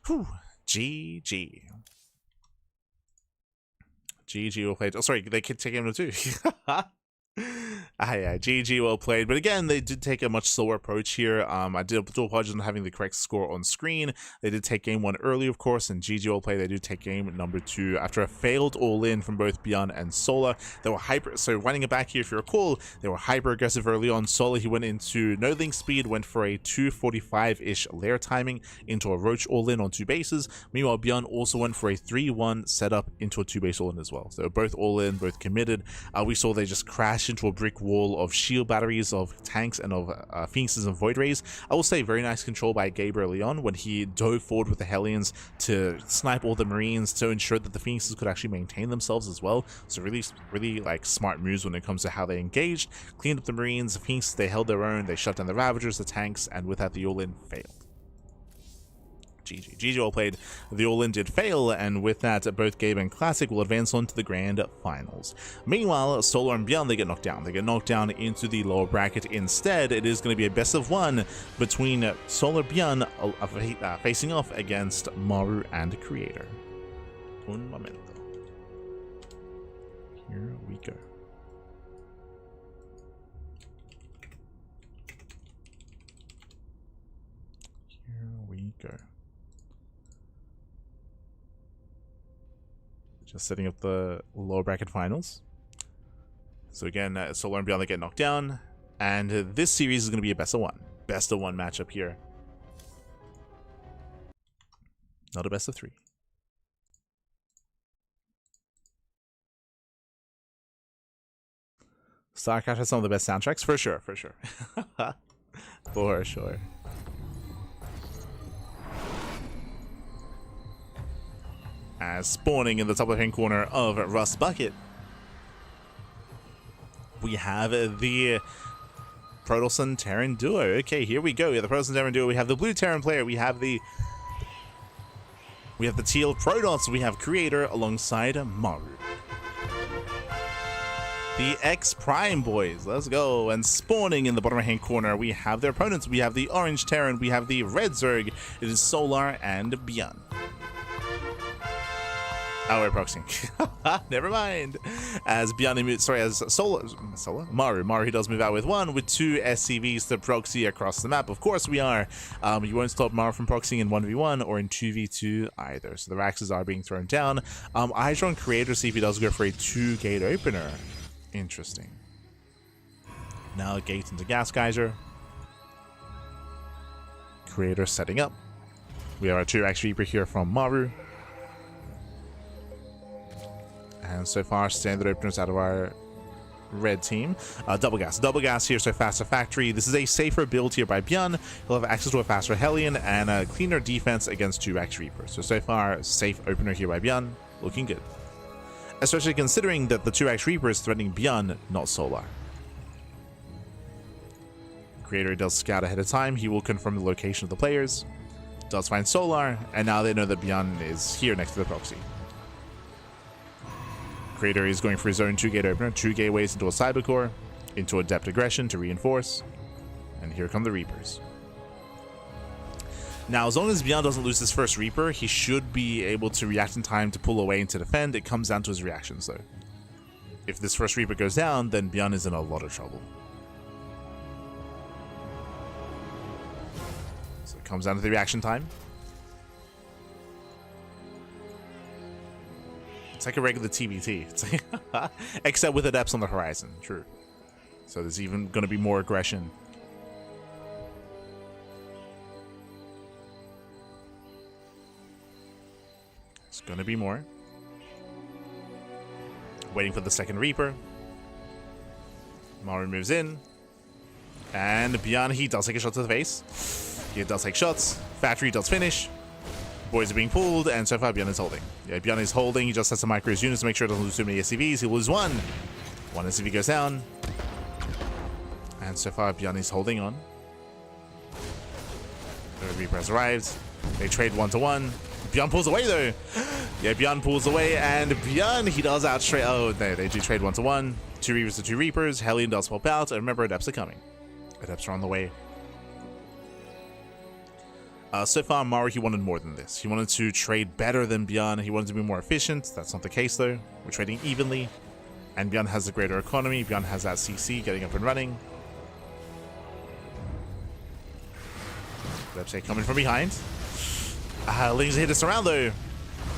Whew. GG. GG will play. Oh, sorry, they could take game number 2. Yeah, GG, well played. But again, they did take a much slower approach here. I do apologize on having the correct score on screen. They did take game 1 early, of course, and GG, well played. They do take game number 2 after a failed all-in from both Beyond and Solar. They were so running it back here, if you recall, they were hyper aggressive early on. Solar, he went into no link speed, went for a 245-ish lair timing into a Roach all-in on 2 bases. Meanwhile, Beyond also went for a 3-1 setup into a 2-base all-in as well. So they were both all-in, both committed. We saw they just crashed into a brick wall of shield batteries, of tanks, and of Phoenixes and Void Rays. I will say very nice control by Gabe early on when he dove forward with the Hellions to snipe all the Marines to ensure that the Phoenixes could actually maintain themselves as well. So really like smart moves when it comes to how they engaged, cleaned up the Marines, the Phoenixes, they held their own, they shut down the Ravagers, the tanks, and with that the all-in failed. GG all played. The all-in did fail, and with that, both Gabe and Classic will advance on to the grand finals. Meanwhile, Solar and Beyond, they get knocked down. They get knocked down into the lower bracket. Instead, it is going to be a best of 1 between Solar Beyond facing off against Maru and Creator. Un momento. Here we go. Here we go. Just setting up the lower bracket finals. So again, Solar and Beyond, they get knocked down, and this series is going to be a best of 1 matchup here, not a best of 3. StarCraft has some of the best soundtracks, for sure, for sure. For sure. As spawning in the top left-hand corner of Rust Bucket, we have the Protoss and Terran duo. Okay, here we go. We have the Protoss and Terran duo. We have the blue Terran player. We have the teal Protoss. We have Creator alongside Maru. The X Prime boys. Let's go. And spawning in the bottom right-hand corner, we have their opponents. We have the orange Terran. We have the red Zerg. It is Solar and Beyond. Oh, we're proxying. Never mind. As Beyond, sorry, as Solar, Maru, he does move out with 1, with 2 SCVs to proxy across the map. Of course we are. You won't stop Maru from proxying in 1v1 or in 2v2 either. So the Raxes are being thrown down. Eyes on Creator, see if he does go for a 2-gate opener. Interesting. Now gate into Gas Geyser. Creator setting up. We have our 2-Rax Reaper here from Maru. And so far, standard openers out of our red team. Double gas here, so faster factory. This is a safer build here by Beyond. He'll have access to a faster Hellion and a cleaner defense against 2-Rax Reapers. So far, safe opener here by Beyond. Looking good. Especially considering that the 2-Rax Reaper is threatening Beyond, not Solar. Creator does scout ahead of time. He will confirm the location of the players. Does find Solar, and now they know that Beyond is here next to the proxy. Creator is going for his own 2-gate opener, 2 gateways into a Cybercore, into Adept Aggression to reinforce, and here come the Reapers. Now, as long as Beyond doesn't lose his first Reaper, he should be able to react in time to pull away and to defend. It comes down to his reactions, though. If this first Reaper goes down, then Beyond is in a lot of trouble. So it comes down to the reaction time. It's like a regular TBT. It's like except with Adepts on the horizon. True. So there's even going to be more aggression. It's going to be more. Waiting for the second Reaper. Maru moves in. And Beyond, he does take a shot to the face. He does take shots. Factory does finish. Boys are being pulled, and so far Beyond is holding. Yeah, Beyond is holding. He just has to micro his units to make sure he doesn't lose too many SCVs. He'll lose 1. 1 SCV goes down. And so far Beyond is holding on. The Reaper has arrived. They trade 1-to-1. Beyond pulls away though. Yeah, Beyond pulls away, and Beyond, he does outstrade. Oh, they do trade 1-to-1. 2 Reapers to 2 Reapers. Hellion does pop out, and remember, Adepts are coming. Adepts are on the way. So far, Maru, he wanted more than this. He wanted to trade better than Beyond. He wanted to be more efficient. That's not the case, though. We're trading evenly. And Beyond has the greater economy. Beyond has that CC getting up and running. Lepsay coming from behind. Ling's hit us around though.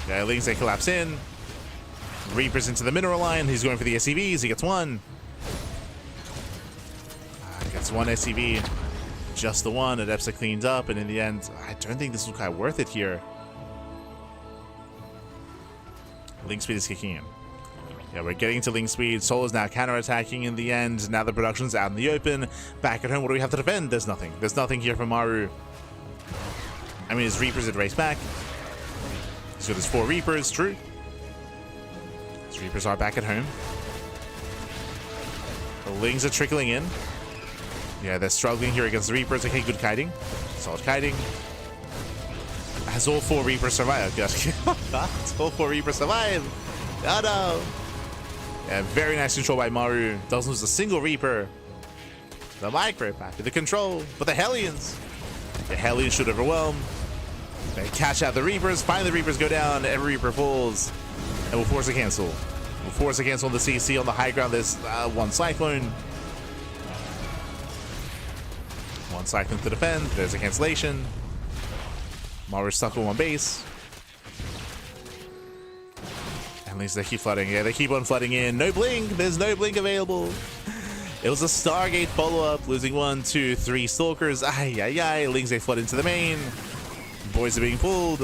Yeah, Ling's they collapse in. Reaper's into the mineral line. He's going for the SCVs. He gets one. Gets one SCV. Just the one. Adepsa cleans up, and in the end, I don't think this was quite worth it here. Link speed is kicking in. Yeah, we're getting to Link speed. Solo's now counter-attacking in the end. Now the production's out in the open. Back at home, what do we have to defend? There's nothing. There's nothing here from Maru. I mean, his Reapers had raced back. So there's 4 Reapers, true. His Reapers are back at home. The Lings are trickling in. Yeah, they're struggling here against the Reapers. Okay, good kiting. Solid kiting. Has all 4 Reapers survived? All 4 Reapers survive. Oh no. Yeah, very nice control by Maru. Doesn't lose a single Reaper. The micro back to the control. But the Hellions. The Hellions should overwhelm. They catch out the Reapers. Finally, the Reapers go down. Every Reaper falls. And we'll force a cancel. We'll force a cancel on the CC. On the high ground, there's one Cyclone. One Cyclone to defend. There's a cancellation. Maru's stuck on one base. And at least they keep flooding. Yeah, they keep on flooding in. No blink. There's no blink available. It was a Stargate follow-up. Losing 1, 2, 3 Stalkers. Ay, ay, ay. Lings, they flood into the main. Boys are being pulled.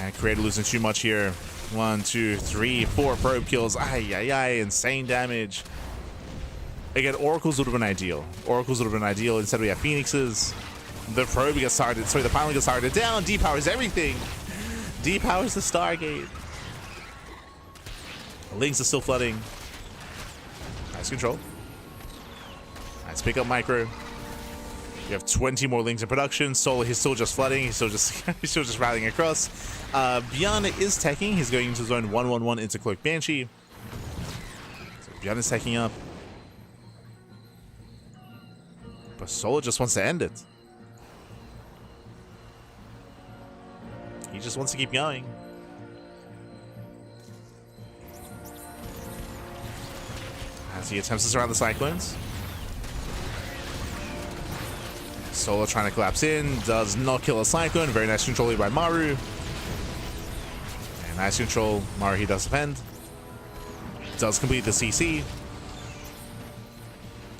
And Creator losing too much here. 1, 2, 3, 4 probe kills. Ay, ay, ay. Insane damage. Again, Oracles would have been ideal. Oracles would have been ideal. Instead, we have Phoenixes. The probe gets targeted. Sorry, the pilot gets targeted down. Depowers everything. Depowers the Stargate. The Lings are still flooding. Nice control. Nice pick up micro. We have 20 more Lings in production. Solo, he's still just flooding. He's still just rallying across. Beyond is teching. He's going into zone 111 into Cloak Banshee. So Beyond is teching up. But Solo just wants to end it. He just wants to keep going. As he attempts to surround the Cyclones. Solo trying to collapse in. Does not kill a Cyclone. Very nice control here by Maru. And nice control. Maru, he does defend. Does complete the CC.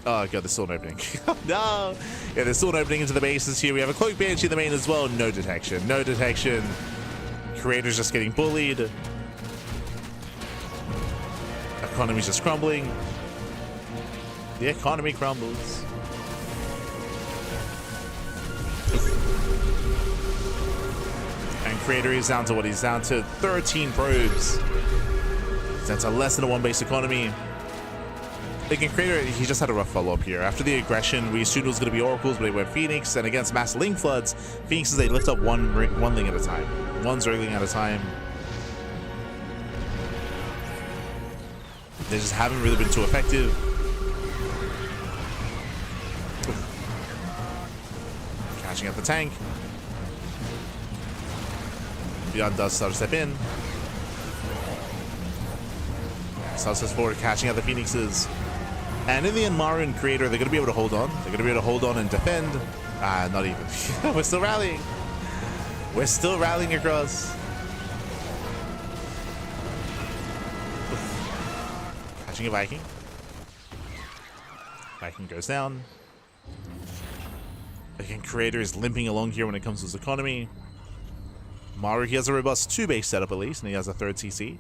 Oh god, there's still an opening. No! Yeah, there's still an opening into the bases here. We have a Cloak Banshee in the main as well. No detection. No detection. Creator's just getting bullied. Economy's just crumbling. The economy crumbles. And Creator is down to what? He's down to 13 probes. That's a less than a 1 base economy. Again, Creator, he just had a rough follow-up here. After the aggression, we assumed it was going to be Oracles, but it went Phoenix. And against mass Ling floods, Phoenixes, they lift up one Ling at a time. One Zergling at a time. They just haven't really been too effective. Catching up the tank. Beyond does start to step in. Starts us forward, catching out the Phoenixes. And in the end, Maru and Creator, they're going to be able to hold on. They're going to be able to hold on and defend. Not even. We're still rallying. We're still rallying across. Catching a Viking. Viking goes down. Again, Creator is limping along here when it comes to his economy. Maru, he has a robust 2-base setup at least, and he has a 3rd CC.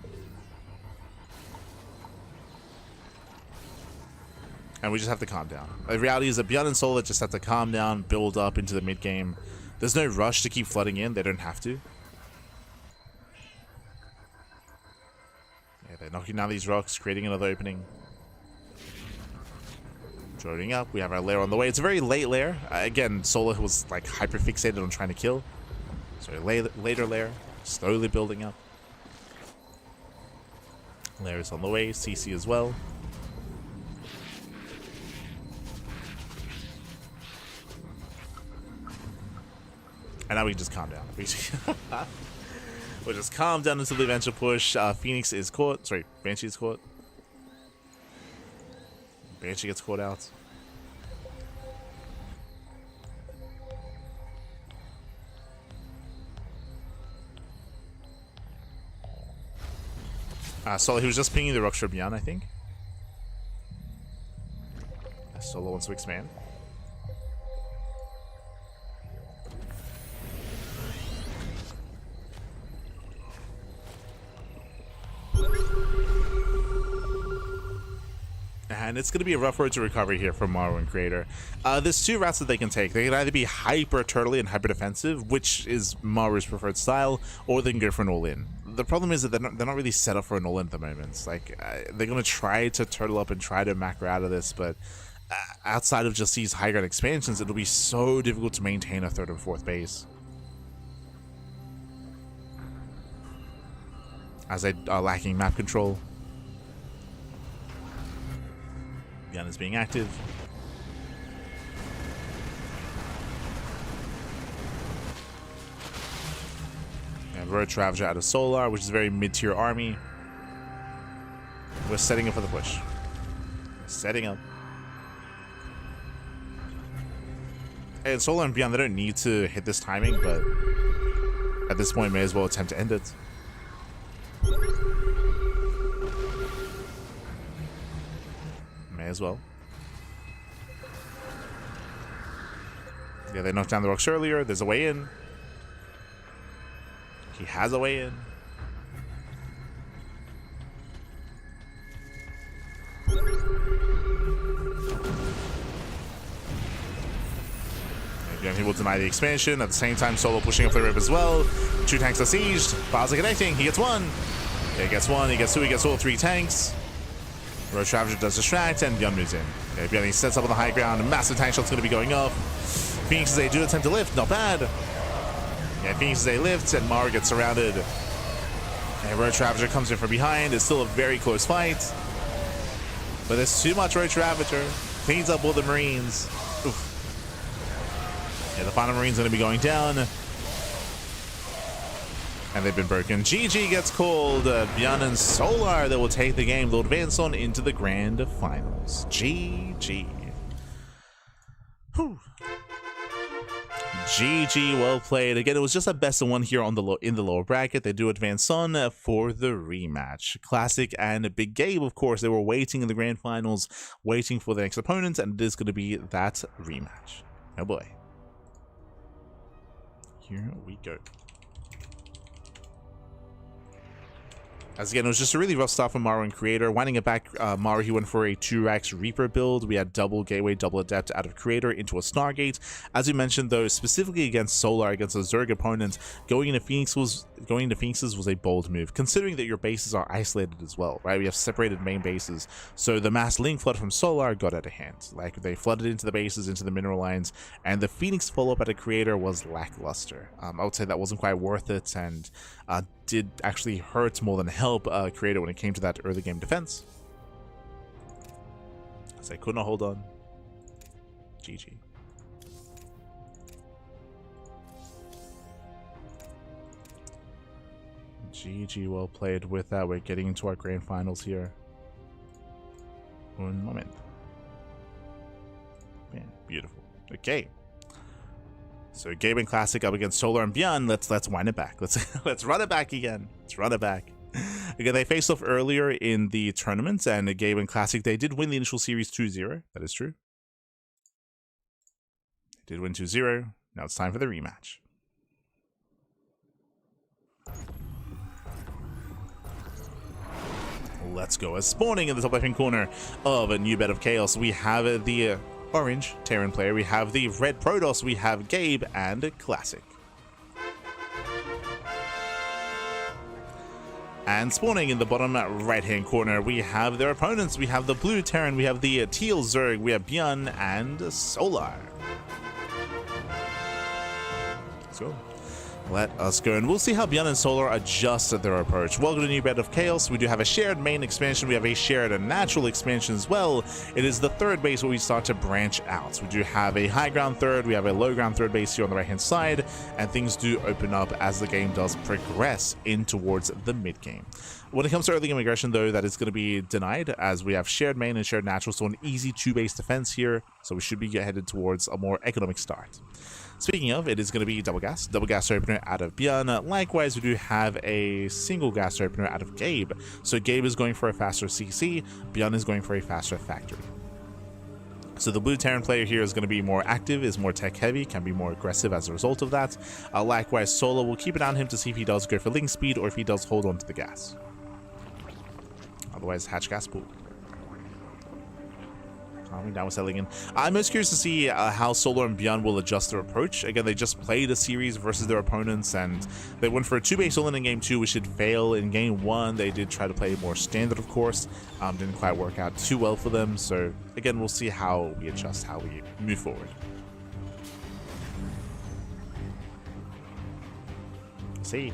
And we just have to calm down. The reality is that Beyond and Solar just have to calm down, build up into the mid-game. There's no rush to keep flooding in. They don't have to. Yeah, they're knocking down these rocks, creating another opening. Joining up. We have our lair on the way. It's a very late lair. Again, Solar was like hyper-fixated on trying to kill. So later lair. Slowly building up. Lair is on the way. CC as well. And now we can just calm down. We'll just calm down until the eventual push. Phoenix is caught. Sorry, Banshee is caught. Banshee gets caught out. Solo, he was just pinging the Rockshore Beyond, I think. Solo wants to expand. And it's going to be a rough road to recovery here for Maru and Creator. There's two routes that they can take. They can either be hyper turtly and hyper defensive, which is Maru's preferred style, or they can go for an all-in. The problem is that they're not really set up for an all-in at the moment. Like, they're going to try to turtle up and try to macro out of this, but outside of just these high ground expansions, it'll be so difficult to maintain a third and fourth base, as they are lacking map control. Beyond is being active. And Road Ravager out of Solar, which is a very mid-tier army. We're setting up for the push. Setting up. And Solar and Beyond, they don't need to hit this timing, but at this point, may as well attempt to end it. May as well. Yeah, they knocked down the rocks earlier. There's a way in. He has a way in. Again, he will deny the expansion. At the same time, Solo pushing up the rip as well. Two tanks are sieged. Files are connecting. He gets one. Yeah, he gets one. He gets two. He gets all three tanks. Road Ravager does distract, and Beyond moves in. Yeah, Beyond, he sets up on the high ground. A massive tank shot's going to be going off. Phoenix as they do attempt to lift. Not bad. Yeah, Phoenix as they lift, and Maru gets surrounded. And Road Ravager comes in from behind. It's still a very close fight. But there's too much Road Ravager. Cleans up all the Marines. Oof. Yeah, the final Marine's going to be going down. And they've been broken. GG gets called. Beyond and Solar that will take the game. They'll advance on into the grand finals. GG. Whew. GG, well played. Again, it was just a best of one here on in the lower bracket. They do advance on for the rematch. Classic and Big Gabe, of course, they were waiting in the grand finals, waiting for the next opponent, and it is going to be that rematch. Oh boy. Here we go. As again, it was just a really rough start from Maru and Creator. Winding it back, Maru, he went for a 2-Rax Reaper build. We had double Gateway, double Adept out of Creator into a Stargate. As we mentioned, though, specifically against Solar, against a Zerg opponent, going into Phoenixes was a bold move, considering that your bases are isolated as well, right? We have separated main bases. So the mass link flood from Solar got out of hand. Like, they flooded into the bases, into the mineral lines, and the Phoenix follow-up at a Creator was lackluster. I would say that wasn't quite worth it, and did actually hurt more than help Creator when it came to that early game defense. So they could not hold on. GG. GG, well played. With that, we're getting into our grand finals here. Un moment. Man, beautiful. Okay. So Gabe and Classic up against Solar and Beyond. Let's wind it back. Let's run it back again. Let's run it back. Again, they faced off earlier in the tournament, and Gabe and Classic, they did win the initial series 2-0. That is true. They did win 2-0. Now it's time for the rematch. Let's go. As spawning in the top left-hand corner of a new bed of chaos, we have the orange Terran player, we have the red Protoss, we have Gabe and Classic. And spawning in the bottom right hand corner, we have their opponents. We have the blue Terran, we have the teal Zerg, we have Beyond and Solar. Let's go. Let us go, and we'll see how Beyond and Solar adjust their approach. Welcome to New Bed of Chaos. We do have a shared main expansion. We have a shared and natural expansion as well. It is the third base where we start to branch out. We do have a high ground third. We have a low ground third base here on the right-hand side, and things do open up as the game does progress in towards the mid-game. When it comes to early game aggression, though, that is going to be denied as we have shared main and shared natural, so an easy two-base defense here. So we should be headed towards a more economic start. Speaking of, it is going to be double gas opener out of Björn. Likewise, we do have a single gas opener out of Gabe. So Gabe is going for a faster CC, Björn is going for a faster factory. So the blue Terran player here is going to be more active, is more tech heavy, can be more aggressive as a result of that. Likewise, Solo will keep it on him to see if he does go for link speed or if he does hold on to the gas. Otherwise, hatch gas pool. Down with settling in. I'm most curious to see how Solar and Beyond will adjust their approach. Again, they just played a series versus their opponents, and they went for a 2-base all-in game 2, which did fail. In game 1, they did try to play more standard, of course. Didn't quite work out too well for them. So, again, we'll see how we adjust, how we move forward. We'll see.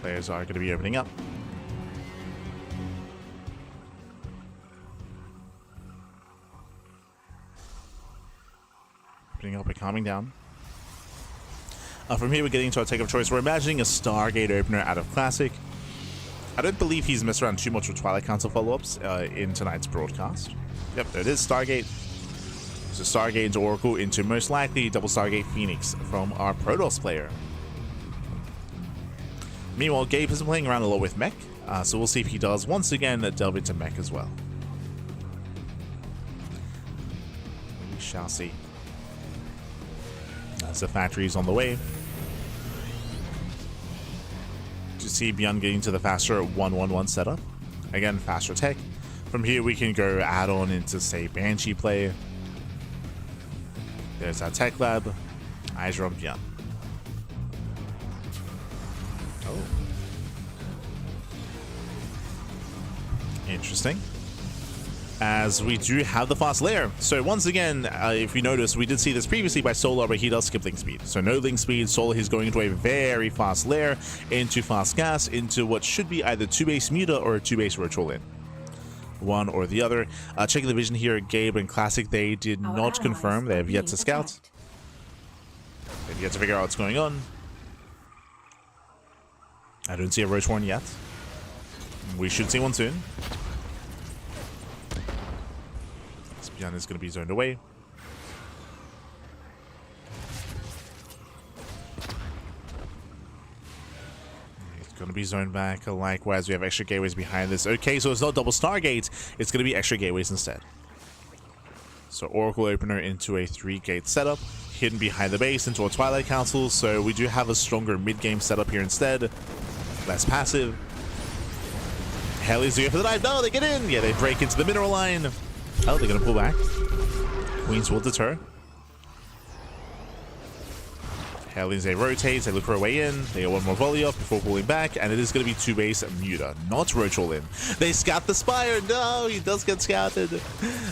Players are going to be opening up. Opening up and calming down. From here, we're getting to our take of choice. We're imagining a Stargate opener out of Classic. I don't believe he's messed around too much with Twilight Council follow-ups in tonight's broadcast. Yep, there it is, Stargate. So Stargate into Oracle into most likely double Stargate Phoenix from our Protoss player. Meanwhile, Gabe has been playing around a lot with mech, so we'll see if he does once again delve into mech as well. We shall see. As the factory is on the way. To see Beyond getting to the faster 1-1-1 setup. Again, faster tech. From here, we can go add on into, say, Banshee play. There's our tech lab. Eyes are on Beyond. Interesting. As we do have the fast layer. So once again, if you notice, we did see this previously by Solar, but he does skip link speed. So no link speed. Solar, he's going into a very fast layer, into fast gas, into what should be either 2-base Muta or a 2-base Ritual in. One or the other. Checking the vision here, Gabe and Classic, they did not confirm. They have yet to scout. They've yet to figure out what's going on. I don't see a Roach Horn yet. We should see one soon. Beyond is going to be zoned away. It's going to be zoned back. Likewise, we have extra gateways behind this. Okay, so it's not double Stargate. It's going to be extra gateways instead. So Oracle opener into a 3-gate setup. Hidden behind the base into a Twilight Council. So we do have a stronger mid-game setup here instead. Less passive. Heli's going for the dive. No, they get in. Yeah, they break into the mineral line. Oh, they're going to pull back. Queens will deter. Heli's, they rotate. They look for a way in. They get one more volley up before pulling back. And it is going to be 2-base Muta, not Roach all in. They scout the Spire. No, he does get scouted.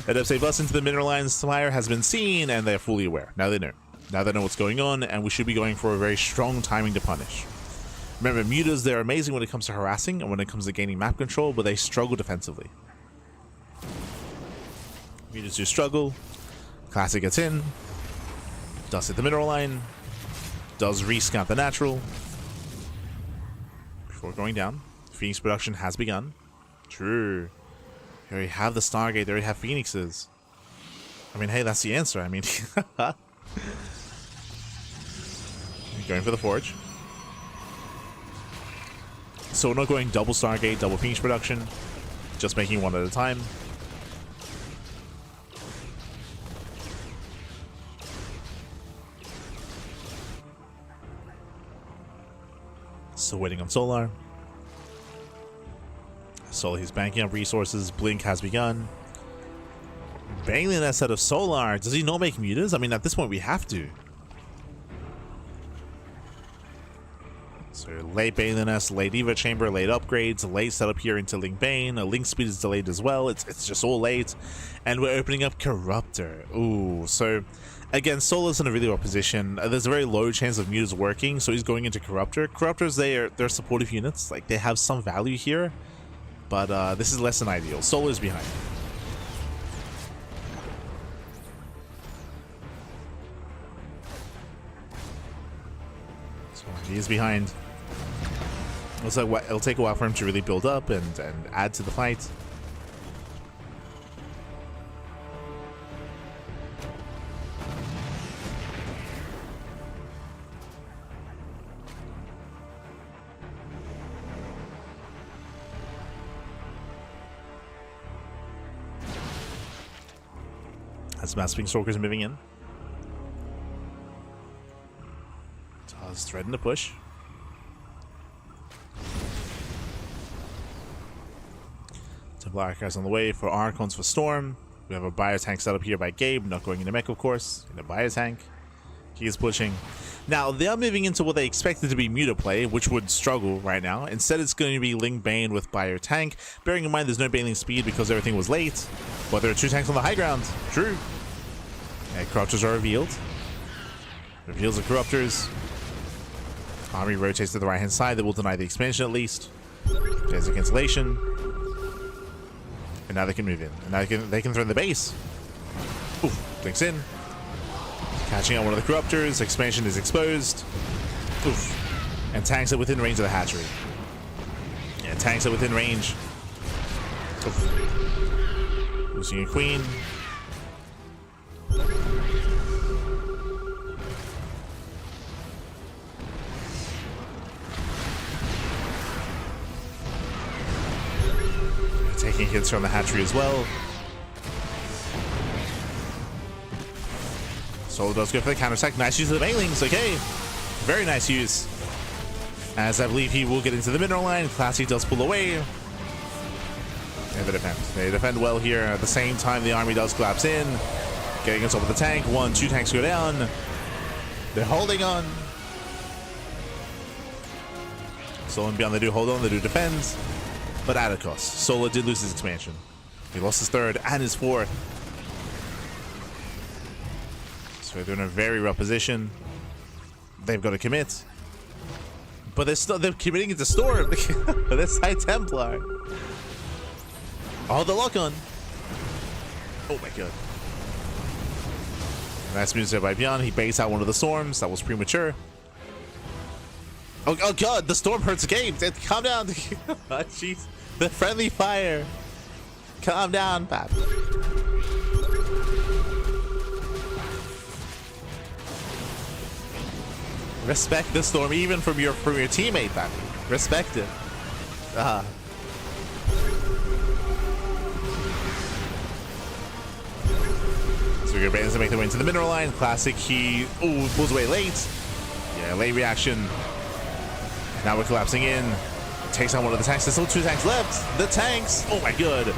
And if they bust into the mineral line, Spire has been seen, and they're fully aware. Now they know. Now they know what's going on, and we should be going for a very strong timing to punish. Remember, Mutas, they're amazing when it comes to harassing and when it comes to gaining map control, but they struggle defensively. Mutas do struggle. Classic gets in. Does hit the mineral line. Does rescout the natural. Before going down. Phoenix production has begun. True. They already have the Stargate. They already have Phoenixes. I mean, hey, that's the answer. I mean, going for the Forge. So we're not going double Stargate, double Phoenix production. Just making one at a time. Still waiting on Solar. Solar, he's banking up resources. Blink has begun. Banging that set of Solar. Does he not make mutas? I mean, at this point, we have to. So late Baneliness, late Eva Chamber, late upgrades, late setup here into Link Bane. Link Speed is delayed as well. It's just all late. And we're opening up Corruptor. Ooh, so again, Solo's in a really well position. There's a very low chance of Muta's working, so he's going into Corruptor. Corruptors, they're supportive units. Like, they have some value here, but this is less than ideal. Solo is behind. So he is behind. It'll take a while for him to really build up and add to the fight. As Mass Stalkers moving in. Taz threading the push. Templar Archives on the way for Archons for Storm. We have a Biotank set up here by Gabe, not going into mech, of course. In a Biotank. He is pushing. Now, they are moving into what they expected to be Muta play, which would struggle right now. Instead, it's going to be Link Bane with Biotank. Bearing in mind there's no Baneling speed because everything was late. But there are 2 tanks on the high ground. True. Yeah, Corruptors are revealed. Reveals the Corruptors. Army rotates to the right-hand side. That will deny the expansion at least. There's a cancellation. And now they can move in. And now they can throw in the base. Oof. Blinks in. Catching out one of the Corruptors. Expansion is exposed. Oof. And tanks it within range of the hatchery. Yeah, tanks it within range. Oof. Losing a queen. Taking hits from the hatchery as well. Solo does go for the counter attack. Nice use of the banelings. Okay. Very nice use. As I believe he will get into the mineral line. Classy does pull away. And they defend. They defend well here. At the same time, the army does collapse in. Getting on top of the tank. 2 tanks go down. They're holding on. Solo and beyond, they do hold on. They do defend. But at a cost. Solo did lose his expansion. He lost his 3rd and his 4th. So they're in a very rough position. They've got to commit. But they're committing into Storm. This High Templar. Oh, the lock on. Oh my god. Nice moves there by Beyond. He baits out one of the storms. That was premature. Oh god, the storm hurts Gabe. Calm down. Oh, jeez. The friendly fire. Calm down, Pap. Respect the storm, even from your teammate, Pap. Respect it. So your bands to make their way into the mineral line. Classic, he pulls away late. Yeah, late reaction. Now we're collapsing in. Takes on one of the tanks. There's still 2 tanks left. The tanks. Oh my god.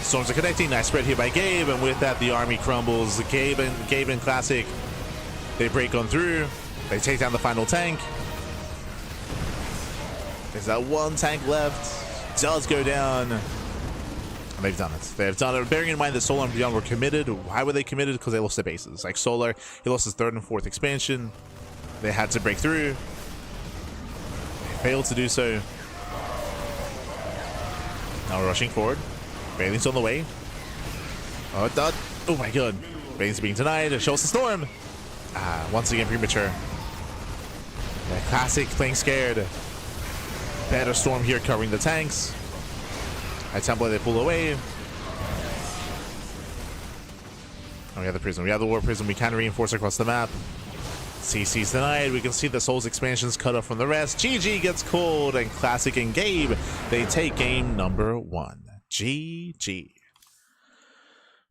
Storms are connecting. Nice spread here by Gabe. And with that, the army crumbles. Gabe and Classic, they break on through. They take down the final tank. There's that 1 tank left. Does go down. And they've done it. They've done it. Bearing in mind that Solar and Beyond were committed. Why were they committed? Because they lost their bases. Like Solar, he lost his 3rd and 4th expansion. They had to break through. They failed to do so. Now we're rushing forward. Bailey's on the way. Oh my god. Bailey's being denied. Shows the storm. Once again premature. Yeah, Classic playing scared. Better storm here covering the tanks. High Templar, they pull away. Oh, we have the prison. We have the war prison. We can reinforce across the map. CC's denied. We can see the Souls expansions cut off from the rest. GG gets called, and Classic and Gabe, they take game number 1. GG.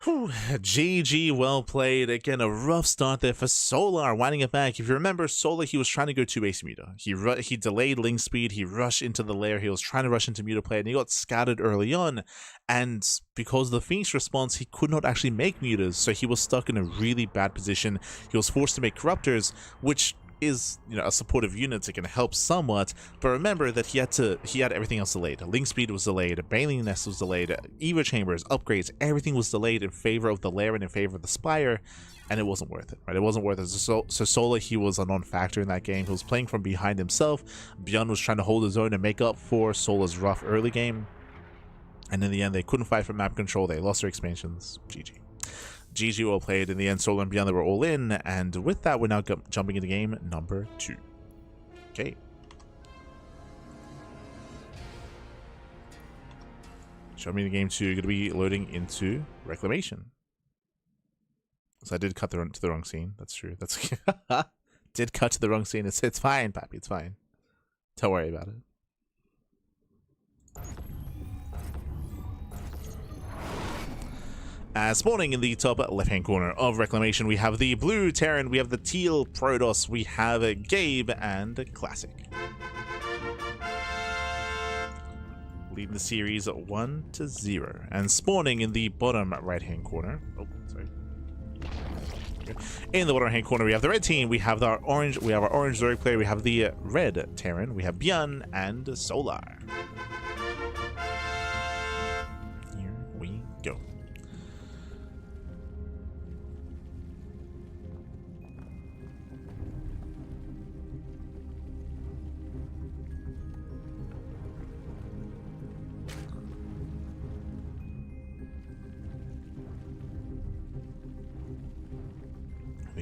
Whew. GG, well played. Again, a rough start there for Solar, winding it back. If you remember, Solar, he was trying to go 2 base Muta. He delayed Link speed. He rushed into the lair. He was trying to rush into Muta play, and he got scattered early on. And because of the Phoenix response, he could not actually make Mutas, so he was stuck in a really bad position. He was forced to make Corruptors, which is, you know, a supportive unit. It can help somewhat, but remember that he had everything else delayed. Link speed was delayed, Baneling Nest was delayed, Eva Chambers, upgrades, everything was delayed in favor of the Lair and in favor of the Spire, and it wasn't worth it, right? It wasn't worth it. So Solar, he was a non-factor in that game. He was playing from behind himself. Beyond was trying to hold his own and make up for Solar's rough early game, and in the end, they couldn't fight for map control. They lost their expansions. GG. GG, well played. In the end, Solar and Beyond, they were all in, and with that, we're now jumping into game number 2. Okay. Show me the game 2. Going to be loading into Reclamation. So I did cut to the wrong scene. That's true. That's did cut to the wrong scene. It's fine, Pappy. It's fine. Don't worry about it. Spawning in the top left-hand corner of Reclamation, we have the blue Terran, we have the teal Protoss, we have Gabe and Classic. Leading the series 1-0. And spawning in the bottom right-hand corner. Oh, sorry. In the bottom right-hand corner, we have the red team, we have our orange Zerg player, we have the red Terran, we have Bjorn and Solar. Here we go.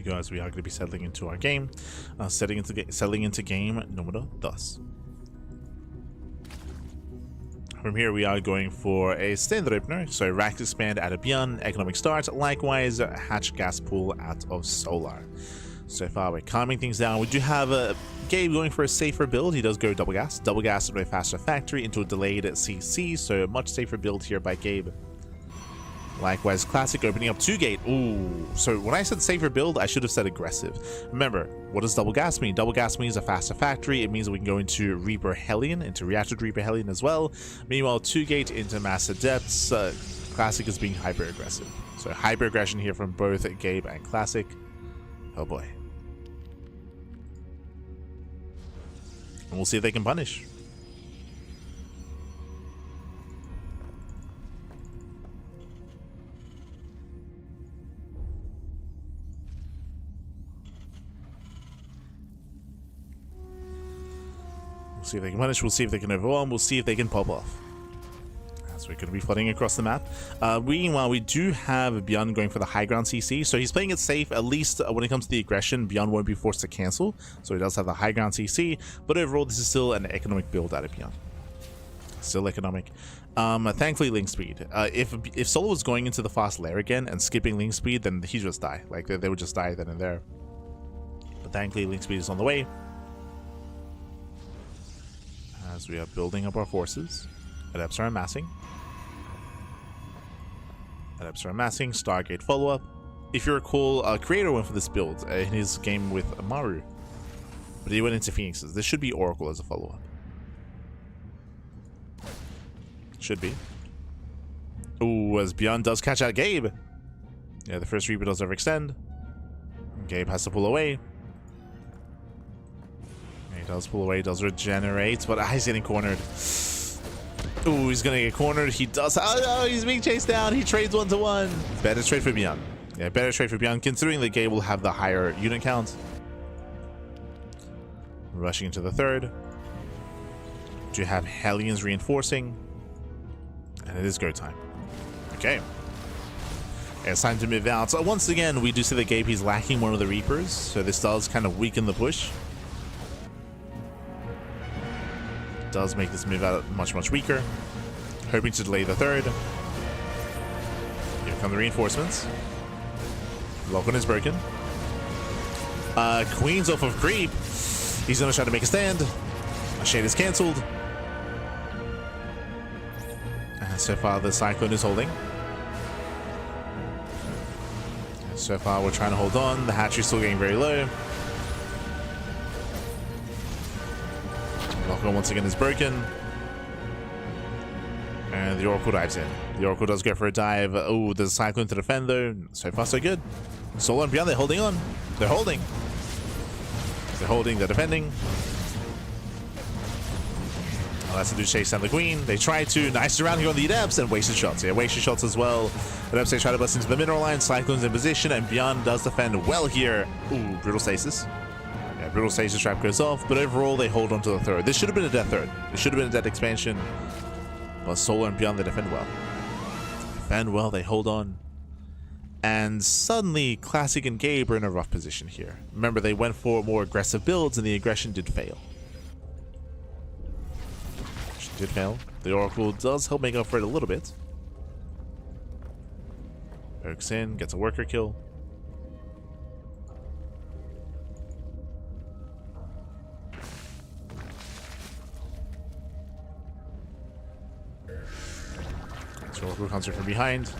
Guys, we are going to be settling into our game, settling into game number thus. From here, we are going for a standard opener, so Rack Expand out of Beyond, Economic Start, likewise Hatch Gas Pool out of Solar. So far, we're calming things down. We do have Gabe going for a safer build. He does go double gas into a faster factory, into a delayed CC, so a much safer build here by Gabe. Likewise, Classic opening up 2 gate. Ooh, so when I said safer build, I should have said aggressive. Remember, what does double gas mean? Double gas means a faster factory. It means we can go into Reaper Hellion, into Reactive Reaper Hellion as well. Meanwhile, 2 gate into Master Depths. Classic is being hyper aggressive. So hyper aggression here from both Gabe and Classic. Oh boy. And we'll see if they can punish. We'll see if they can punish, we'll see if they can overwhelm, we'll see if they can pop off. So we're going to be flooding across the map. Meanwhile, we do have Beyond going for the high ground CC, so he's playing it safe, at least when it comes to the aggression. Beyond won't be forced to cancel, so he does have the high ground CC, but overall this is still an economic build out of Beyond. Still economic. Thankfully, link speed. If Solo was going into the fast lair again and skipping link speed, then he'd just die. Like, they would just die then and there. But thankfully, link speed is on the way. As we are building up our forces. Adepts are amassing. Adepts are amassing. Stargate follow-up. If you recall, Creator went for this build in his game with Maru. But he went into Phoenixes. This should be Oracle as a follow-up. Should be. Ooh, as Beyond does catch out Gabe. Yeah, the first Reaper does overextend. Gabe has to pull away. He does pull away, does regenerate, but he's getting cornered. Ooh, he's gonna get cornered. He does. Oh no, he's being chased down. He trades 1-to-1. Better trade for Beyond. Yeah, better trade for Beyond, considering that Gabe will have the higher unit count. Rushing into the third. Do you have Hellions reinforcing? And it is go time. Okay. It's time to move out. So once again, we do see that Gabe, he's lacking one of the Reapers, so this does kind of weaken the push. Does make this move out much weaker. Hoping to delay the third. Here come the reinforcements. Lock-on is broken. Queen's off of creep. He's gonna try to make a stand. A shade is cancelled. And so far the Cyclone is holding. And so far we're trying to hold on. The hatchery's still getting very low. Lock-on once again is broken. And the Oracle dives in. The Oracle does go for a dive. Oh, there's a Cyclone to defend though. So far so good. Solar and Beyond, they're holding on. They're holding. They're holding, they're defending. Well, that's to do chase down the queen. They try to nice around here on the Adepts and wasted shots. Yeah, wasted shots as well. Adepts, they try to bust into the mineral line. Cyclone's in position, and Beyond does defend well here. Ooh, brutal stasis. Yeah, brutal stasis trap goes off, but overall they hold on to the third. This should have been a death third. This should have been a death expansion. But Solar and Beyond, they defend well. Defend well, they hold on. And suddenly, Classic and Gabe are in a rough position here. Remember, they went for more aggressive builds, and the aggression did fail. Did fail. The Oracle does help make up for it a little bit. Pokes in, gets a worker kill. So Oracle comes in from behind.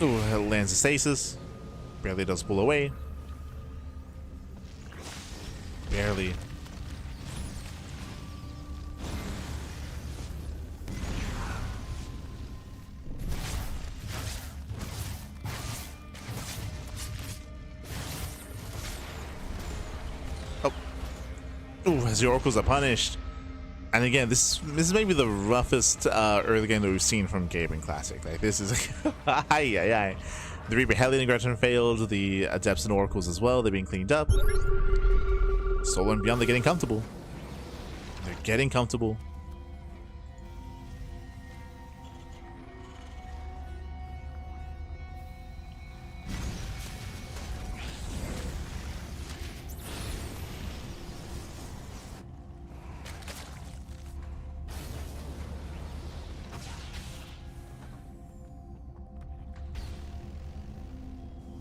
Ooh, lands a stasis. Barely does pull away. Barely. Ooh, as the Oracles are punished. And again, this is maybe the roughest early game that we've seen from Gabe in Classic. Like, this is the Reaper Hellion aggression failed, the Adepts and Oracles as well, they're being cleaned up. Solar and Beyond, they're getting comfortable. They're getting comfortable.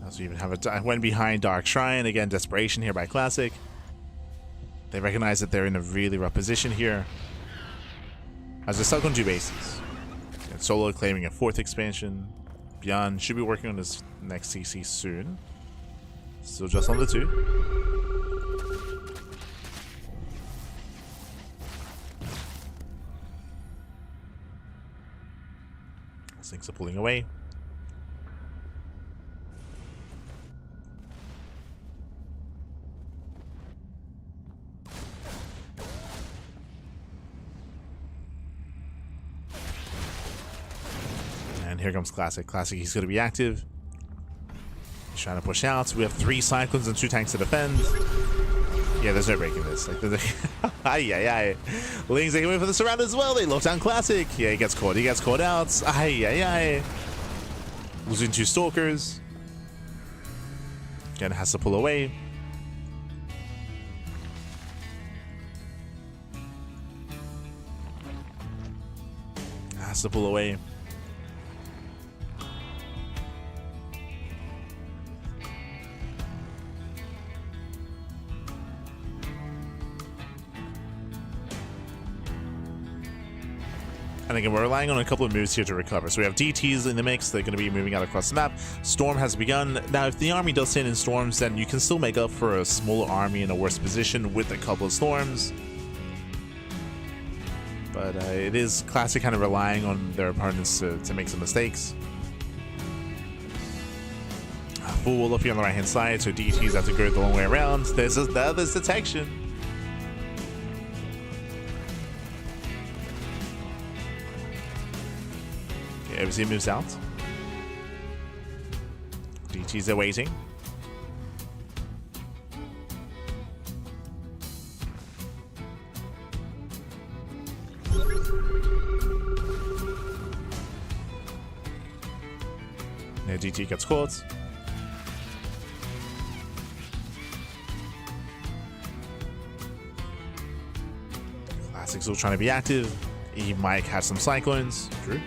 So even have a went behind Dark Shrine. Again, desperation here by Classic. They recognize that they're in a really rough position here. As they're stuck on 2 bases. And Solo claiming a 4th expansion. Beyond should be working on his next CC soon. Still just on the 2. Things are pulling away. Here comes Classic. Classic, he's going to be active. He's trying to push out. We have 3 Cyclones and 2 tanks to defend. Yeah, there's no breaking this. Like, Lings, they come in for the surround as well. They lock down Classic. Yeah, he gets caught. He gets caught out. Losing 2 Stalkers. Again, has to pull away. Has to pull away. And again, we're relying on a couple of moves here to recover. So we have DTs in the mix. They're going to be moving out across the map. Storm has begun. Now, if the army does sit in storms, then you can still make up for a smaller army in a worse position with a couple of storms. But it is Classic kind of relying on their opponents to make some mistakes. Full wall up here on the right-hand side, so DTs have to go the long way around. There's detection. Overseer moves out. DTs are waiting. Now DT gets caught. Classic's still trying to be active. He might catch some Cyclones. True.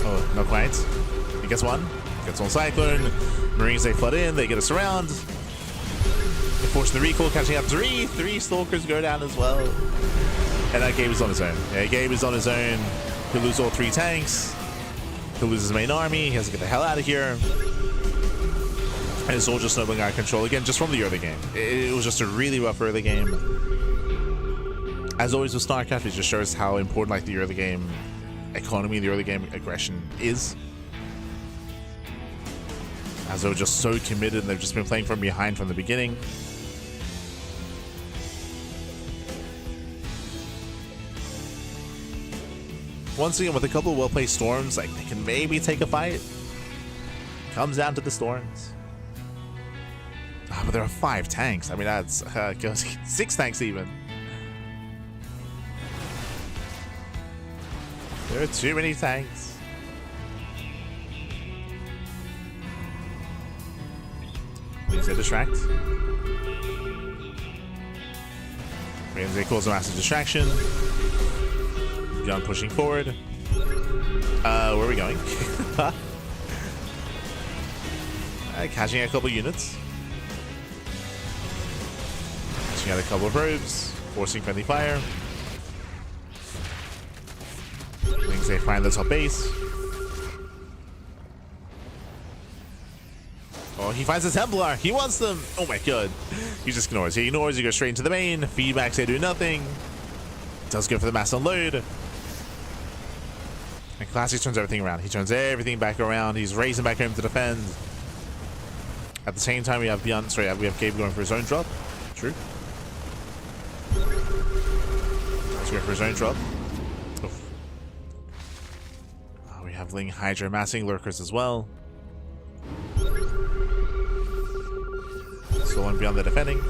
Oh, not quite. He gets one. Gets one Cyclone. Marines, they flood in. They get us around. They force the recall, catching up 3. 3 Stalkers go down as well. And that Gabe is on his own. Yeah, Gabe is on his own. He'll lose all 3 tanks. He'll lose his main army. He has to get the hell out of here. And it's all just snowballing out of control. Again, just from the early game. It was just a really rough early game. As always with StarCraft, it just shows how important like the early game economy, the early game aggression is. as they were just so committed and they've just been playing from behind from the beginning. Once again, with a couple of well-placed storms, like they can maybe take a fight. Comes down to the storms. But there are 5 tanks. I mean, that's 6 tanks even. There are too many tanks. Means they distract. Means they cause a massive distraction. Gun pushing forward. Where are we going? Catching a couple units. Catching out a couple of robes. Forcing friendly fire. Means they find the top base. Oh, he finds a Templar. He wants them. Oh my god. He just ignores. He ignores. He goes straight into the main. Feedbacks, they do nothing. Does go for the mass unload. And Classic turns everything around. He turns everything back around. He's racing back home to defend. At the same time, we have Beyond. Sorry, we have Gabe going for his own drop. True. Let's go for his own drop. Oof. We have Ling Hydra massing lurkers as well. Still Beyond the defending.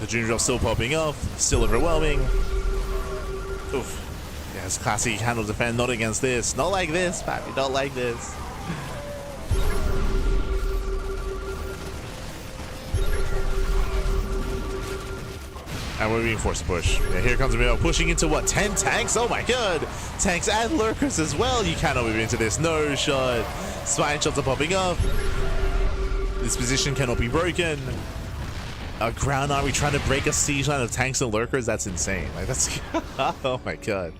The Junior drop still popping off. Still overwhelming. Oof. Yes, Classic handle defend. Not against this. Not like this, Pappy. Not like this. And we're being forced to push. Yeah, here comes Emil pushing into what? 10 tanks? Oh my god! Tanks and lurkers as well. You cannot move into this. No shot. Spine shots are popping up. This position cannot be broken. A ground army trying to break a siege line of tanks and lurkers? That's insane. Like that's oh my god.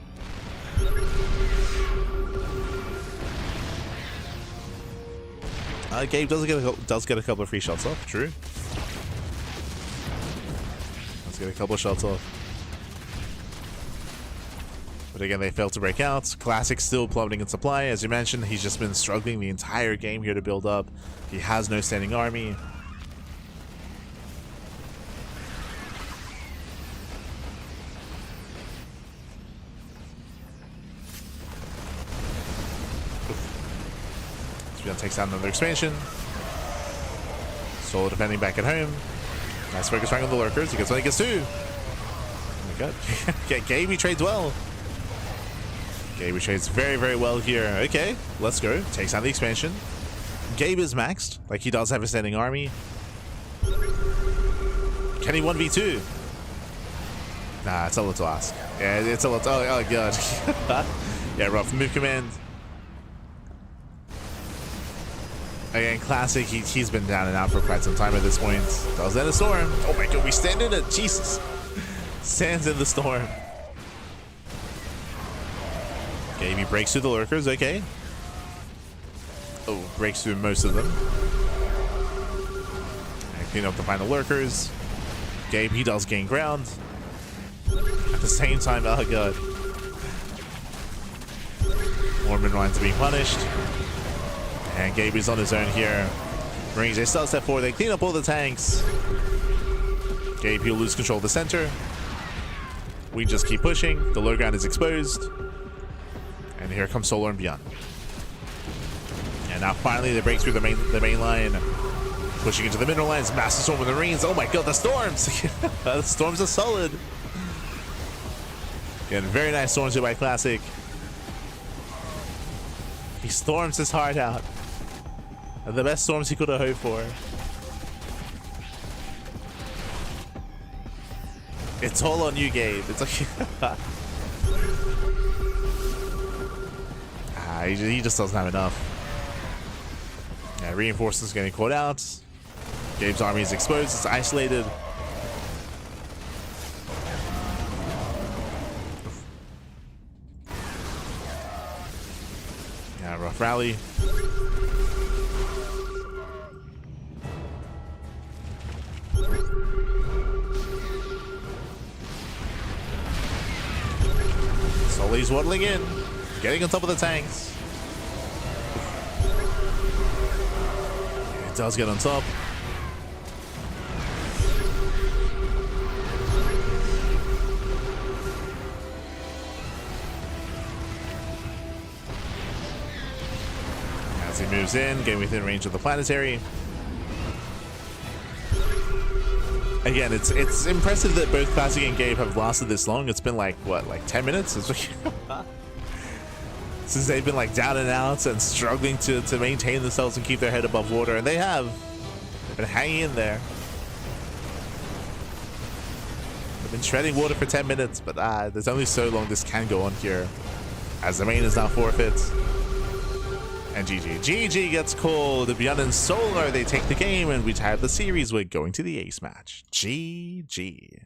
Gabe does get a couple of free shots off. True. Let's get a couple of shots off. But again, they failed to break out. Classic still plummeting in supply. As you mentioned, he's just been struggling the entire game here to build up. He has no standing army. Beyond takes out another expansion. Solo defending back at home. Nice focus rank on the lurkers. He gets one, he gets 2. Oh my god. Gabe trades well. Gabe trades very, very well here. Okay, let's go. Takes out the expansion. Gabe is maxed. Like, he does have a standing army. Can he 1v2? Nah, it's a little to ask. Yeah, it's a little. Oh god. Yeah, rough move command. Again, Classic, he's been down and out for quite some time at this point. Does that a storm? Oh my god, we stand in it. Jesus. Stands in the storm. Okay, he breaks through the lurkers. Okay. Oh, breaks through most of them. And clean up the final lurkers. Gabe, he does gain ground. At the same time, oh god. Mormon lines are being punished. And Gabe is on his own here. Marines, they still step forward. They clean up all the tanks. Gabe, he'll lose control of the center. We just keep pushing. The low ground is exposed. And here comes Solar and Beyond. And now finally they break through the main line. Pushing into the mineral lines. Massive storm with the Marines. Oh my god, the storms! The storms are solid. Again, very nice storms here by Classic. He storms his heart out. The best storms he could have hoped for. It's all on you, Gabe. It's like he just doesn't have enough. Yeah, reinforcements getting caught out. Gabe's army is exposed. It's isolated. Yeah, rough rally. Sully's waddling in, getting on top of the tanks. does get on top. As he moves in, getting within range of the planetary. Again, it's impressive that both Classic and Gabe have lasted this long. It's been like, what, like 10 minutes? Since they've been like down and out and struggling to maintain themselves and keep their head above water. And they have. They've been hanging in there. They've been treading water for 10 minutes, but there's only so long this can go on here, as the main is now forfeit. And GG. GG gets called. Beyond and Solar, they take the game, and we tie up the series. We're going to the ace match. GG.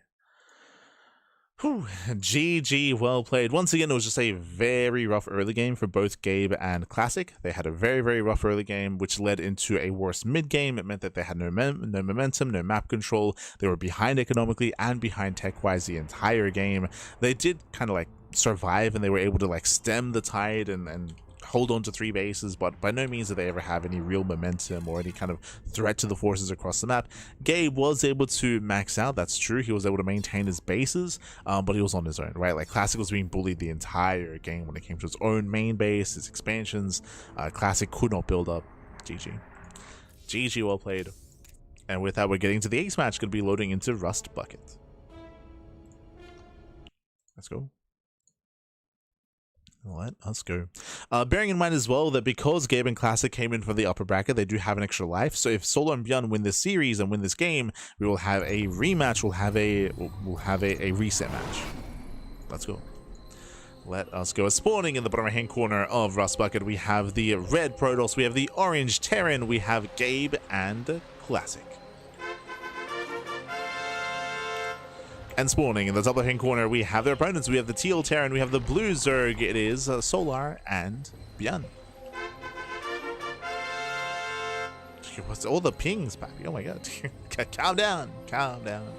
Whew. GG, well played. Once again, it was just a very rough early game for both Gabe and Classic. They had a very, very rough early game, which led into a worse mid game. It meant that they had no momentum, no map control. They were behind economically and behind tech-wise the entire game. They did kind of like survive, and they were able to like stem the tide and hold on to 3 bases, but by no means did they ever have any real momentum or any kind of threat to the forces across the map. Gabe was able to max out, that's true. He was able to maintain his bases, but he was on his own, right? Like Classic was being bullied the entire game when it came to his own main base, his expansions. Classic could not build up. GG. GG, well played. And with that, we're getting to the ace match. Going to be loading into Rust Bucket. Let's go. Let us go. Bearing in mind as well that because Gabe and Classic came in from the upper bracket, they do have an extra life. So if Solar and Beyond win this series and win this game, we will have a rematch. We'll have a reset match. Let's go. Let us go. Spawning in the bottom right hand corner of Rust Bucket, we have the red Protoss, we have the orange Terran, we have Gabe and Classic. And spawning in the top left-hand corner, we have their opponents. We have the teal Terran, we have the blue Zerg. It is Solar and Beyond. What's all the pings, papi? Oh my god. Calm down. Calm down.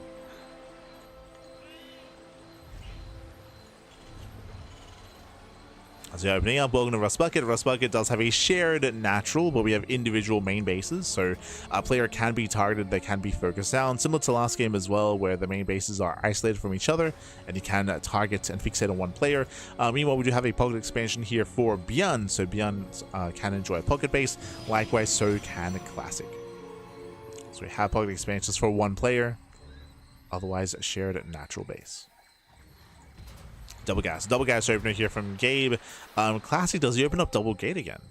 As we're opening up, welcome to Rust Bucket. Rust Bucket does have a shared natural, but we have individual main bases, so a player can be targeted, they can be focused down, similar to last game as well, where the main bases are isolated from each other, and you can target and fixate on one player. Meanwhile, we do have a pocket expansion here for Beyond, so Beyond can enjoy a pocket base, likewise so can Classic. So we have pocket expansions for one player, otherwise a shared natural base. Double gas opener here from Gabe. Classic, does he open up double gate again?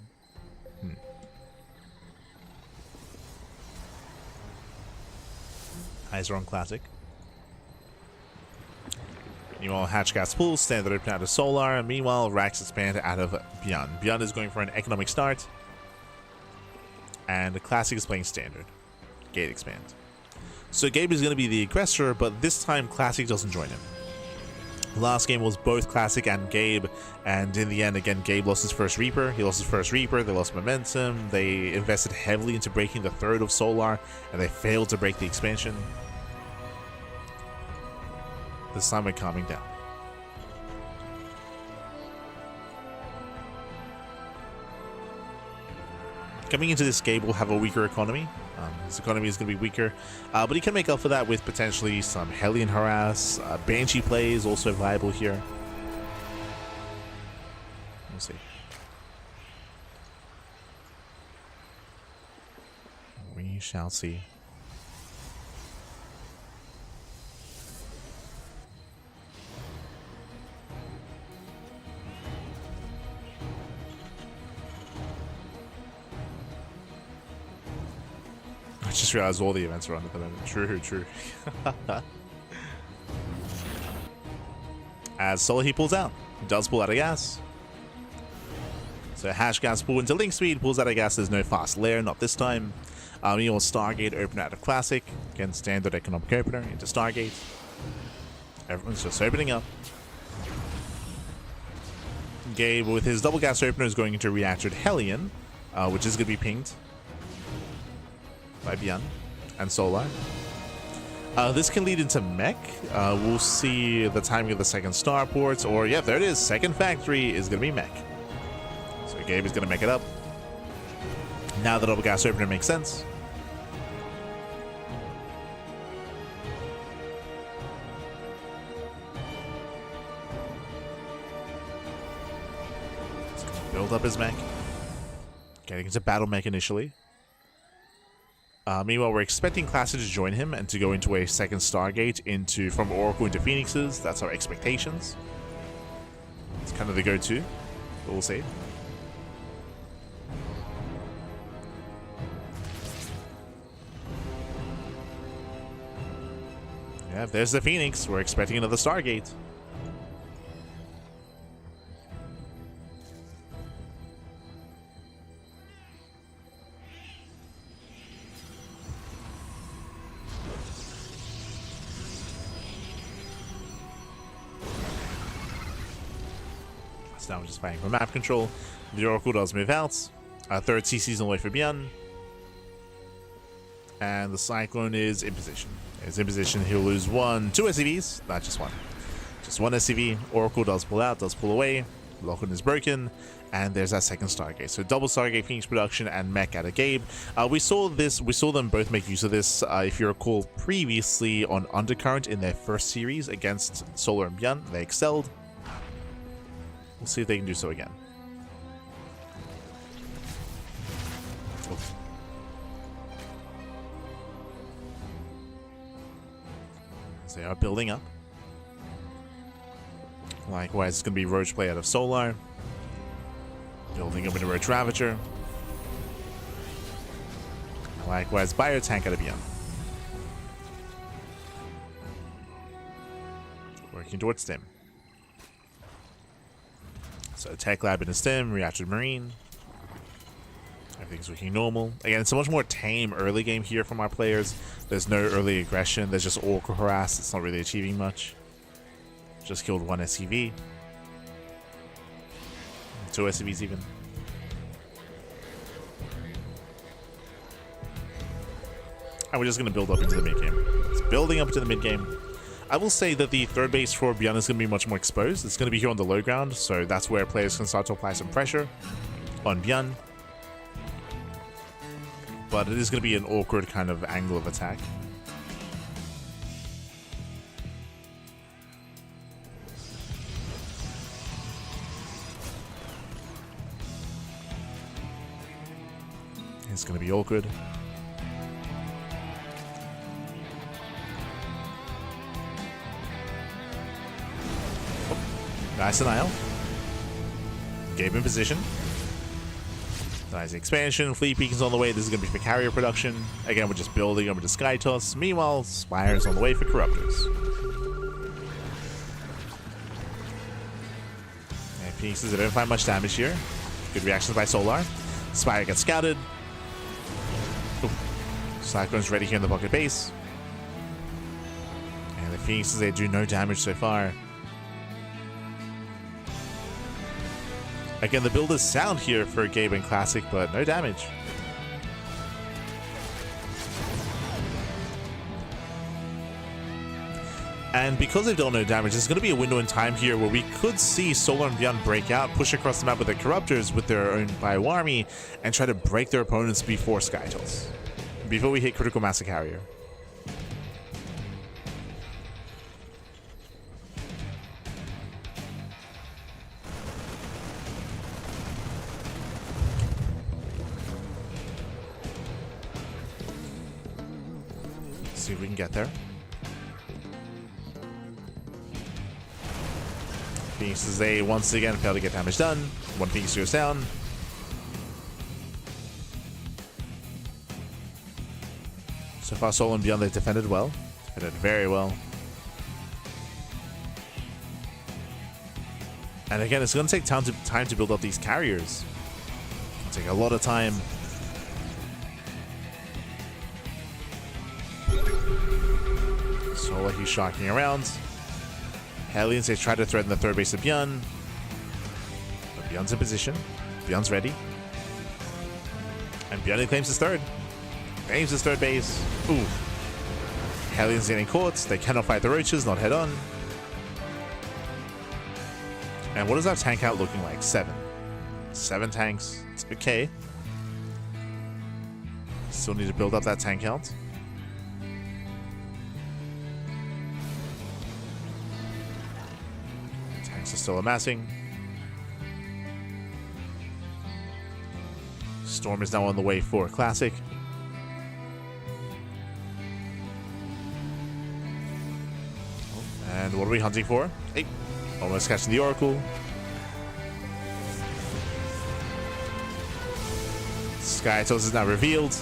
Eyes are on Classic. Meanwhile, hatch gas pool, standard open out of Solar. Meanwhile, racks expand out of Beyond. Beyond is going for an economic start. And Classic is playing standard. Gate expand. So Gabe is going to be the aggressor, but this time Classic doesn't join him. Last game was both Classic and Gabe, and in the end, again, Gabe lost his first Reaper. He lost his first Reaper, they lost momentum, they invested heavily into breaking the third of Solar, and they failed to break the expansion. This time we're calming down. Coming into this, Gabe will have a weaker economy. His economy is going to be weaker, but he can make up for that with potentially some Hellion Harass. Banshee play is also viable here. We'll see. We shall see. I just realized all the events are on at the moment. True. As Solar, he pulls out. He does pull out of gas. So hash gas pull into link speed, pulls out of gas. There's no fast lair, not this time. Meanwhile, Stargate open out of Classic. Again, standard economic opener into Stargate. Everyone's just opening up. Gabe, with his double gas opener, is going into reactor Hellion, which is going to be pinged by Beyond and Solar. This can lead into mech. We'll see the timing of the second starport, or yeah, there it is. Second factory is going to be mech. So Gabe is going to mech it up. Now the double gas opener makes sense. build up his mech. Getting into battle mech initially. Meanwhile, we're expecting Classic to join him and to go into a second Stargate from Oracle into Phoenixes. That's our expectations. It's kind of the go-to, but we'll see. Yeah, there's the Phoenix. We're expecting another Stargate. So now we're just fighting for map control. The Oracle does move out. Our third CC's on the way for Bjorn. And the Cyclone is in position. He's in position. He'll lose two SCVs. Not just one. Just one SCV. Oracle does pull out, does pull away. Lock-in is broken. And there's our second Stargate. So double Stargate Phoenix production and mech out of Gabe. We saw them both make use of this, if you recall, previously on Undercurrent in their first series against Solar and Bjorn. They excelled. We'll see if they can do so again. Oh. So they are building up. Likewise, it's going to be Roach play out of Solar. Building up into Roach Ravager. Likewise, Biotank out of Beyond. Working towards Stim. So Tech Lab in a Stim, Reactor Marine. Everything's looking normal. Again, it's a much more tame early game here from our players. There's no early aggression. There's just Oracle Harass. It's not really achieving much. Just killed one SCV. 2 SCVs even. And we're just going to build up into the mid-game. It's building up into the mid-game. I will say that the third base for Bjorn is going to be much more exposed. It's going to be here on the low ground, so that's where players can start to apply some pressure on Bjorn. But it is going to be an awkward kind of angle of attack. It's going to be awkward. Nice denial. Gabe in position. Nice expansion. Fleet Beacon's on the way. This is going to be for carrier production. Again, we're just building over to Sky Toss. Meanwhile, Spire's on the way for Corruptors. And Phoenixes don't find much damage here. Good reactions by Solar. Spire gets scouted. Ooh. Cyclone's ready here in the pocket base. And the Phoenixes, they do no damage so far. Again, the build is sound here for Gabe and Classic, but no damage. And because they've done no damage, there's going to be a window in time here where we could see Solar and Beyond break out, push across the map with their Corruptors with their own bio army, and try to break their opponents before Skytals. Before we hit Critical Mass Carrier. See if we can get there. Phoenixes, they once again fail to get damage done. One Phoenix goes down. So far, Soul and Beyond, they've defended well. Defended very well. And again, it's going to take time to build up these carriers. It'll take a lot of time. Solar, he's shocking around. Hellions, they try to threaten the third base of Bjorn. But Bjorn's in position. Bjorn's ready. And Bjorn claims his third. Claims his third base. Ooh. Hellions getting caught. They cannot fight the roaches, not head on. And what is our tank count looking like? 7. 7 tanks. It's okay. Still need to build up that tank count. Tanks are still amassing. Storm is now on the way for Classic. And what are we hunting for? Hey, almost catching the Oracle. Skytos is now revealed.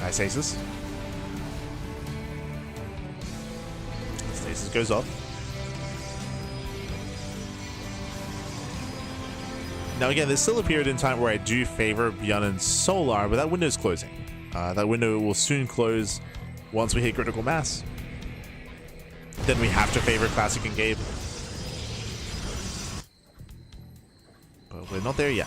Nice aces. Stasis goes off. Now again, there's still a period in time where I do favor Beyond and Solar, but that window is closing. That window will soon close once we hit critical mass. Then we have to favor Classic and Gabe. But we're not there yet.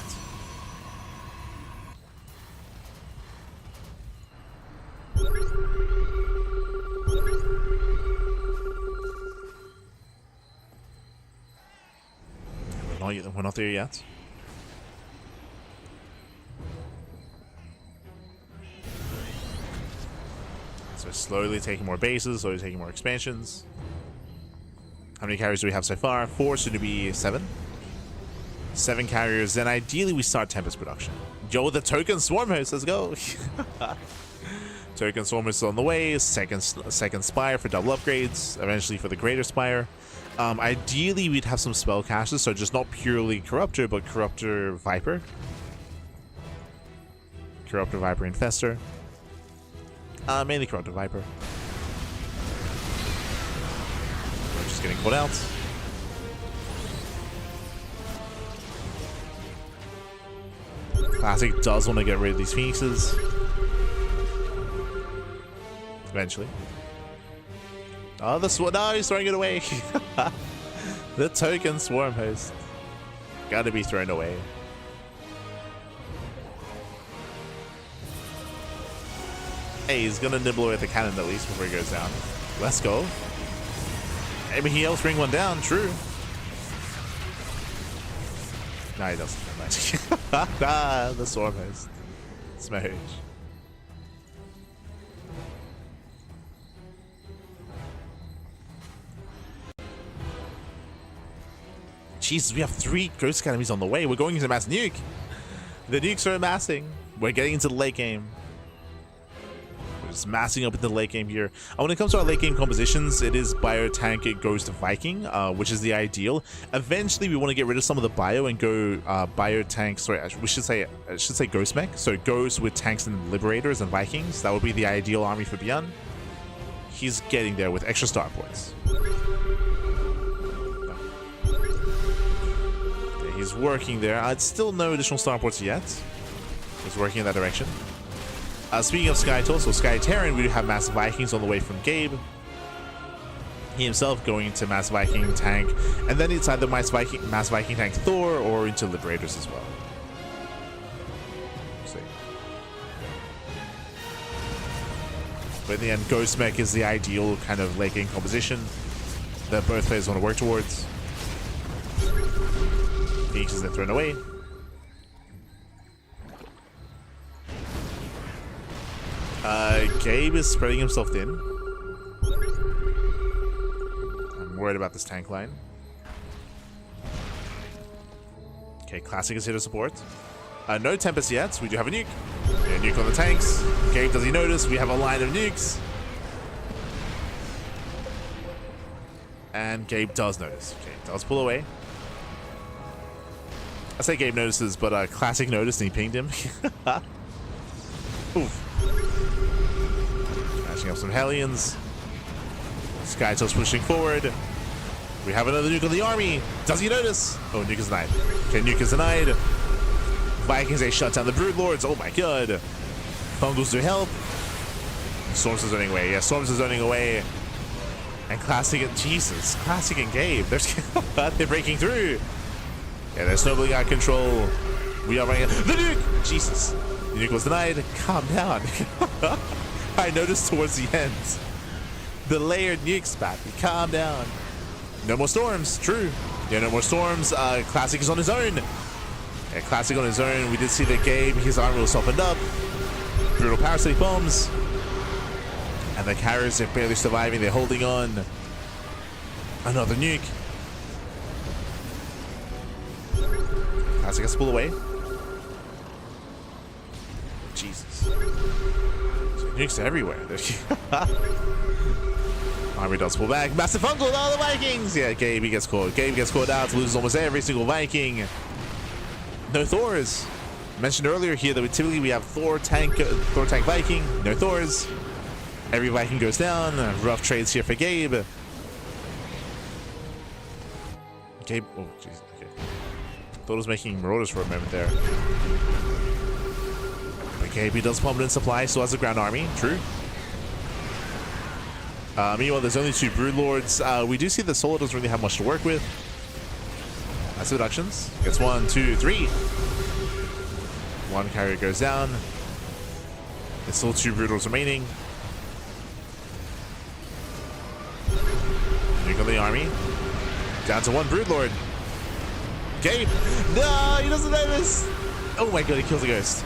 We're not there yet. So slowly taking more bases, slowly taking more expansions. How many carriers do we have so far? 4, soon to be 7. 7 carriers, then ideally we start Tempest production. Yo, the token Swarm Host, let's go! Token Swarm Host is on the way, second Spire for double upgrades, eventually for the Greater Spire. Ideally we'd have some spell caches, so just not purely Corruptor, but Corruptor Viper. Corruptor Viper Infestor. Mainly Corruptor Viper. We're just getting caught out. Classic does want to get rid of these Phoenixes. Eventually. Oh, no, he's throwing it away. The token Swarm Host. Gotta be thrown away. Hey, he's gonna nibble away at the cannon at least before he goes down. Let's go. Maybe he helps bring one down, true. No, he doesn't. The Swarm Host. Smash. Jesus, we have 3 Ghost Academies on the way. We're going into mass nuke. The nukes are amassing. We're getting into the late game. We're just massing up into the late game here. When it comes to our late game compositions, it is Bio Tank, it goes to Viking, which is the ideal. Eventually, we want to get rid of some of the Bio and go Bio Tank. Sorry, I should say Ghost Mech. So Ghost with tanks and Liberators and Vikings. That would be the ideal army for Beyond. He's getting there with extra star points. He's working there. It's still no additional starports yet. He's working in that direction. Speaking of Skytos, so Sky Terran, we do have Mass Vikings on the way from Gabe. He himself going into Mass Viking tank, and then it's either Mass Viking tank Thor or into Liberators as well. See. But in the end, Ghost Mech is the ideal kind of late game composition that both players want to work towards. Phoenixes are thrown away. Gabe is spreading himself thin. I'm worried about this tank line. Okay, Classic is here to support. No Tempest yet. We do have a nuke. A nuke on the tanks. Gabe, does he notice? We have a line of nukes. And Gabe does notice. Okay, does pull away. I say Gabe notices, but Classic noticed and he pinged him. Oof. Smashing up some Hellions. Skytos pushing forward. We have another nuke on the army. Does he notice? Oh, nuke is denied. Okay, nuke is denied. Vikings, they shut down the Broodlords. Oh my god. Fungals to help. Storms is zoning away. Yeah, Storms is zoning away. And Classic and Jesus. Classic and Gabe. They're breaking through. Yeah, they're snowballing out of control. We are running out. The nuke! Jesus. The nuke was denied. Calm down. I noticed towards the end. The layered nuke spat. Calm down. No more storms. True. Yeah, no more storms. Classic is on his own. Yeah, Classic on his own. We did see the Gabe. His armor was softened up. Brutal parasite bombs. And the carriers are barely surviving. They're holding on. Another nuke. Classic has to pull away. Jesus. Nukes everywhere. Army does pull back. Massive Fungal, all the Vikings! Yeah, Gabe, he gets caught. Gabe gets caught out, loses almost every single Viking. No Thors. Mentioned earlier here that we have Thor tank Viking, no Thors. Every Viking goes down. Rough trades here for Gabe. Gabe, oh jeez, okay. Thought it was making Marauders for a moment there. But Gabe, he does plummet in supply, so has a ground army, true. Meanwhile, there's only 2 Broodlords. We do see that Solo doesn't really have much to work with. That's the reductions. Gets 1, 2, 3. 1 carrier goes down. There's still 2 Broodlords remaining. Nuke on the army. Down to 1 Broodlord. Gabe! No, he doesn't notice! Oh my god, he kills the ghost.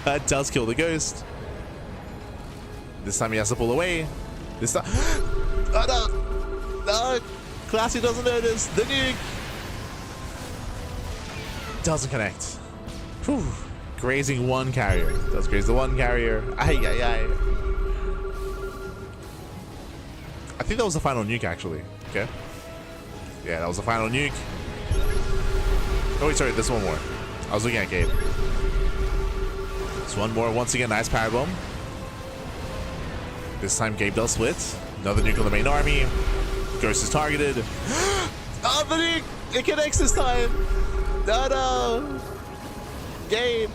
That does kill the ghost. This time he has to pull away. This time. Oh no! No! Classy doesn't notice. The nuke! Doesn't connect. Whew. Grazing 1 carrier. Does graze the 1 carrier. Ay, ay, ay. I think that was the final nuke, actually. Okay. Yeah, that was the final nuke. Oh, wait, sorry. There's 1 more. I was looking at Gabe. There's 1 more. Once again, nice power bomb. This time, Gabe does split. Another nuke on the main army. Ghost is targeted. Oh, the nuke! It connects this time. No, no. Gabe.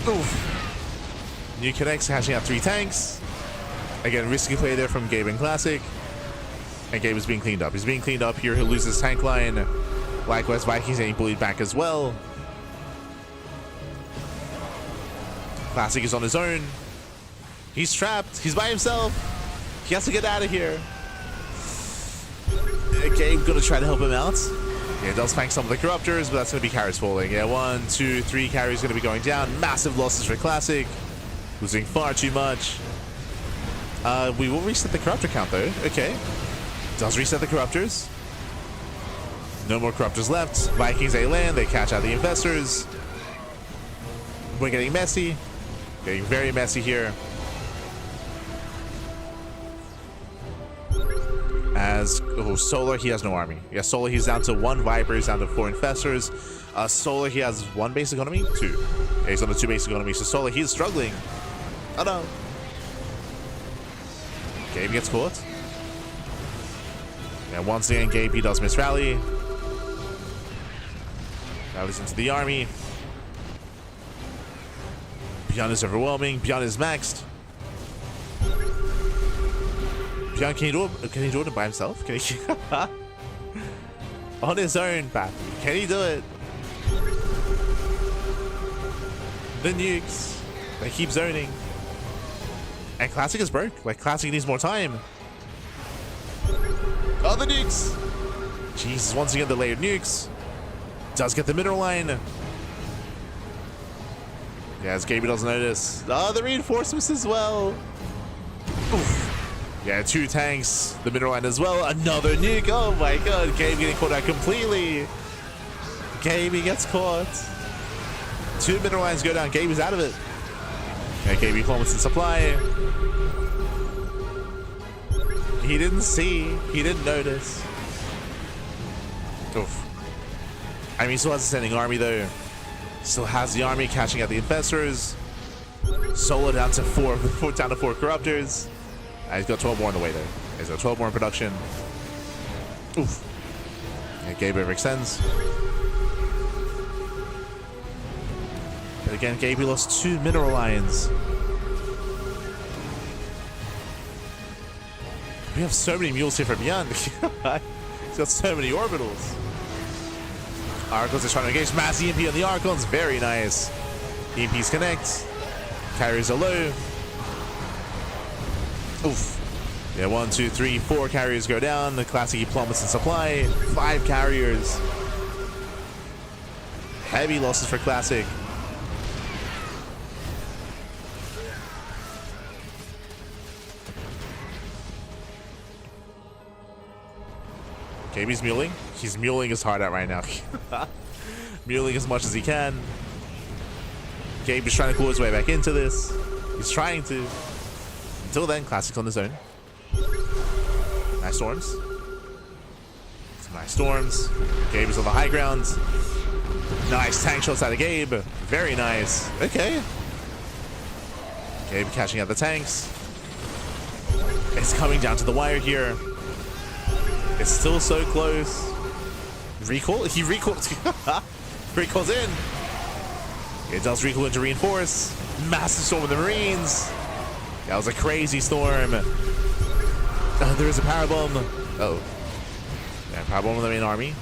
Oof. Nuke connects, catching out 3 tanks. Again, risky play there from Gabe in Classic. And Gabe is being cleaned up. He's being cleaned up here. He'll lose his tank line. Likewise, Vikings getting bullied back as well. Classic is on his own. He's trapped. He's by himself. He has to get out of here. Gabe gonna try to help him out. Yeah, it does flank some of the Corruptors, but that's gonna be carries falling. Yeah, 1, 2, 3 carries gonna be going down. Massive losses for Classic. Losing far too much. We will reset the Corruptor count though. Okay. Does reset the Corruptors. No more Corruptors left. Vikings, they land. They catch out the Infestors. We're getting messy. Getting very messy here. As Solar, he has no army. Yeah, Solar, he's down to 1 Viper. He's down to 4 Infestors. Solar, he has 1 basic economy? 2. Yeah, he's on the 2 basic economy. So Solar, he's struggling. Oh no. Gabe gets caught. Yeah, once again, Gabe, he does miss rally. Rallies into the army. Beyond is overwhelming. Beyond is maxed. Beyond, can he do it by himself? Can he? On his own, Pappy. Can he do it? The nukes. They keep zoning. And Classic is broke. Like, Classic needs more time. Oh, the nukes! Jesus, once again, the layered nukes. Does get the mineral line. Yeah, as Gabe doesn't notice. Oh, the reinforcements as well. Oof. Yeah, 2 tanks. The mineral line as well. Another nuke. Oh my god. Gabe getting caught out completely. Gabe, he gets caught. 2 mineral lines go down. Gabe is out of it. Yeah, Gabe plummets in supply. He didn't see. He didn't notice. Oof. I mean, he still has a standing army though. Still has the army catching at the Infestors. Solo down to 4 Corruptors. He's got 12 more on the way though. He's got 12 more in production. Oof. Yeah, Gabe overextends. But again, Gabe lost 2 mineral lines. We have so many mules here from Beyond. He's got so many orbitals. Archons is trying to engage. Mass EMP on the Archons. Very nice. EMPs connect. Carriers are low. Oof. Yeah, 1, 2, 3, 4 carriers go down. The Classic plummets in supply. 5 carriers. Heavy losses for Classic. Gabe's muling. He's muling his heart out right now. Muling as much as he can. Gabe is trying to claw his way back into this. He's trying to. Until then, Classic's on his own. Nice storms. Some nice storms. Gabe is on the high ground. Nice tank shots out of Gabe. Very nice. Okay. Gabe catching out the tanks. It's coming down to the wire here. It's still so close. Recall? He recalls. Recalls in. It does recall into reinforce. Massive storm with the Marines. That was a crazy storm. There is a power bomb. Oh. Yeah, power bomb on the main army.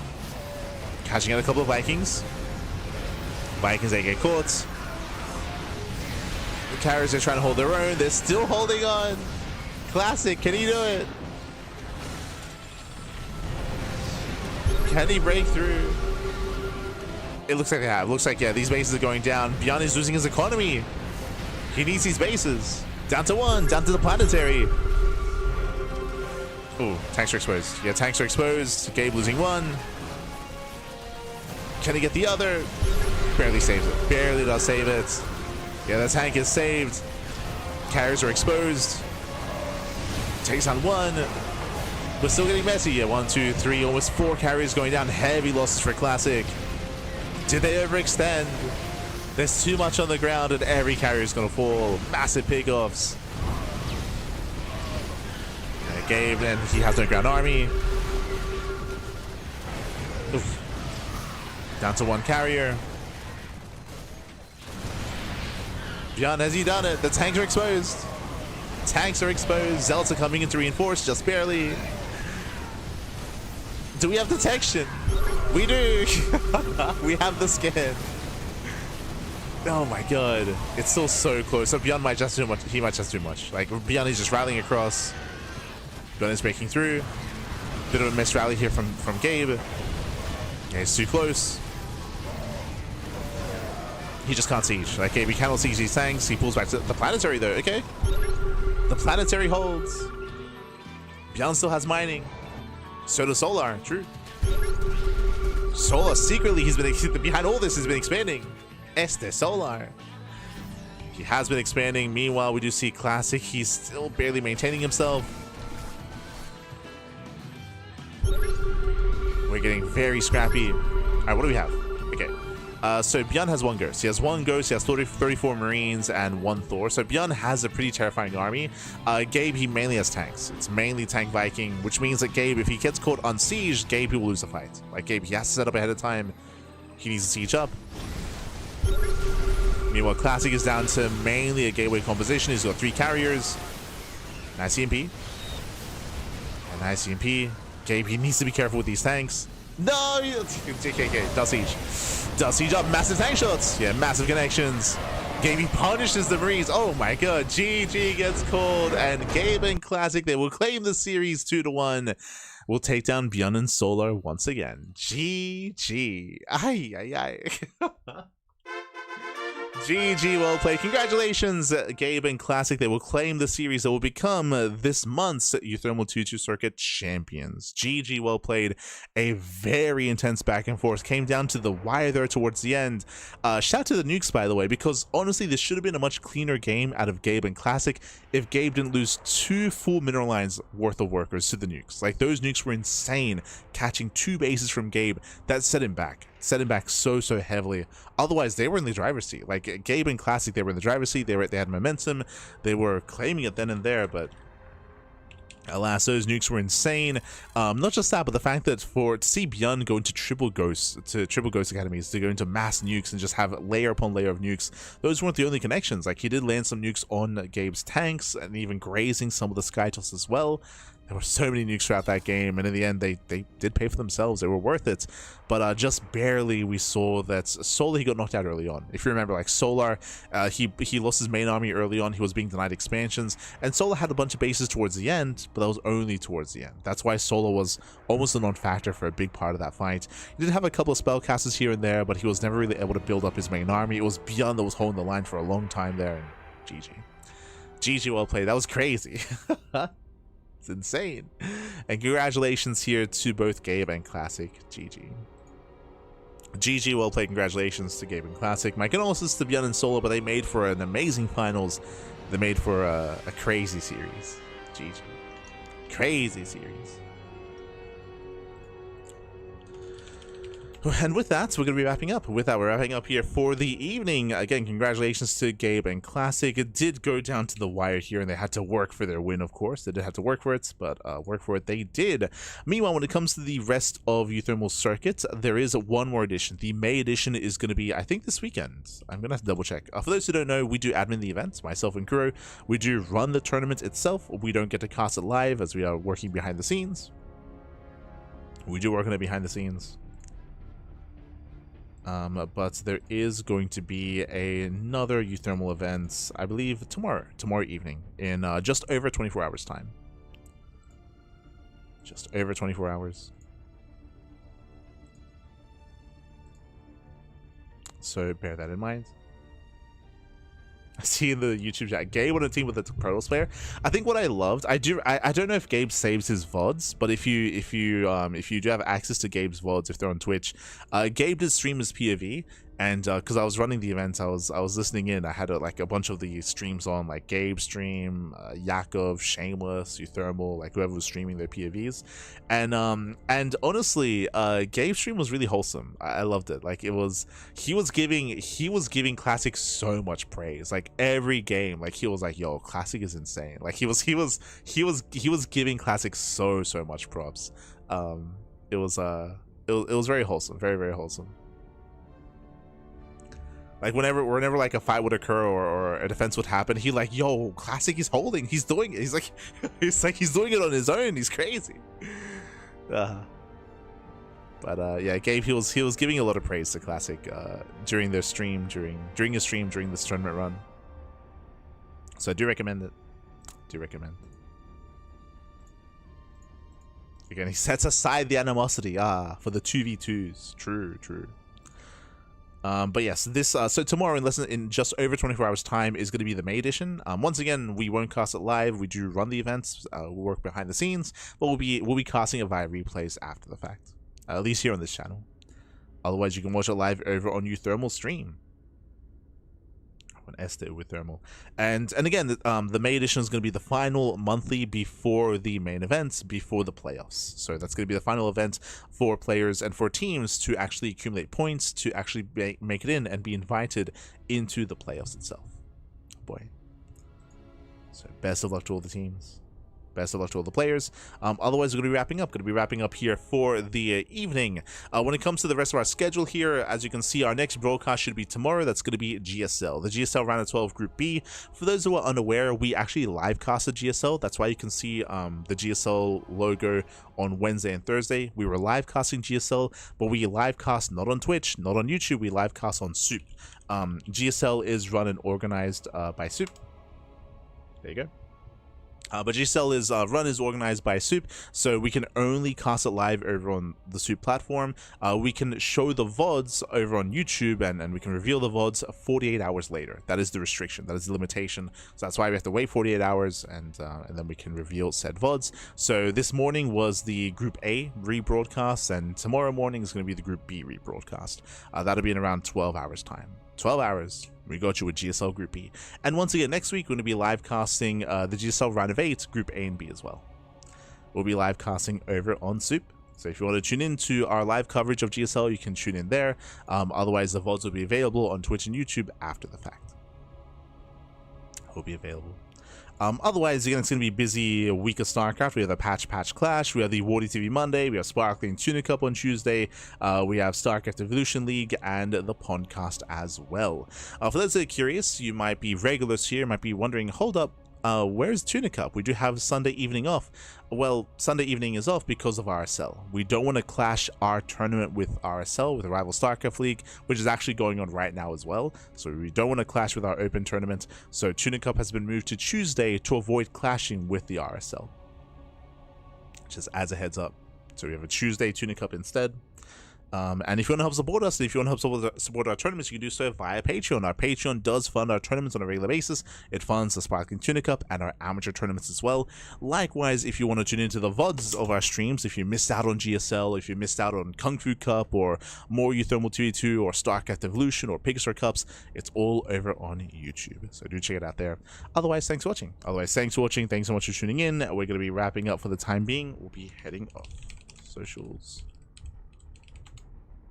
Catching out a couple of Vikings. Vikings, they get caught. The carriers are trying to hold their own. They're still holding on. Classic, can he do it? Can he break through? It looks like they have. Looks like, yeah, these bases are going down. Beyond is losing his economy. He needs these bases. Down to one, down to the planetary. Oh, tanks are exposed. Yeah, tanks are exposed. Gabe losing one. Can he get the other? Barely saves it. Barely does save it. Yeah, the tank is saved. Carriers are exposed. Takes on one. We're still getting messy. Yeah, 1, 2, 3, almost 4 carriers going down. Heavy losses for Classic. Did they overextend? There's too much on the ground and every carrier is going to fall. Massive pickoffs. Yeah, Gabe, and he has no ground army. Oof. Down to 1 carrier. Beyond, has he done it? The tanks are exposed. Tanks are exposed. Zealots are coming in to reinforce, just barely. Do we have detection? We do. We have the skin. Oh my god. It's still so close. So Beyond might just do much. He might just do much. Like, Beyond is just rallying across. Beyond is breaking through. Bit of a missed rally here from Gabe. Yeah, it's too close. He just can't siege. Like, Gabe, he cannot siege these tanks. He pulls back to the planetary, though. Okay. The planetary holds. Beyond still has mining. So does Solar. True. Solar, secretly, he's been behind all this, has been expanding. Solar. He has been expanding. Meanwhile, we do see Classic. He's still barely maintaining himself. We're getting very scrappy. All right, what do we have? Okay. So Beyond has 1 Ghost. He has 1 Ghost, he has 34 Marines, and 1 Thor. So Beyond has a pretty terrifying army. Gabe, he mainly has tanks. It's mainly tank Viking, which means that Gabe, if he gets caught on siege, Gabe, he will lose the fight. Like, Gabe, he has to set up ahead of time. He needs to siege up. Meanwhile, Classic is down to mainly a gateway composition. He's got 3 carriers. Nice EMP. And nice EMP. Gabe, he needs to be careful with these tanks. No! Okay, does siege. Does siege up. Massive tank shots. Yeah, massive connections. Gabe, he punishes the Marines. Oh my god. GG gets called. And Gabe and Classic, they will claim the series 2-1. We'll take down Beyond and Solar once again. GG. Ay, ay, ay. GG, well played. Congratulations, Gabe and Classic. They will claim the series that will become this month's uThermal 2-2 Circuit champions. GG, well played. A very intense back and forth. Came down to the wire there towards the end. Shout out to the nukes, by the way, because honestly, this should have been a much cleaner game out of Gabe and Classic if Gabe didn't lose 2 full mineral lines worth of workers to the nukes. Like, those nukes were insane, catching 2 bases from Gabe. That set him back. Set him back so heavily. Otherwise, they were in the driver's seat. Like, Gabe and Classic, they were in the driver's seat. They had momentum. They were claiming it then and there, but alas, those nukes were insane. Not just that, but the fact that to see Beyond go into triple ghost academies, to go into mass nukes and just have layer upon layer of nukes, those weren't the only connections. Like, he did land some nukes on Gabe's tanks and even grazing some of the Skytoss as well. There were so many nukes throughout that game, and in the end, they did pay for themselves. They were worth it. But just barely, we saw that Solar, he got knocked out early on. If you remember, like, Solar, he lost his main army early on. He was being denied expansions, and Solar had a bunch of bases towards the end, but that was only towards the end. That's why Solar was almost a non-factor for a big part of that fight. He did have a couple of spellcasters here and there, but he was never really able to build up his main army. It was Beyond that was holding the line for a long time there, and GG. GG, well played. That was crazy. It's insane. And congratulations here to both Gabe and Classic. GG. GG, well played. Congratulations to Gabe and Classic. My condolences to Bjorn and Solo, but they made for an amazing finals. They made for a crazy series. GG. Crazy series. And with that, we're going to be wrapping up. With that, we're wrapping up here for the evening. Again, congratulations to Gabe and Classic. It did go down to the wire here, and they had to work for their win, of course. They did have to work for it, but work for it they did. Meanwhile, when it comes to the rest of uThermal circuits, there is one more edition. The May edition is going to be, I think, this weekend. I'm going to have to double check. For those who don't know, we do admin the events, myself and Kuro. We do run the tournament itself. We don't get to cast it live as we are working behind the scenes. We do work on it behind the scenes. But there is going to be another uThermal event, I believe, tomorrow evening in just over 24 hours time. Just over 24 hours. So bear that in mind. I see in the YouTube chat, Gabe on a team with a Protoss player. I think what I loved, I don't know if Gabe saves his VODs, but if you do have access to Gabe's VODs, if they're on Twitch, Gabe did stream his POV, and because I was running the event, I was listening in. I had like a bunch of the streams on, like Gabe's stream, Yakov, Shameless, uThermal, like whoever was streaming their POVs, and honestly, Gabe's stream was really wholesome. I loved it. Like he was giving Classic so much praise. Like every game, like he was like, "Yo, Classic is insane." Like he was giving Classic so much props. It was very wholesome, very wholesome. Like whenever like a fight would occur or a defense would happen, he like, yo, Classic is holding, he's doing it. He's like he's doing it on his own. He's crazy. But yeah, Gabe, he was giving a lot of praise to Classic during their stream, during his stream during this tournament run. So I do recommend it. Again, he sets aside the animosity for the 2v2s. True. But yes, this so tomorrow in just over 24 hours time is going to be the May edition. Once again, we won't cast it live. We do run the events. We'll work behind the scenes, but we'll be casting it via replays after the fact, at least here on this channel. Otherwise, you can watch it live over on uThermal stream. Esther uThermal, and again, the May edition is going to be the final monthly before the main events, before the playoffs. So that's going to be the final event for players and for teams to actually accumulate points to actually make it in and be invited into the playoffs itself. Oh boy. So best of luck to all the teams. Best of luck to all the players. Otherwise, we're going to be wrapping up here for the evening. When it comes to the rest of our schedule here, as you can see, our next broadcast should be tomorrow. That's going to be GSL, the GSL round of 12 Group B. For those who are unaware, we actually live casted GSL. That's why you can see the GSL logo on Wednesday and Thursday. We were live casting GSL, but we live cast not on Twitch, not on YouTube. We live cast on Soup. GSL is run and organized by Soup. There you go. But GSL is is organized by Soup, so we can only cast it live over on the Soup platform. We can show the VODs over on YouTube, and we can reveal the VODs 48 hours later. That is the restriction, that is the limitation. So that's why we have to wait 48 hours, and then we can reveal said VODs. So this morning was the Group A rebroadcast, and tomorrow morning is going to be the Group B rebroadcast. That'll be in around 12 hours time. 12 hours. We got you with GSL Group B. And once again, next week, we're going to be live casting the GSL round of 8, Group A and B as well. We'll be live casting over on Soup. So if you want to tune in to our live coverage of GSL, you can tune in there. Otherwise, the VODs will be available on Twitch and YouTube after the fact. Will be available. Otherwise, again, it's going to be a busy week of StarCraft. We have the Patch Clash, we have the Wardy TV Monday, we have Sparkling Tuna Cup on Tuesday, we have StarCraft Evolution League, and the Podcast as well. For those that are curious, you might be regulars here, might be wondering, hold up, where's Tuna Cup? We do have Sunday evening off. Well, Sunday evening is off because of RSL. We don't want to clash our tournament with RSL, with the Rival StarCraft League, which is actually going on right now as well. So we don't want to clash with our open tournament. So Tuna Cup has been moved to Tuesday to avoid clashing with the RSL. Just as a heads up. So we have a Tuesday Tuna Cup instead. And if you want to help support us, and if you want to help support our tournaments, you can do so via Patreon. Our Patreon does fund our tournaments on a regular basis. It funds the Sparkling Tuna Cup and our amateur tournaments as well. Likewise, if you want to tune into the VODs of our streams, if you missed out on GSL, if you missed out on Kung Fu Cup, or more uThermal 2v2, or StarCraft Evolution, or Pegasus Cups, it's all over on YouTube. So do check it out there. Otherwise, thanks for watching. Thanks so much for tuning in. We're going to be wrapping up for the time being. We'll be heading off. Socials.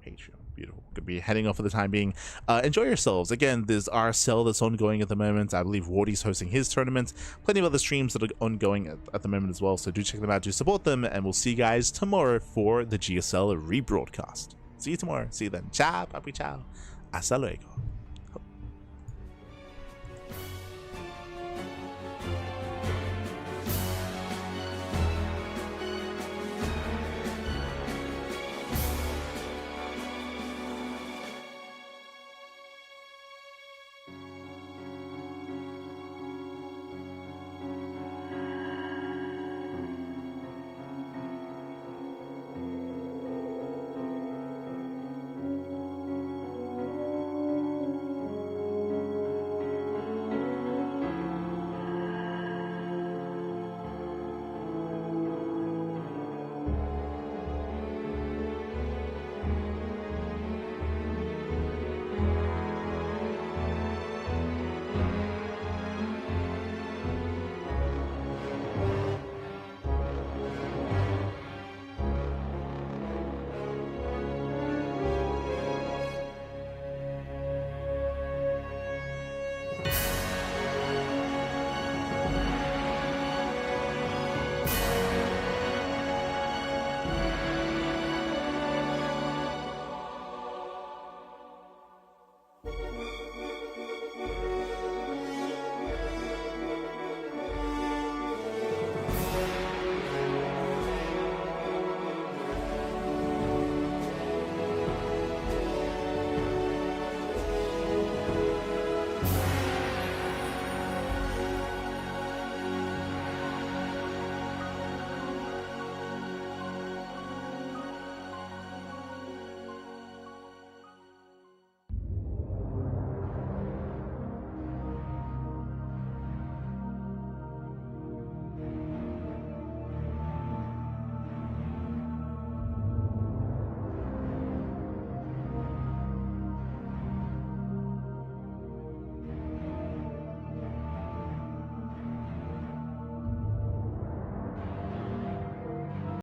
Patreon. Beautiful. Could be heading off for the time being. Enjoy yourselves. Again, there's RSL that's ongoing at the moment. I believe Wardy's hosting his tournament. Plenty of other streams that are ongoing at the moment as well. So do check them out, do support them, and we'll see you guys tomorrow for the GSL rebroadcast. See you tomorrow. See you then. Ciao, papi, ciao. Hasta luego.